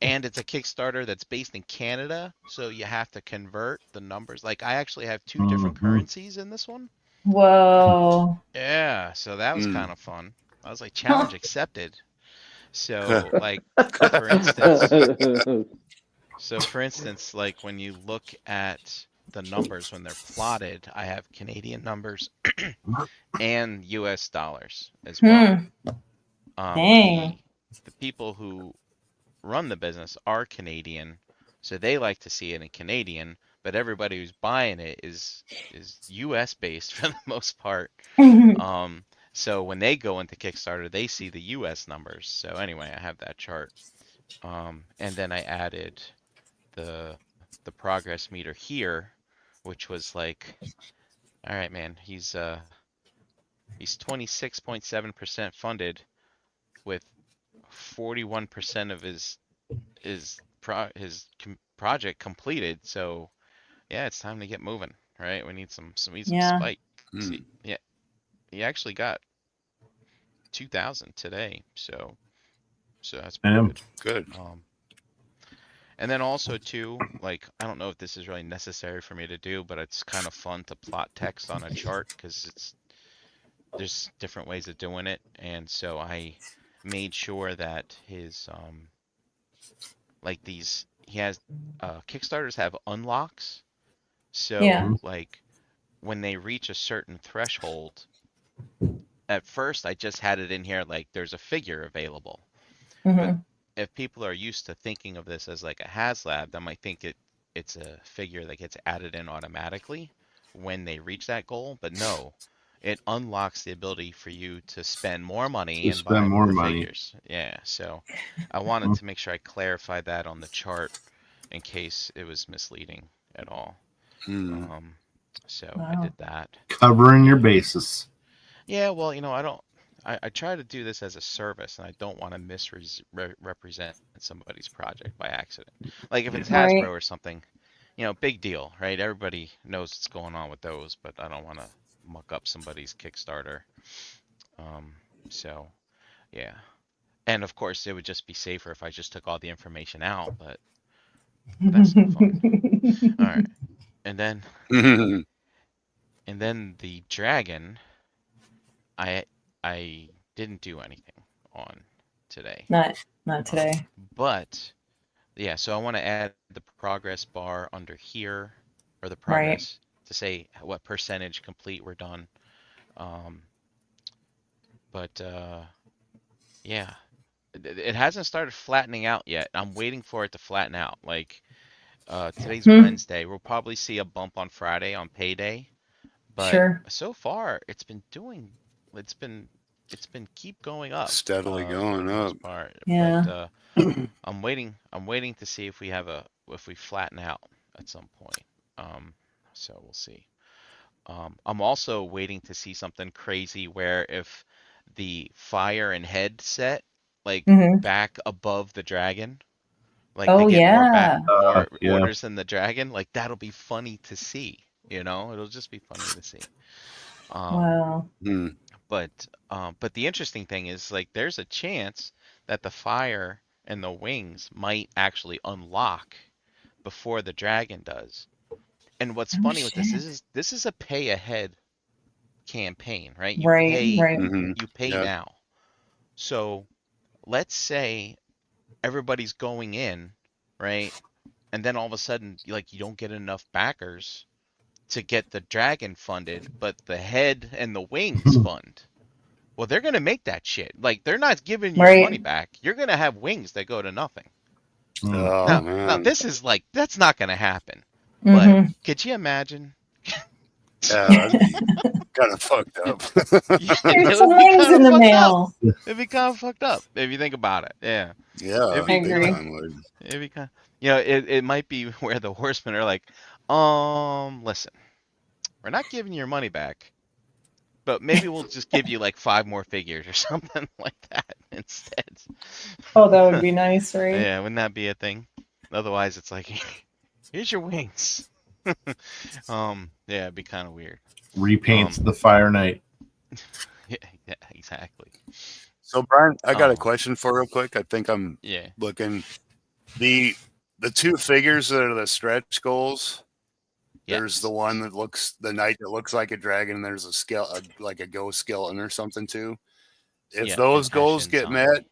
and it's a Kickstarter that's based in Canada, so you have to convert the numbers. Like I actually have two different currencies in this one. Whoa. Yeah, so that was kind of fun. I was like, challenge accepted. So like, for instance, like when you look at the numbers when they're plotted, I have Canadian numbers and US dollars as well. Dang. The people who run the business are Canadian, so they like to see it in Canadian, but everybody who's buying it is US based for the most part. So when they go into Kickstarter, they see the US numbers. So anyway, I have that chart. And then I added the progress meter here, which was like, all right, man, he's 26.7% funded with 41% of his project completed. So yeah, it's time to get moving, right? We need some spike. See, yeah, he actually got 2,000 today, so that's pretty good. And then also too, like, I don't know if this is really necessary for me to do, but it's kind of fun to plot text on a chart because there's different ways of doing it. And so I made sure that his, like he has, Kickstarters have unlocks. So like when they reach a certain threshold, at first I just had it in here like there's a figure available. But if people are used to thinking of this as like a HasLab, they might think it's a figure that gets added in automatically when they reach that goal. But no, it unlocks the ability for you to spend more money and buy more figures. Yeah, so I wanted to make sure I clarified that on the chart in case it was misleading at all. So I did that. Covering your bases. Yeah, well, I I try to do this as a service, and I don't want to misrepresent somebody's project by accident. Like if it's Hasbro or something, big deal, right? Everybody knows what's going on with those, but I don't want to muck up somebody's Kickstarter. So yeah, and of course it would just be safer if I just took all the information out, but that's no fun. All right, and then the dragon, I didn't do anything on today. Not today. But yeah, so I want to add the progress bar under here, or the progress to say what percentage complete we're done. But yeah, it hasn't started flattening out yet. I'm waiting for it to flatten out. Like today's Wednesday, we'll probably see a bump on Friday on payday. But so far, it's been keep going up. Steadily going up. Yeah. But I'm waiting to see if we flatten out at some point. So we'll see. I'm also waiting to see something crazy where if the fire and head set back above the dragon, like they get more orders than the dragon, like that'll be funny to see. It'll just be funny to see. Wow. But the interesting thing is like there's a chance that the fire and the wings might actually unlock before the dragon does. And what's funny with this is a pay ahead campaign, right? You pay now. So let's say everybody's going in, right? And then all of a sudden, you don't get enough backers to get the dragon funded, but the head and the wings fund. Well, they're gonna make that shit. Like they're not giving you your money back. You're gonna have wings that go to nothing. Now this is that's not gonna happen. But could you imagine? Yeah, kind of fucked up. Here's some wings in the mail. It'd be kind of fucked up if you think about it. Yeah. Yeah, it'd be agree. It'd be kind of, it might be where the horsemen are like, listen, we're not giving you your money back, but maybe we'll just give you 5 more figures or something like that instead. Oh, that would be nice, right? Yeah, wouldn't that be a thing? Otherwise, it's like, here's your wings. Yeah, it'd be kind of weird. Repaints the Fire Knight. Yeah, exactly. So Brian, I got a question for real quick. I think I'm looking the 2 figures that are the stretch goals. There's the one that looks the knight that looks like a dragon, and there's like a ghost skeleton or something too. If those goals get met,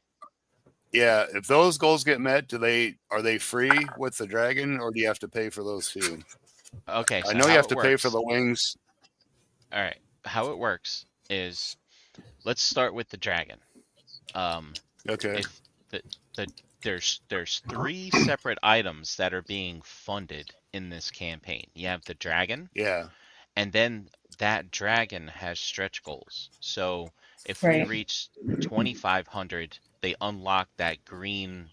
if those goals get met, are they free with the dragon, or do you have to pay for those too? Okay, so I know you have to pay for the wings. All right, how it works is, let's start with the dragon. Okay. There's 3 separate items that are being funded in this campaign. You have the dragon. Yeah. And then that dragon has stretch goals. So if we reach 2,500, they unlock that green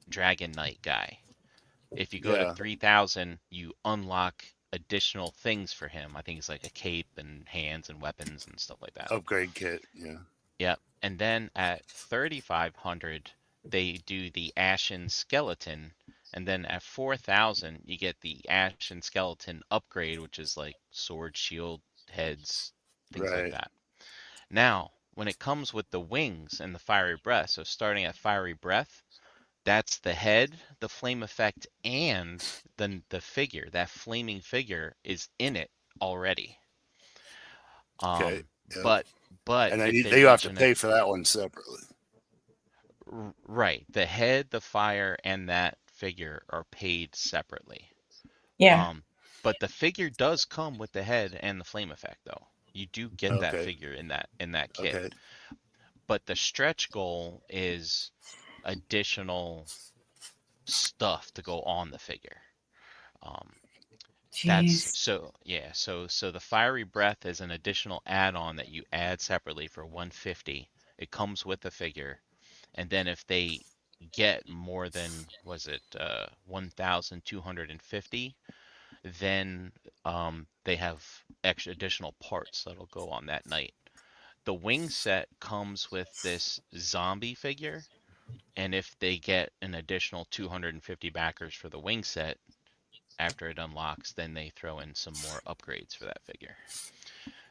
dragon knight guy. If you go to 3,000, you unlock additional things for him. I think it's like a cape and hands and weapons and stuff like that. Upgrade kit. Yeah. Yep. And then at 3,500, they do the Ashen Skeleton, and then at 4,000 you get the Ashen Skeleton upgrade, which is like sword, shield, heads, things like that. Now, when it comes with the wings and the fiery breath, so starting at fiery breath, that's the head, the flame effect, and then the figure. That flaming figure is in it already. Okay. But and they have to pay for that one separately. Right. The head, the fire, and that figure are paid separately. Yeah. But the figure does come with the head and the flame effect, though. You do get that figure in that kit. Okay. But the stretch goal is additional stuff to go on the figure. So the fiery breath is an additional add-on that you add separately for 150. It comes with the figure. And then if they get more than 1,250, then they have extra additional parts that'll go on that knight. the wing set comes with this zombie figure, and if they get an additional 250 backers for the wing set after it unlocks, then they throw in some more upgrades for that figure.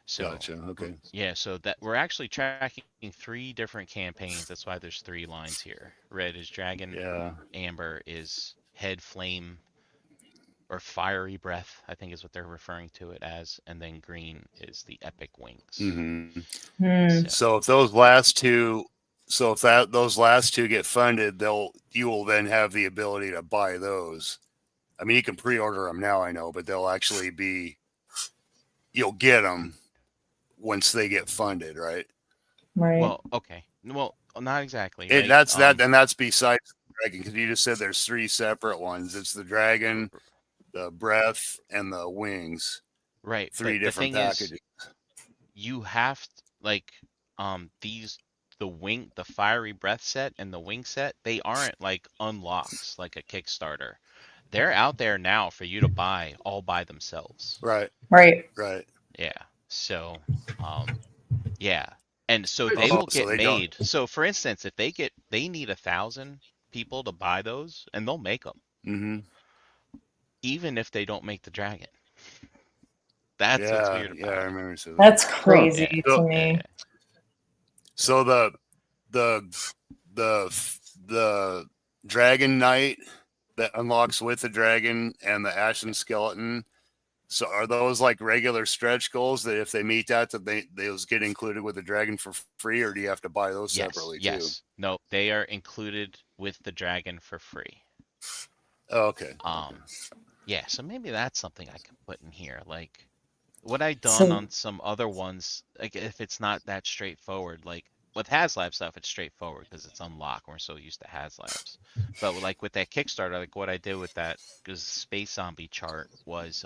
So Gotcha. Okay. yeah, so that we're actually tracking 3 different campaigns. That's why there's 3 lines here. Red is dragon, Yeah. amber is head flame or fiery breath, I think is what they're referring to it as, and then green is the epic wings. Mm-hmm. So if those last two, those last two get funded, you will then have the ability to buy those. I mean, you can pre-order them now, I know, but they'll actually you'll get them once they get funded, right? Right. Well, okay. Well, not exactly. And right? that's besides the dragon, because you just said there's 3 separate ones. It's the dragon, the breath, and the wings. Right. 3 but different the thing packages. is, you have the fiery breath set and the wing set, they aren't like unlocks like a Kickstarter. They're out there now for you to buy all by themselves. Right. Yeah. So, yeah. And so they will get made. So for instance, if they need 1,000 people to buy those, and they'll make them. Mm-hmm. Even if they don't make the dragon. That's what's weird about it. I remember saying that. That's crazy to me. So the Dragon Knight that unlocks with the dragon and the Ashen Skeleton. So are those like regular stretch goals that if they meet that those get included with the dragon for free, or do you have to buy those separately too? Yes. No, they are included with the dragon for free. Oh, okay. Yeah, so maybe that's something I can put in here. Like what I've done on some other ones, like if it's not that straightforward, like with HasLab stuff, it's straightforward because it's unlocked. We're so used to HasLabs. But like with that Kickstarter, like what I did with that space zombie chart was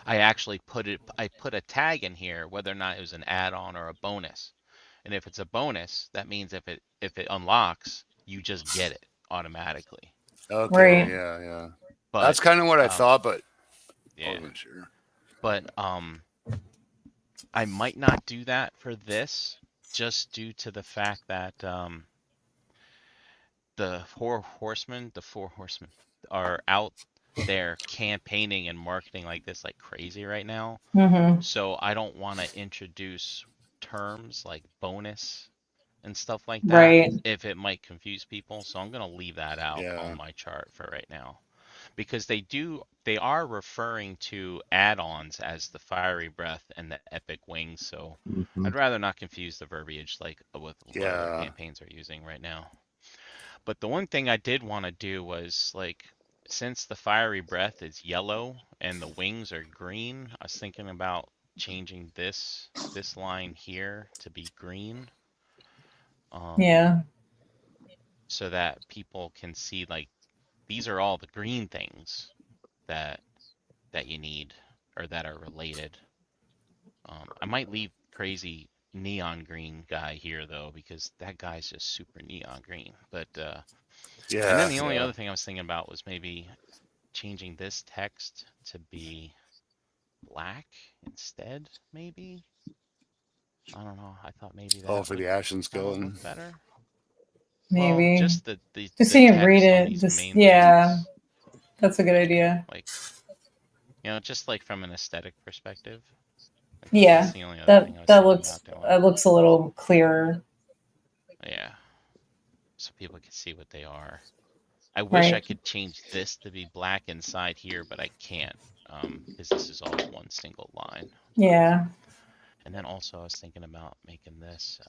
I actually put a tag in here whether or not it was an add-on or a bonus. And if it's a bonus, that means if it unlocks, you just get it automatically. Okay, right. Yeah. But that's kind of what I thought, but yeah. I wasn't sure. But I might not do that for this, just due to the fact that the four horsemen are out there campaigning and marketing like this like crazy right now. Mm-hmm. So I don't want to introduce terms like bonus and stuff like that if it might confuse people. So I'm gonna leave that out on my chart for right now. Because they are referring to add-ons as the fiery breath and the epic wings, so I'd rather not confuse the verbiage like with what other campaigns are using right now. But the one thing I did want to do was like, since the fiery breath is yellow and the wings are green, I was thinking about changing this line here to be green. So that people can see like these are all the green things that you need or that are related. I might leave crazy neon green guy here though, because that guy's just super neon green. But and then the only other thing I was thinking about was maybe changing this text to be black instead, maybe. I don't know. I thought maybe that for the Ashen Skeleton better. Maybe well, just the just so you can read it. That's a good idea. Like, just like from an aesthetic perspective. Yeah, that looks a little clearer. Yeah, so people can see what they are. I wish I could change this to be black inside here, but I can't because this is all one single line. Yeah. And then also I was thinking about making this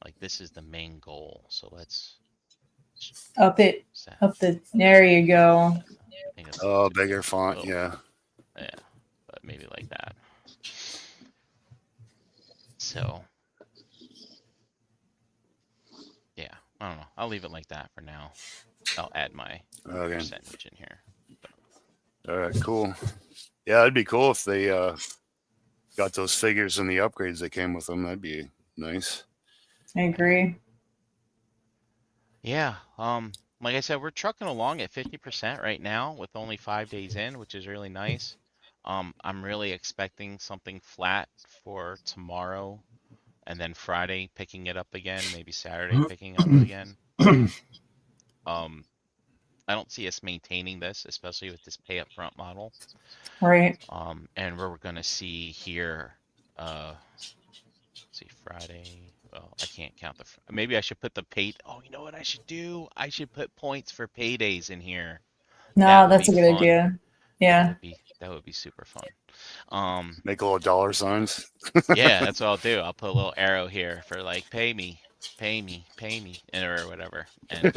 like this is the main goal. So let's up it. There you go. Bigger font. Yeah, but maybe like that. So yeah, I don't know. I'll leave it like that for now. I'll add my percentage in here. All right, cool. Yeah, it'd be cool if they got those figures and the upgrades that came with them. That'd be nice. I agree. Yeah. Like I said, we're trucking along at 50% right now with only 5 days in, which is really nice. I'm really expecting something flat for tomorrow, and then Friday picking it up again, maybe Saturday picking up again. Um, I don't see us maintaining this, especially with this pay up front model. Right. And we're gonna see here, let's see, Friday. Well, I can't count maybe I should put the pay. Oh, you know what I should do? I should put points for paydays in here. That No, would that's be a good fun. idea. Yeah. That would be super fun. Make little dollar signs. Yeah, that's what I'll do. I'll put a little arrow here for like pay me, pay me, pay me, or whatever, and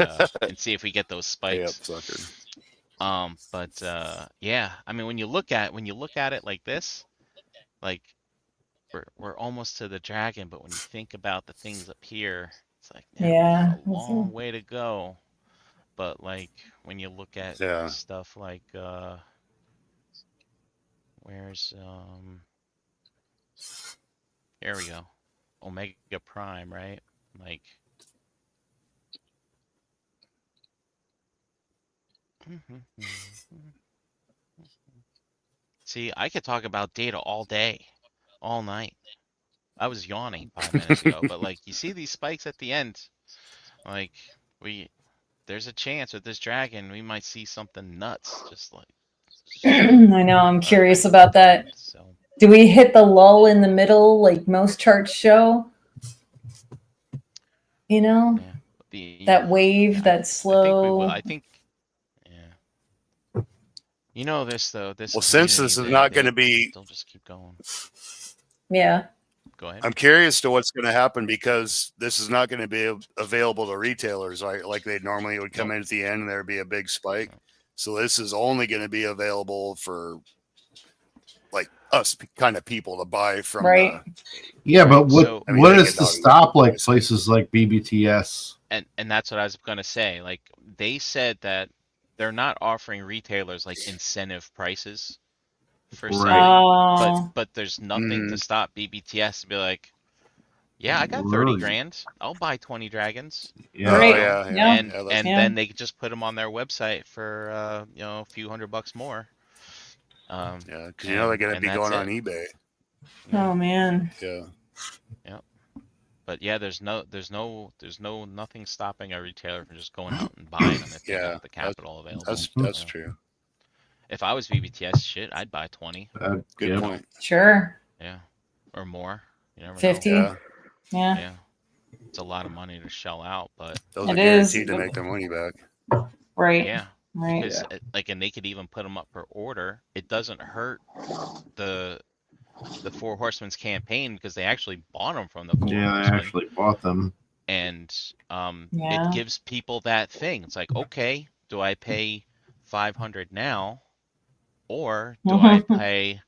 see if we get those Pay up, spikes. sucker. But yeah, I mean when you look at it like this, like we're almost to the dragon, but when you think about the things up here, it's like, man, we Yeah. got a long way to go. But like when you look at Yeah. stuff like where's here we go. Omega Prime, right? Like see, I could talk about data all day, all night. I was yawning 5 minutes ago, but like you see these spikes at the end, like there's a chance with this dragon we might see something nuts, just like I know. I'm curious about that. So do we hit the lull in the middle like most charts show? You know, that wave, that slow. I think we will. I think, yeah. You know this though. Well, since this is not going to be, they'll just keep going. Yeah. Go ahead. I'm curious to what's going to happen because this is not going to be available to retailers like they normally would come in at the end and there'd be a big spike. So this is only going to be available for like us kind of people to buy from. Right. Yeah, but what is to stop like places like BBTS? And that's what I was going to say. Like they said that they're not offering retailers like incentive prices for selling, but there's nothing to stop BBTS to be like, yeah, I got 30 grand. I'll buy 20 dragons. Yeah. Right. And then they could just put them on their website for a few $100 more. Yeah, because you know they're going to be going on eBay. Oh man. Yeah. Yeah. But yeah, there's nothing stopping a retailer from just going out and buying them if they got the capital available. That's true. If I was BBTS, shit, I'd buy 20. Good point. Sure. Yeah. Or more. You never 50. know. Yeah. It's a lot of money to shell out, but those are guaranteed to make their money back. Right. Yeah. Right. Because, and they could even put them up per order. It doesn't hurt the Four Horsemen's campaign because they actually bought them from the Four Horsemen. They actually bought them. And it gives people that thing. It's like, okay, do I pay 500 now, or do I pay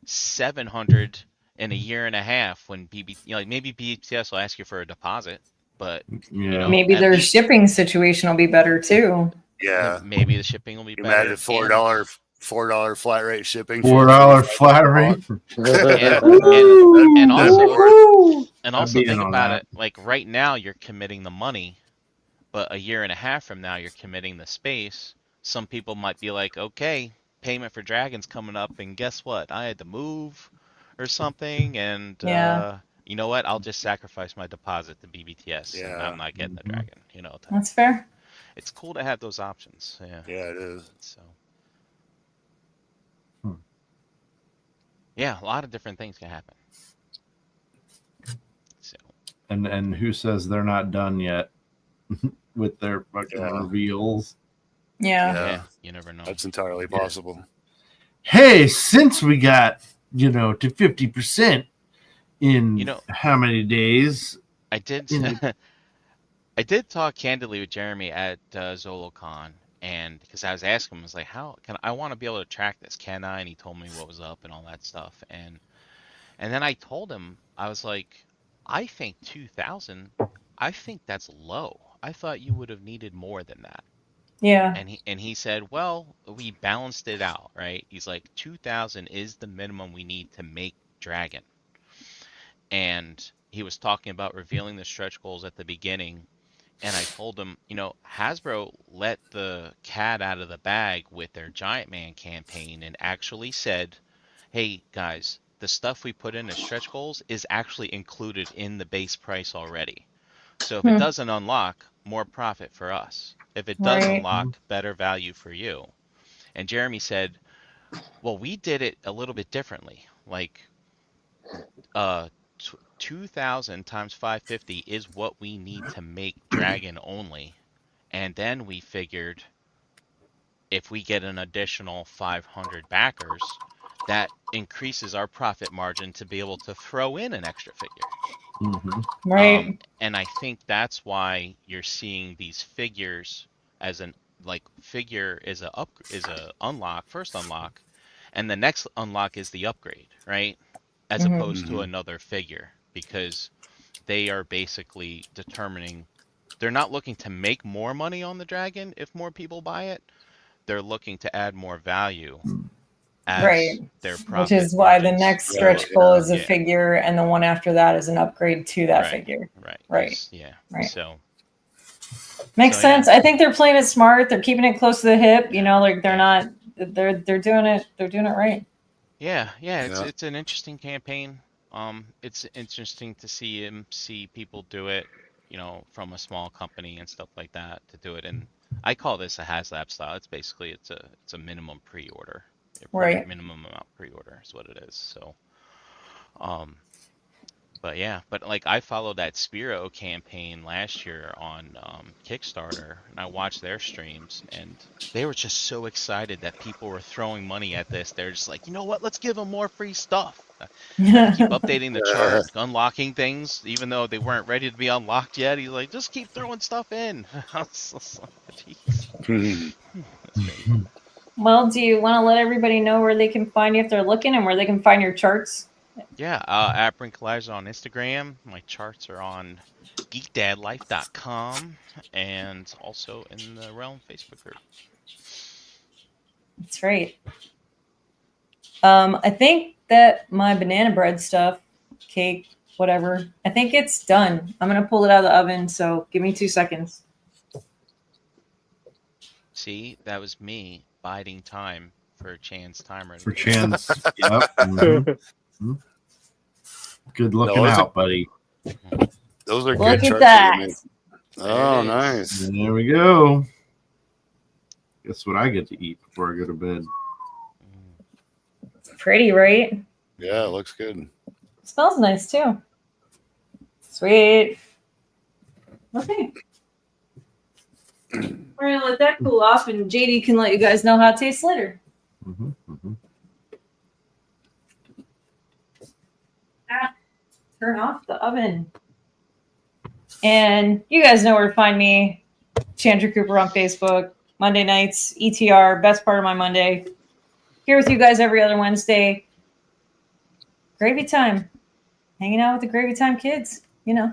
700 in a year and a half when maybe BBTS will ask you for a deposit, but maybe their shipping situation will be better too. Yeah, maybe the shipping will be better. Imagine $4 flat rate shipping. $4 flat rate. And also think about it. Like right now, you're committing the money, but a year and a half from now, you're committing the space. Some people might be like, okay, payment for Dragon's coming up, and guess what? I had to move or something, and you know what? I'll just sacrifice my deposit to BBTS, and I'm not getting the Dragon. That's fair. It's cool to have those options. Yeah. Yeah, it is. So. Yeah, a lot of different things can happen. So. And who says they're not done yet with their fucking reveals? Yeah, you never know. That's entirely possible. Hey, since we got to 50% in how many days? I did talk candidly with Jeremy at ZoloCon, and because I was asking him, I was like, "How can I want to be able to track this? Can I?" And he told me what was up and all that stuff, and then I told him, I was like, "I think 2,000. I think that's low. I thought you would have needed more than that." Yeah. And he said, "Well, we balanced it out, right?" He's like, 2,000 is the minimum we need to make Dragon, and he was talking about revealing the stretch goals at the beginning. And I told him, Hasbro let the cat out of the bag with their Giant Man campaign and actually said, hey guys, the stuff we put in as stretch goals is actually included in the base price already. So if it doesn't unlock, more profit for us. If it does unlock, better value for you. And Jeremy said, well, we did it a little bit differently. Like 2,000 times 550 is what we need to make Dragon only. And then we figured if we get an additional 500 backers, that increases our profit margin to be able to throw in an extra figure. Right. And I think that's why you're seeing these figures as an figure is a unlock, first unlock, and the next unlock is the upgrade, right? As opposed to another figure, because they are basically determining, they're not looking to make more money on the dragon if more people buy it. They're looking to add more value as their profit Which is why the margins. next stretch goal is a figure, and the one after that is an upgrade to that figure. Right. Yeah. Right. So makes sense. I think they're playing it smart. They're keeping it close to the hip. You know, like they're not. They're doing it. They're doing it right. Yeah. It's an interesting campaign. It's interesting to see people do it. You know, from a small company and stuff like that to do it. And I call this a HasLab style. It's basically it's a minimum pre-order. Minimum amount pre-order is what it is. So, but like I followed that Spiro campaign last year on Kickstarter, and I watched their streams, and they were just so excited that people were throwing money at this. They're just like, you know what? Let's give them more free stuff. Keep updating the chart, unlocking things, even though they weren't ready to be unlocked yet. He's like, just keep throwing stuff in. Well, do you want to let everybody know where they can find you if they're looking, and where they can find your charts? Yeah, at Brinkalizer on Instagram. My charts are on geekdadlife.com and also in the Realm Facebook group. That's right. I think that my banana bread stuff, cake, whatever, I think it's done. I'm going to pull it out of the oven, so give me 2 seconds. See, that was me biding time for Chan's timer. For Chan's, yep. Good looking out, buddy. Those are Look good at that. Oh, nice. And there we go. Guess what I get to eat before I go to bed? It's pretty, right? Yeah, it looks good. It smells nice too. Sweet. Okay. We're gonna let that cool off, and JD can let you guys know how it tastes later. Turn off the oven. And you guys know where to find me. Chandra Cooper on Facebook. Monday nights, ETR, best part of my Monday. Here with you guys every other Wednesday. Gravy time. Hanging out with the Gravy Time kids. You know,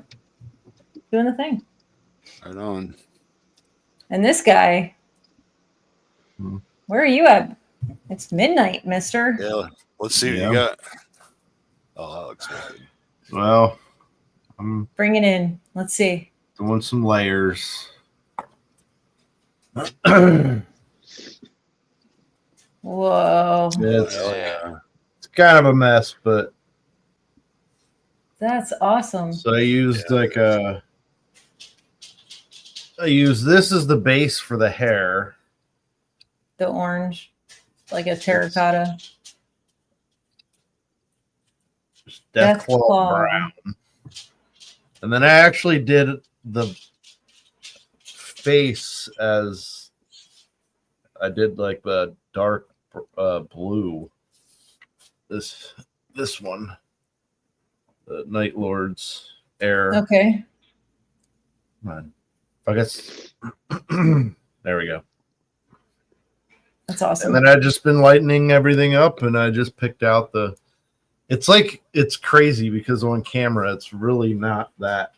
doing the thing. Right on. And this guy, where are you at? It's midnight, mister. Yeah, let's see what you got. Oh, that looks good. Well, I'm Bring it in. Let's see. doing some layers. Whoa. It's kind of a mess, but that's awesome. So I used I use this as the base for the hair. The orange, like a terracotta. Deathclaw brown. And then I actually did the face as I did like the dark blue. This one, the Night Lord's air. Okay. Come on. I guess there we go. That's awesome. And then I just been lightening everything up, and I just picked out the. It's crazy because on camera it's really not that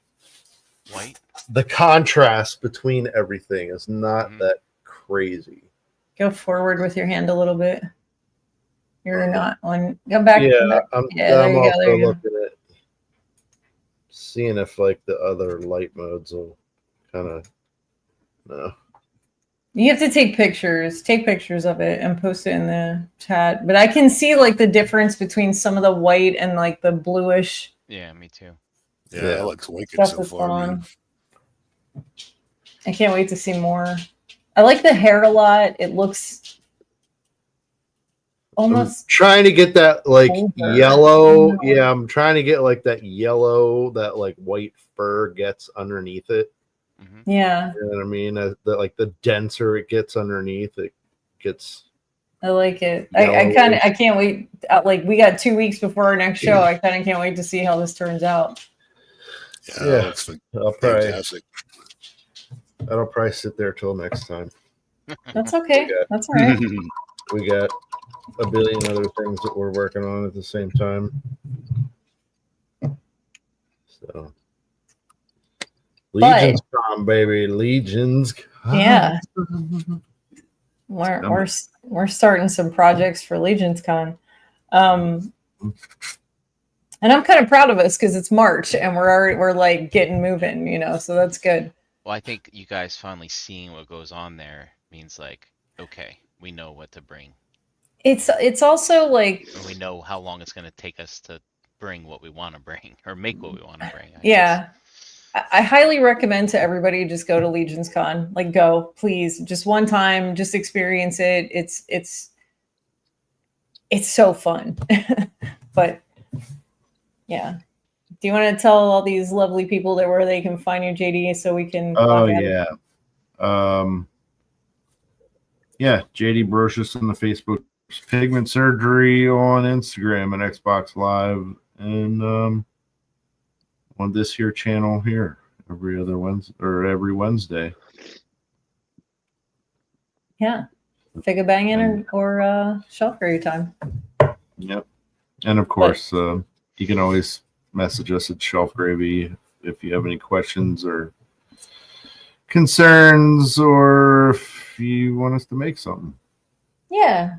white. The contrast between everything is not that crazy. Go forward with your hand a little bit. You're not on. Go back. Yeah, go back. I'm there you also go, looking at seeing if like the other light modes will kind of no. You have to take pictures. Take pictures of it and post it in the chat. But I can see like the difference between some of the white and like the bluish. Yeah, me too. Yeah, that looks wicked stuff so that's far, man. I can't wait to see more. I like the hair a lot. It looks almost I'm trying to get that like older. yellow. Yeah, I'm trying to get like that yellow that like white fur gets underneath it. Yeah. You know what I mean? Like the denser it gets underneath, it gets. I like it. I can't wait. Like we got 2 weeks before our next show. I kind of can't wait to see how this turns out. Yeah, looks fantastic. I'll probably sit there till next time. That's okay. That's all right. We got a billion other things that we're working on at the same time. So Legion's Con, baby. Legion's Con. Yeah. We're starting some projects for Legion's Con. And I'm kind of proud of us because it's March and we're like getting moving, you know, so that's good. Well, I think you guys finally seeing what goes on there means like, okay, we know what to bring. It's also like, and we know how long it's going to take us to bring what we want to bring or make what we want to bring. I highly recommend to everybody just go to Legion's Con. Like go, please, just one time, just experience it. It's so fun. But yeah. Do you want to tell all these lovely people that where they can find you, JD, so we can JD Brocious on the Facebook, Pigment Surgery on Instagram and Xbox Live, and on this here channel here every other Wednesday or every Wednesday. Yeah. Figure banging or ShelfGravy time. Yep. And of course, you can always message us at ShelfGravy if you have any questions or concerns, or if you want us to make something. Yeah.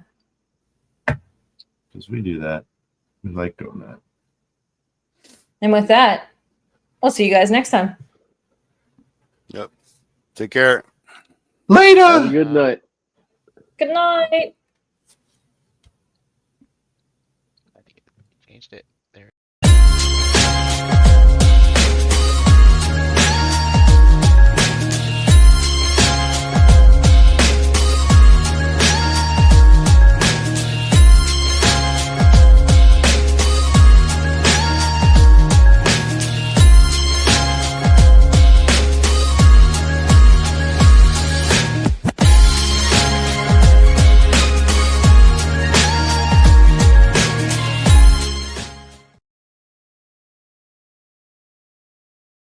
Because we do that. We like doing that. And with that, I'll see you guys next time. Yep. Take care. Later. Have a good night. Good night. I think it changed it.